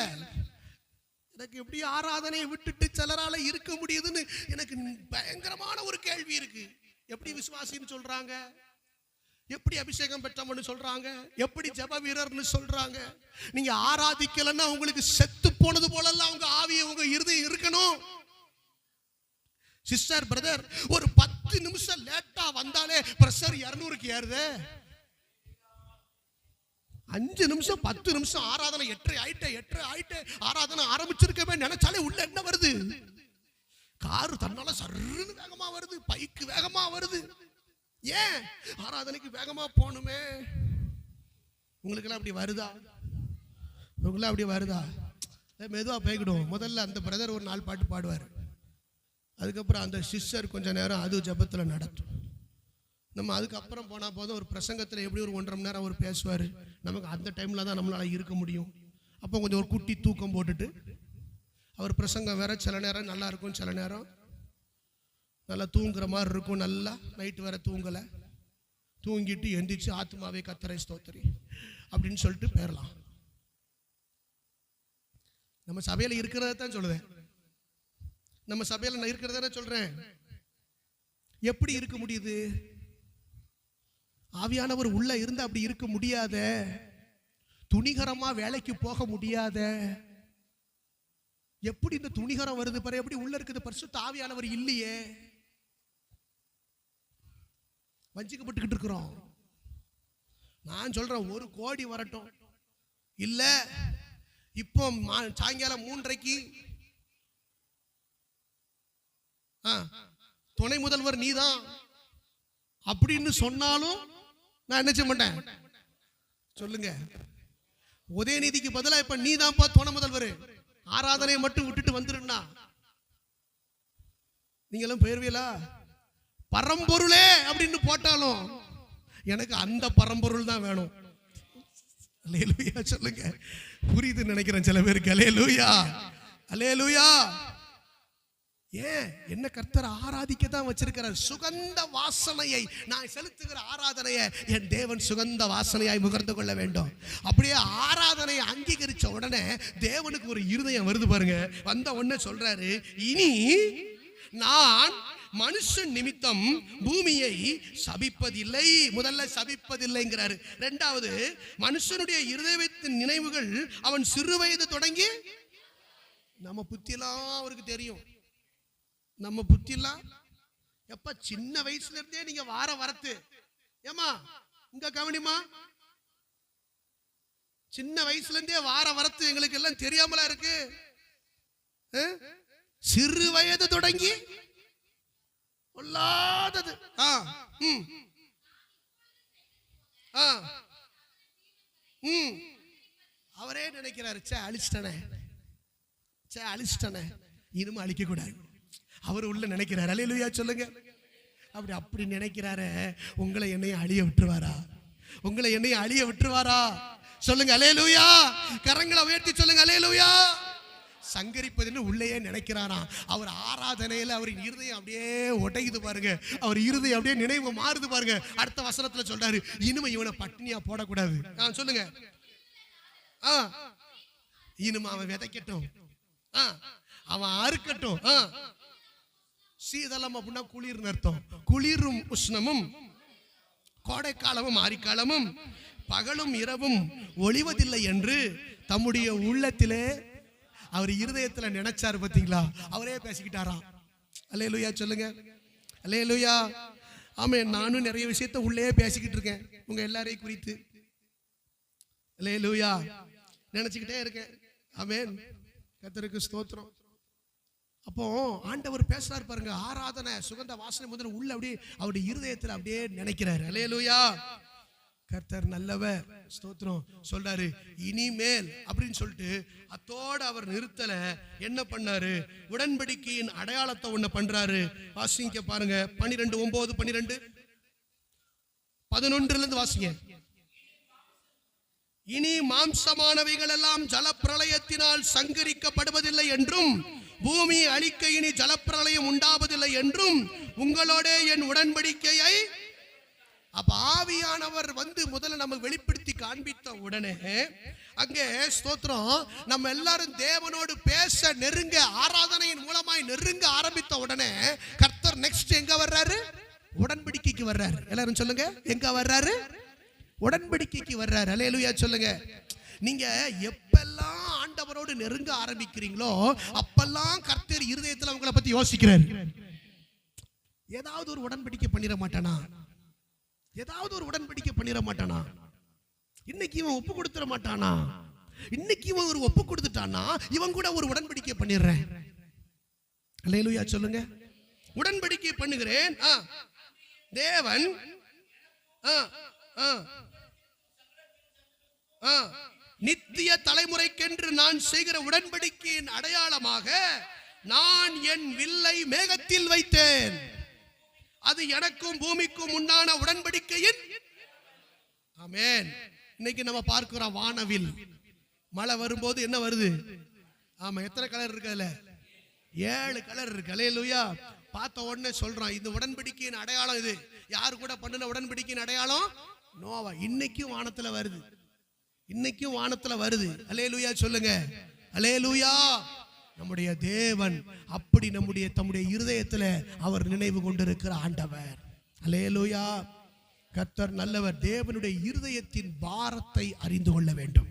எனக்கு எப்படி ஆராதனையை விட்டுட்டு சிலரால இருக்க முடியுதுன்னு எனக்கு பயங்கரமான ஒரு கேள்வி இருக்கு. எப்படி விசுவாசின்னு சொல்றாங்க, எப்படி அபிஷேகம் பெற்றவன்னு சொல்றாங்க, எப்படி ஜெப வீரர்னு சொல்றாங்க. நீங்க ஆராதிக்கலன்னா உங்களுக்கு செத்து போனது போலலாம் உங்க ஆவி, உங்க இருதயம் இருக்கணும். சிஸ்டர், பிரதர், ஒரு 10 நிமிஷம் லேட்டா வந்தாலே பிரஷர் 200க்கு ஏறுதே. 5 நிமிஷம் 10 நிமிஷம் ஆராதனை 8 ஆயிட்டே ஆராதனை ஆரம்பிச்சிருக்கவே நினைச்சாலே உள்ள என்ன வருது? காரு தன்னால சர்ன்னு வேகமா வருது, பைக்கு வேகமா வருது. ஏன்? ஆராதனைக்கு வேகமா போகணுமே. உங்களுக்கெல்லாம் அப்படி வருதா? உங்களுக்கெல்லாம் அப்படி வருதா? மெதுவா போய்கிடும். முதல்ல அந்த பிரதர் ஒரு 4 பாட்டு பாடுவார். அதுக்கப்புறம் அந்த சிஸ்டர் கொஞ்ச நேரம் அது ஜபத்தில் நடத்தும். நம்ம அதுக்கப்புறம் போனால் போதும், ஒரு பிரசங்கத்தில் எப்படி ஒரு 1.5 மணி நேரம் அவர் பேசுவார். நமக்கு அந்த டைமில் தான் நம்மளால் இருக்க முடியும். அப்போ கொஞ்சம் ஒரு குட்டி தூக்கம் போட்டுட்டு அவர் பிரசங்கம் வேற சில நேரம் நல்லா இருக்கும், சில நேரம் நல்லா தூங்குற மாதிரி இருக்கும். நல்லா நைட்டு வேற தூங்கலை, தூங்கிட்டு எந்திரிச்சு ஆத்மாவே கர்த்தரை ஸ்தோத்திரி அப்படின்னு சொல்லிட்டு போயிடலாம். நம்ம சபையில் இருக்கிறத தான் சொல்லுவேன். நம்ம சபையில் நான் இருக்கிறத சொல்றேன். எப்படி இருக்க முடியுது? ஆவியானவர் உள்ள இருந்து அப்படி இருக்க முடியாத, துணிகரமா வேலைக்கு போக முடியாத. எப்படி இந்த துணிகரம் வருது பாரு, எப்படி உள்ள இருக்குது? பரிசுத்த ஆவியானவர் இல்லையே, வஞ்சிக்கப்பட்டுக்கிட்டு இருக்கிறோம். நான் சொல்றேன், 1 கோடி வரட்டும். இல்ல இப்போ சாயங்காலம் 3:30க்கு துணை முதல்வர் நீதான் அப்படின்னு சொன்னாலும் நான் என்ன செய்ய மாட்டேன். சொல்லுங்க, உதயநிதிக்கு பதிலா இப்ப நீதான்ப்பா துணை முதல்வர், ஆராதனையை மட்டும் விட்டுட்டு வந்துருன்னா நீங்களும் போயிருவீங்களா? பரம்பொருளே அப்படின்னு போட்டாலும் எனக்கு அந்த பரம்பொருள் தான் வேணும். அல்லேலூயா சொல்லுங்க. புரியுதுன்னு நினைக்கிறேன் சில பேருக்கு. அல்லேலூயா, அல்லேலூயா. ஏன் என்ன கர்த்தர் ஆராதிக்க தான் வச்சிருக்கிறார். சுகந்த வாசனையை நான் செலுத்துகிற ஆராதனையை என் தேவன் சுகந்த வாசனையாய் முகர்ந்து கொள்ள வேண்டும். அப்படியே ஆராதனையை அங்கீகரிச்ச உடனே தேவனுக்கு ஒரு இருதயம் வருது பாருங்க. வந்த உடனே சொல்றாரு, இனி நான் மனுஷன் நிமித்தம் பூமியை சபிப்பதில்லை. முதல்ல சபிப்பதில்லைங்கிறாரு. இரண்டாவது, மனுஷனுடைய இருதயத்தின் நினைவுகள் அவன் சிறு வயது தொடங்கி, நம்ம புத்தியெல்லாம் அவருக்கு தெரியும். நம்ம புத்தியெல்லாம் எப்ப சின்ன வயசுல இருந்தே நீங்க வார வரத்து ஏமா இங்க கவனிமா, சின்ன வயசுல இருந்தே வார வரத்து எங்களுக்கு எல்லாம் தெரியாமலா இருக்கு. சிறு வயது தொடங்கி பொல்லாதது. அவரே நினைக்கிறாரு, அழிச்சிட்டனே இனிமே அழிக்க கூடாது. அவர் உள்ள நினைக்கிறார். அல்லேலூயா சொல்லுங்க. அப்படி நினைக்கிறாரு. உங்களை என்னையும் அழிய விட்டுருவாரா? உங்களை என்னையும் அழிய விட்டுருவாரா? சொல்லுங்க அல்லேலூயா. கரங்களை உயர்த்தி சொல்லுங்க அல்லேலூயா. சங்கரிப்பதுன்னு உள்ளேயே நினைக்கிறாரா. அவர் ஆராதனையில அவரின் இருதயம் அப்படியே உடையுது பாருங்க. அவர் இருதயம் அப்படியே நினைவு மாறுது பாருங்க. அடுத்த வசனத்துல சொல்றாரு, இனிமே இவனை பட்டினியா போடக்கூடாது. சொல்லுங்க. இனிமே அவன் விதைக்கட்டும், அவன் அறுக்கட்டும். சீதளம் அப்படின்னா குளிர்னு அர்த்தம். குளிரும் உஷ்ணமும் கோடைக்காலமும் ஆரிக்காலமும் பகலும் இரவும் ஒளிவதில்லை என்று தம்முடைய உள்ளத்திலே அவர் இருதயத்துல நினைச்சாரு. பாத்தீங்களா? அவரே பேசிக்கிட்டாராம். அல்லேலூயா சொல்லுங்க. அல்லேலூயா. ஆமென். நானும் நிறைய விஷயத்தை உள்ளே பேசிக்கிட்டு இருக்கேன் உங்க எல்லாரையும் குறித்து. அல்லேலூயா. நினைச்சுக்கிட்டே இருக்கேன். ஆமென். கர்த்தருக்கு ஸ்தோத்திரம். அப்போ ஆண்டவர் பேசுறாரு பாருங்க. ஆராதனை சுகந்த வாசனை முதல்ல உள்ள அப்படியே அவருடைய இருதயத்துல அப்படியே நினைக்கிறாரு. அல்லேலூயா. கர்த்தர் நல்லவர். ஸ்தோத்திரம். சொல்றாரு இனிமேல் அப்படின்னு சொல்லிட்டு அத்தோட அவர் நிறுத்தல. என்ன பண்ணாரு? உடன்படிக்கையின் அடையாளத்தை ஒண்ணு பண்றாரு. வாசிங்க பாருங்க. 12:9 12 11 இருந்து வாசிங்க. இனி மாம்சமானவைகள் எல்லாம் ஜலப்பிரளயத்தினால் சங்கரிக்கப்படுவதில்லை என்றும் பூமி அழிக்க இனி ஜலப்பிரளயம் உண்டாவதில்லை என்றும் உங்களோட என் உடன்படிக்கையை. அப்ப ஆவியானவர் வந்து முதல்ல நம்ம வெளிப்படுத்தி காண்பித்த உடனே அங்கே ஸ்தோத்திரம் நம்ம எல்லாரும் தேவனோடு பேச நெருங்க, ஆராதனையின் மூலமாய் நெருங்க ஆரம்பித்த உடனே கர்த்தர் நெக்ஸ்ட் எங்க வர்றாரு? உடன்படிக்கைக்கு வர்றாரு. எல்லாரும் சொல்லுங்க, எங்க வர்றாரு? உடன்படிக்கைக்கு வர்றாரு. அல்லேலூயா சொல்லுங்க. நீங்க எப்பெல்லாம் ஆண்டவரோடு நெருங்க ஆரம்பிக்கிறீங்களோ அப்பெல்லாம் கர்த்தர் இருதயத்துல உங்களை பத்தி யோசிக்கிறார். ஏதாவது ஒரு உடன்படிக்கை பண்ணிட மாட்டானா? ஏதாவது ஒரு உடன்படிக்கை பண்ணிட மாட்டானா? இன்னைக்கு இவன் ஒப்பு கொடுத்துட மாட்டானா? இன்னைக்கு இவன் ஒரு ஒப்பு கொடுத்துட்டானா இவன் கூட ஒரு உடன்படிக்கை பண்ணிடுறேன். அல்லேலூயா சொல்லுங்க. உடன்படிக்கை பண்ணுகிறேன். தேவன் நித்திய தலைமுறைக்கென்று நான் செய்கிற உடன்படிக்கையின் அடையாளமாக நான் என் வில்லை மேகத்தில் வைத்தேன். அது எனக்கும் பூமிக்கும் உண்டான உடன்படிக்கையின். ஆமென். இன்னைக்கு நம்ம பார்க்கிறோம் வானவில். மழை வரும்போது என்ன வருது? ஆமா, எத்தனை கலர் இருக்கு? அதுல 7 கலர் இருக்கு. அல்லேலூயா. பார்த்த உடனே சொல்றான் இந்த உடன்படிக்கையின் அடையாளம் இது. யாரு கூட பண்ணின உடன்படிக்கையின் அடையாளம்? நோவா. இன்னைக்கும் வானத்துல வருது. இன்னைக்கும் வானத்துல வருது. அல்லேலூயா சொல்லுங்க. அல்லேலூயா. நம்முடைய தேவன் அப்படி தம்முடைய இருதயத்துல அவர் நினைவு கொண்டிருக்கிற ஆண்டவர். அல்லேலூயா. கர்த்தர் நல்லவர். தேவனுடைய இருதயத்தின் பாரத்தை அறிந்து கொள்ள வேண்டும்.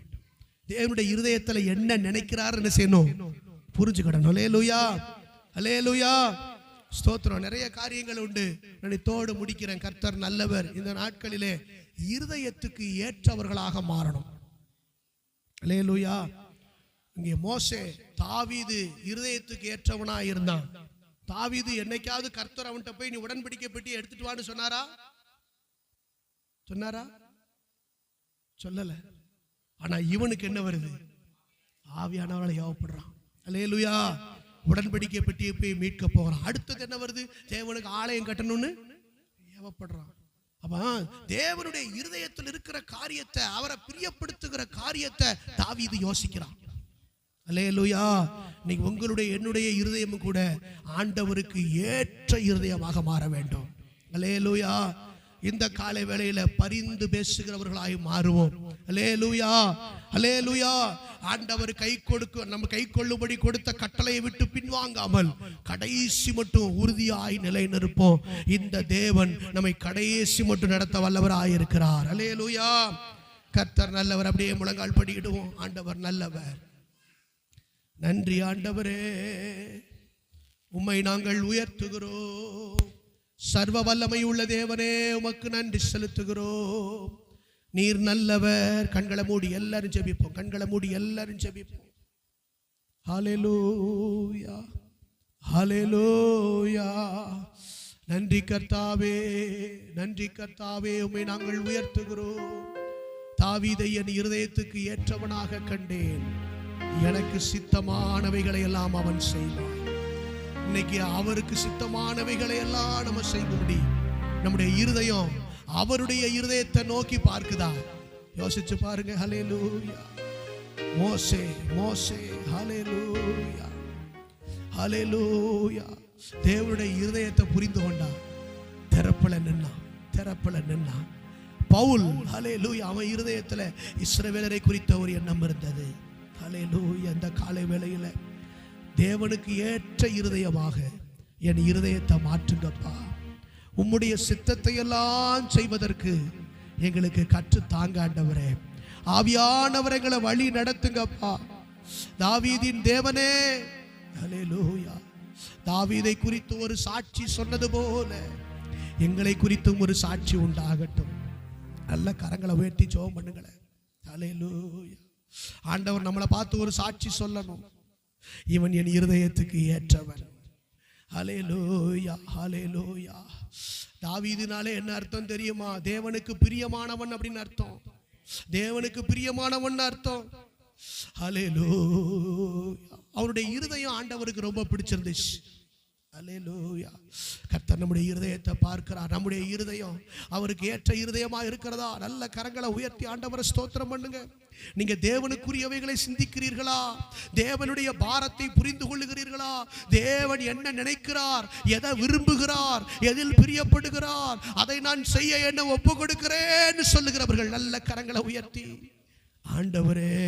தேவனுடைய இருதயத்துல என்ன நினைக்கிறார் என்ன செய்யணும்? புரிஞ்சுக்கணும். அல்லேலூயா. அல்லேலூயா. ஸ்தோத்திரம். நிறைய காரியங்கள் உண்டு. நினைத்தோடு முடிக்கிறேன். கர்த்தர் நல்லவர். இந்த நாட்களிலே இருதயத்துக்கு ஏற்றவர்களாக மாறணும். அல்லேலூயா. இங்கே மோசே தாவீது இருதயத்துக்கு ஏற்றவனா இருந்தான். தாவீது என்னைக்காவது கர்த்தர் அவன்கிட்ட போய் நீ உடன்படிக்கை பெட்டி எடுத்துட்டு வான்னு சொன்னாரா? சொல்லல. ஆனா இவனுக்கு என்ன வருது? ஆவியானவரால் ஏவப்படுறான். அல்லேலூயா. உடன்படிக்கை பெட்டியை போய் மீட்க போகிறான். அடுத்தது என்ன வருது? தேவனுக்கு ஆலயம் கட்டணும்னு ஏவப்படுறான். அப்ப தேவனுடைய இருதயத்தில் இருக்கிற காரியத்தை, அவரை பிரியப்படுத்துகிற காரியத்தை தாவீது யோசிக்கிறான். அல்லேலூயா. இன்னைக்கு உங்களுடைய என்னுடைய இருதயம் கூட ஆண்டவருக்கு ஏற்ற இருதயமாக மாற வேண்டும். அல்லேலூயா. இந்த காலை வேளையில பரிந்து பேசுகிறவர்களாய் மாறுவோம். அல்லேலூயா, அல்லேலூயா. ஆண்டவர் நம்ம கை கொள்ளும்படி கொடுத்த கட்டளையை விட்டு பின்வாங்காமல் கடைசி மட்டும் உறுதியாய் நிலை நிற்போம். இந்த தேவன் நம்மை கடைசி மட்டும் நடத்த வல்லவராய் இருக்கிறார். அல்லேலூயா. கர்த்தர் நல்லவர். அப்படியே முழங்கால் படியிடுவோம். ஆண்டவர் நல்லவர். நன்றி ஆண்டவரே, உம்மை நாங்கள் உயர்த்துகிறோம். சர்வ வல்லமை உள்ள தேவனே, உமக்கு நன்றி செலுத்துகிறோம். நீர் நல்லவர். கண்களை மூடி எல்லாரும் ஜெபிப்போம். கண்களை மூடி எல்லாரும் ஜெபிப்போம். ஹல்லேலூயா, ஹல்லேலூயா. நன்றி கர்த்தாவே, நன்றி கர்த்தாவே, உம்மை நாங்கள் உயர்த்துகிறோம். தாவீதை என் இருதயத்துக்கு ஏற்றவனாக கண்டேன். எனக்கு சித்தமானவைகளை எல்லாம் அவன் செய்வான். இன்னைக்கு அவருக்கு சித்தமானவைகளை எல்லாம் நம்ம செய்யும்படி நம்முடைய இருதயம் அவருடைய இருதயத்தை நோக்கி பார்க்குதா? யோசிச்சு பாருங்க. ஹல்லேலூயா. மோசே, மோசே, ஹல்லேலூயா, ஹல்லேலூயா. தேவனுடைய இருதயத்தை புரிந்து கொண்டான். திறப்பல நின்னா. பவுல், ஹல்லேலூயா, அவன் இருதயத்துல இஸ்ரவேலரை குறித்த ஒரு எண்ணம் இருந்தது. ஹல்லேலூயா. இந்த காலை வேளையில தேவனுக்கு ஏற்ற இருதயமாக என் இருதயத்தை மாற்றுங்கப்பா. உம்முடைய சித்தத்தை எல்லாம் செய்வதற்கு எங்களுக்கு கற்று தாங்க ஆண்டவரே. ஆவியானவர்களை வழி நடத்துங்கப்பா. தாவீதின் தேவனே, ஹல்லேலூயா. தாவீதை குறித்து ஒரு சாட்சி சொன்னது போல எங்களை குறித்தும் ஒரு சாட்சி உண்டாகட்டும். நல்ல கரங்களை உயர்த்தி ஜெபம் பண்ணுங்களேன். ஹல்லேலூயா. ஆண்டவர் நம்மளை பார்த்து ஒரு சாட்சி சொல்லணும். இவன் என் இருதயத்துக்கு ஏற்றவன். ஹல்லேலூயா, ஹல்லேலூயா. தாவீதினாலே என்ன அர்த்தம் தெரியுமா? தேவனுக்கு பிரியமானவன் அப்படின்னு அர்த்தம். தேவனுக்கு பிரியமானவன் அர்த்தம். ஹல்லேலூயா. அவருடைய இருதயம் ஆண்டவருக்கு ரொம்ப பிடிச்சிருந்துச்சு. அல்லேலூயா. கர்த்தர் நம்முடைய இருதயத்தை பார்க்கிறார். நம்முடைய இருதயம் அவருக்கு ஏற்ற இருதயமா இருக்கிறதா? நல்ல கரங்களை உயர்த்தி ஆண்டவரை ஸ்தோத்திரம் பண்ணுங்க. நீங்க தேவனுக்குரியவைகளை சிந்திக்கிறீர்களா? தேவனுடைய பாரத்தை புரிந்து கொள்ளுகிறீர்களா? தேவன் என்ன நினைக்கிறார், எதை விரும்புகிறார், எதில் பிரியப்படுகிறார், அதை நான் செய்ய என்ன ஒப்பு கொடுக்கிறேன்னு சொல்லுகிறவர்கள் நல்ல கரங்களை உயர்த்தி ஆண்டவரே,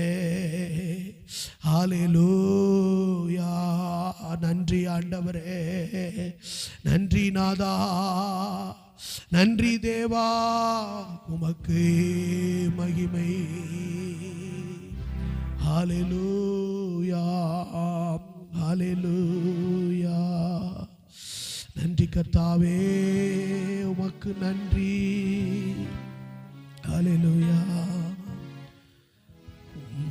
ஹல்லேலூயா. நன்றி ஆண்டவரே, நன்றி நாதா, நன்றி தேவா, உமக்கு மகிமை. ஹல்லேலூயா, ஹல்லேலூயா. நன்றி கர்த்தாவே, உமக்கு நன்றி. ஹல்லேலூயா.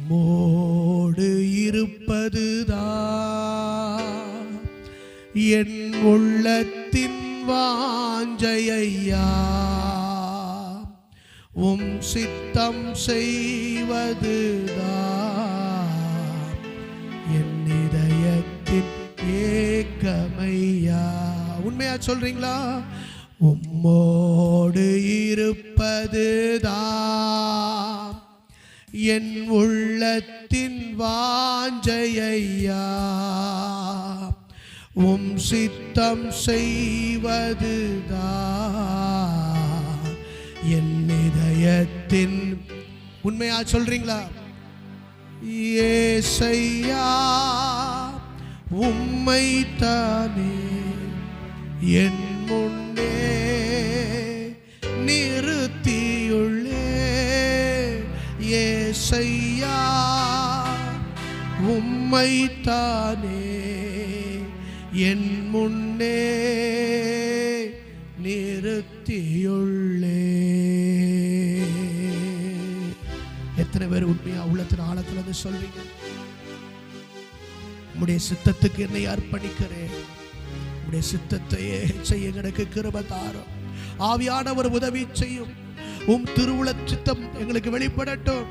மோடு இருப்பதுதான் என் உள்ளத்தின் வாஞ்சையா, உம் சித்தம் செய்வதுதான் என் இதயத்தின் ஏக்கமையா. உண்மையா சொல்றீங்களா? உம்மோடு இருப்பதுதான் என் உள்ளத்தின் வாஞ்சையா, உம் சித்தம் செய்வதுதான் என் இதயத்தின். உண்மையா சொல்றீங்களா? ஏசையா, உம்மை தானே என் முன்னே நிறுத்தியுள்ளே. ஏசையா, உம்மை தானே என் முன்னே நிறுத்தியுள்ளே. எத்தனை பேர் உண்மையா உள்ளத்தின் ஆழத்துல இருந்து சொல்றீங்க? உம்முடைய சித்தத்துக்கு என்னை அர்ப்பணிக்கிறேன். உம்முடைய சித்தத்தையே செய்ய எனக்கு கிருபை தாரும். ஆவியானவர் உதவி செய்யும். உம் திருவுள சித்தம் எங்களுக்கு வெளிப்படட்டும்.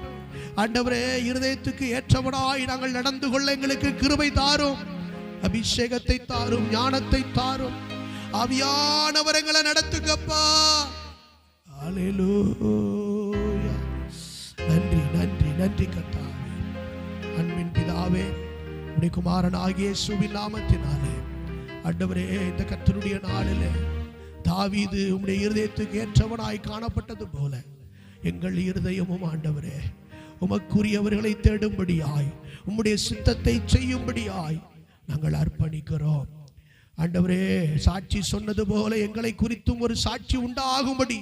ஆண்டவரே, இருதயத்துக்கு ஏற்றவனாய் நாங்கள் நடந்து கொள்ள எங்களுக்கு கிருபை தாரும். அபிஷேகத்தை தாரும், ஞானத்தை தாரும். ஆவியானவர் எங்களை நடத்துங்கப்பா. ஹல்லேலூயா. நன்றி, நன்றி, நன்றி கர்த்தாவே. அன்பின் பிதாவே, உம்முடைய குமாரனாகிய இயேசுவின் நாமத்தினாலே ஆண்டவரே, இந்த கர்த்தருடைய நாளிலே தாவீது உம்முடைய இருதயத்துக்கு ஏற்றவனாய் காணப்பட்டது போல எங்கள் இருதயமும் ஆண்டவரே உமக்குரியவர்களை தேடும்படியாய் உம்முடைய சித்தத்தை செய்யும்படியாய் நாங்கள் அர்ப்பணிக்கிறோம். ஆண்டவரே, சாட்சி சொன்னது போல எங்களை குறித்தும் ஒரு சாட்சி உண்டாகும்படி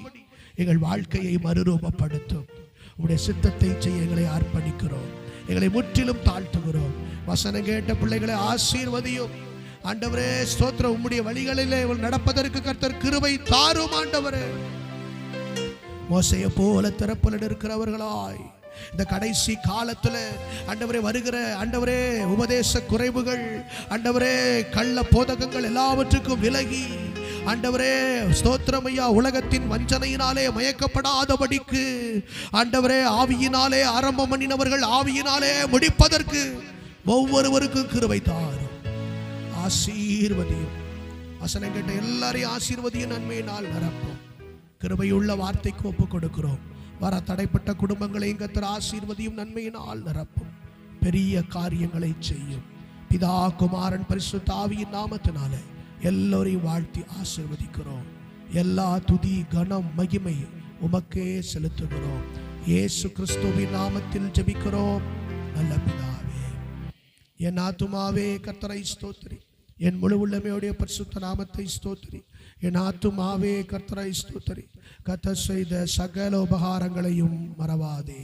எங்கள் வாழ்க்கையை மறுரூபப்படுத்தும். உம்முடைய சித்தத்தை செய்ய எங்களை அர்ப்பணிக்கிறோம். எங்களை முற்றிலும் தாழ்த்துகிறோம். வசனம் கேட்ட பிள்ளைகளை ஆசீர்வதியும் ஆண்டவரே. ஸ்தோத்திரம். உம்முடைய வழிகளிலே நடப்பதற்கு கர்த்தர் கிருபை தாரும் ஆண்டவரே. மோசையை போல திறப்பலன் இருக்கிறவர்களாய் இந்த கடைசி காலத்துல ஆண்டவரே வருகிற ஆண்டவரே உபதேச குறைவுகள் ஆண்டவரே கள்ள போதகங்கள் எல்லாவற்றுக்கும் விலகி ஆண்டவரே ஸ்தோத்திரம் ஐயா, உலகத்தின் வஞ்சனையினாலே மயக்கப்படாதபடிக்கு ஆண்டவரே ஆவியினாலே ஆரம்பம் பண்ணினவர்கள் ஆவியினாலே முடிப்பதற்கு ஒவ்வொருவருக்கும் கிருபை தாரும். ஆசீர்வதியும். வசனம் கேட்ட எல்லாரையும் ஆசீர்வதியும். நன்மையினால் நிரப்பும். கிருபையுள்ள வார்த்தைக்கு ஒப்புக் கொடுக்கிறோம். வர தடைப்பட்ட குடும்பங்களையும் கர்த்தர் ஆசீர்வதியும். நன்மையினால் நிரப்பும். பெரிய காரியங்களை செய்யும். பிதா குமாரன் பரிசுத்த ஆவியின் நாமத்தினாலே எல்லோரையும் வாழ்த்தி ஆசீர்வதிக்கிறோம். எல்லா துதி கனம் மகிமை உமக்கே செலுத்துகிறோம். இயேசு கிறிஸ்துவின் நாமத்தில் ஜெபிக்கிறோம் நல்ல பிதாவே. என் ஆத்துமாவே கர்த்தரை ஸ்தோத்திரி. என் முழு உள்ளமையுடைய பரிசுத்த நாமத்தை ஸ்தோத்திரி. என் ஆத்துமாவே கர்த்தரை ஸ்தோத்திரி. கர்த்தர் செய்த சகல உபகாரங்களையும் மறவாதே.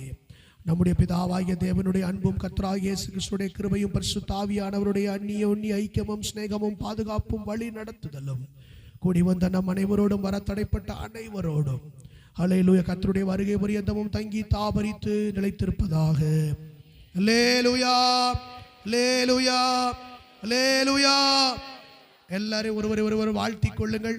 நம்முடைய பிதாவாகிய தேவனுடைய அன்பும் கர்த்தராகிய இயேசு கிறிஸ்துவின் கிருபையும் பரிசுத்த ஆவியானவருடைய அந்நிய ஐக்கியமும் சிநேகமும் பாதுகாப்பும் வழி நடத்துதலும் கூடி வந்த நம் அனைவரோடும் வர தடைப்பட்ட அனைவரோடும் அல்லேலூயா கர்த்தருடைய வருகை பரியந்தமும் தங்கி தாபரித்து நிலைத்திருப்பதாக. அல்லேலூயா, அல்லேலூயா, அல்லேலூயா. எல்லாரும் ஒருவர் வாழ்த்திக் கொள்ளுங்கள்.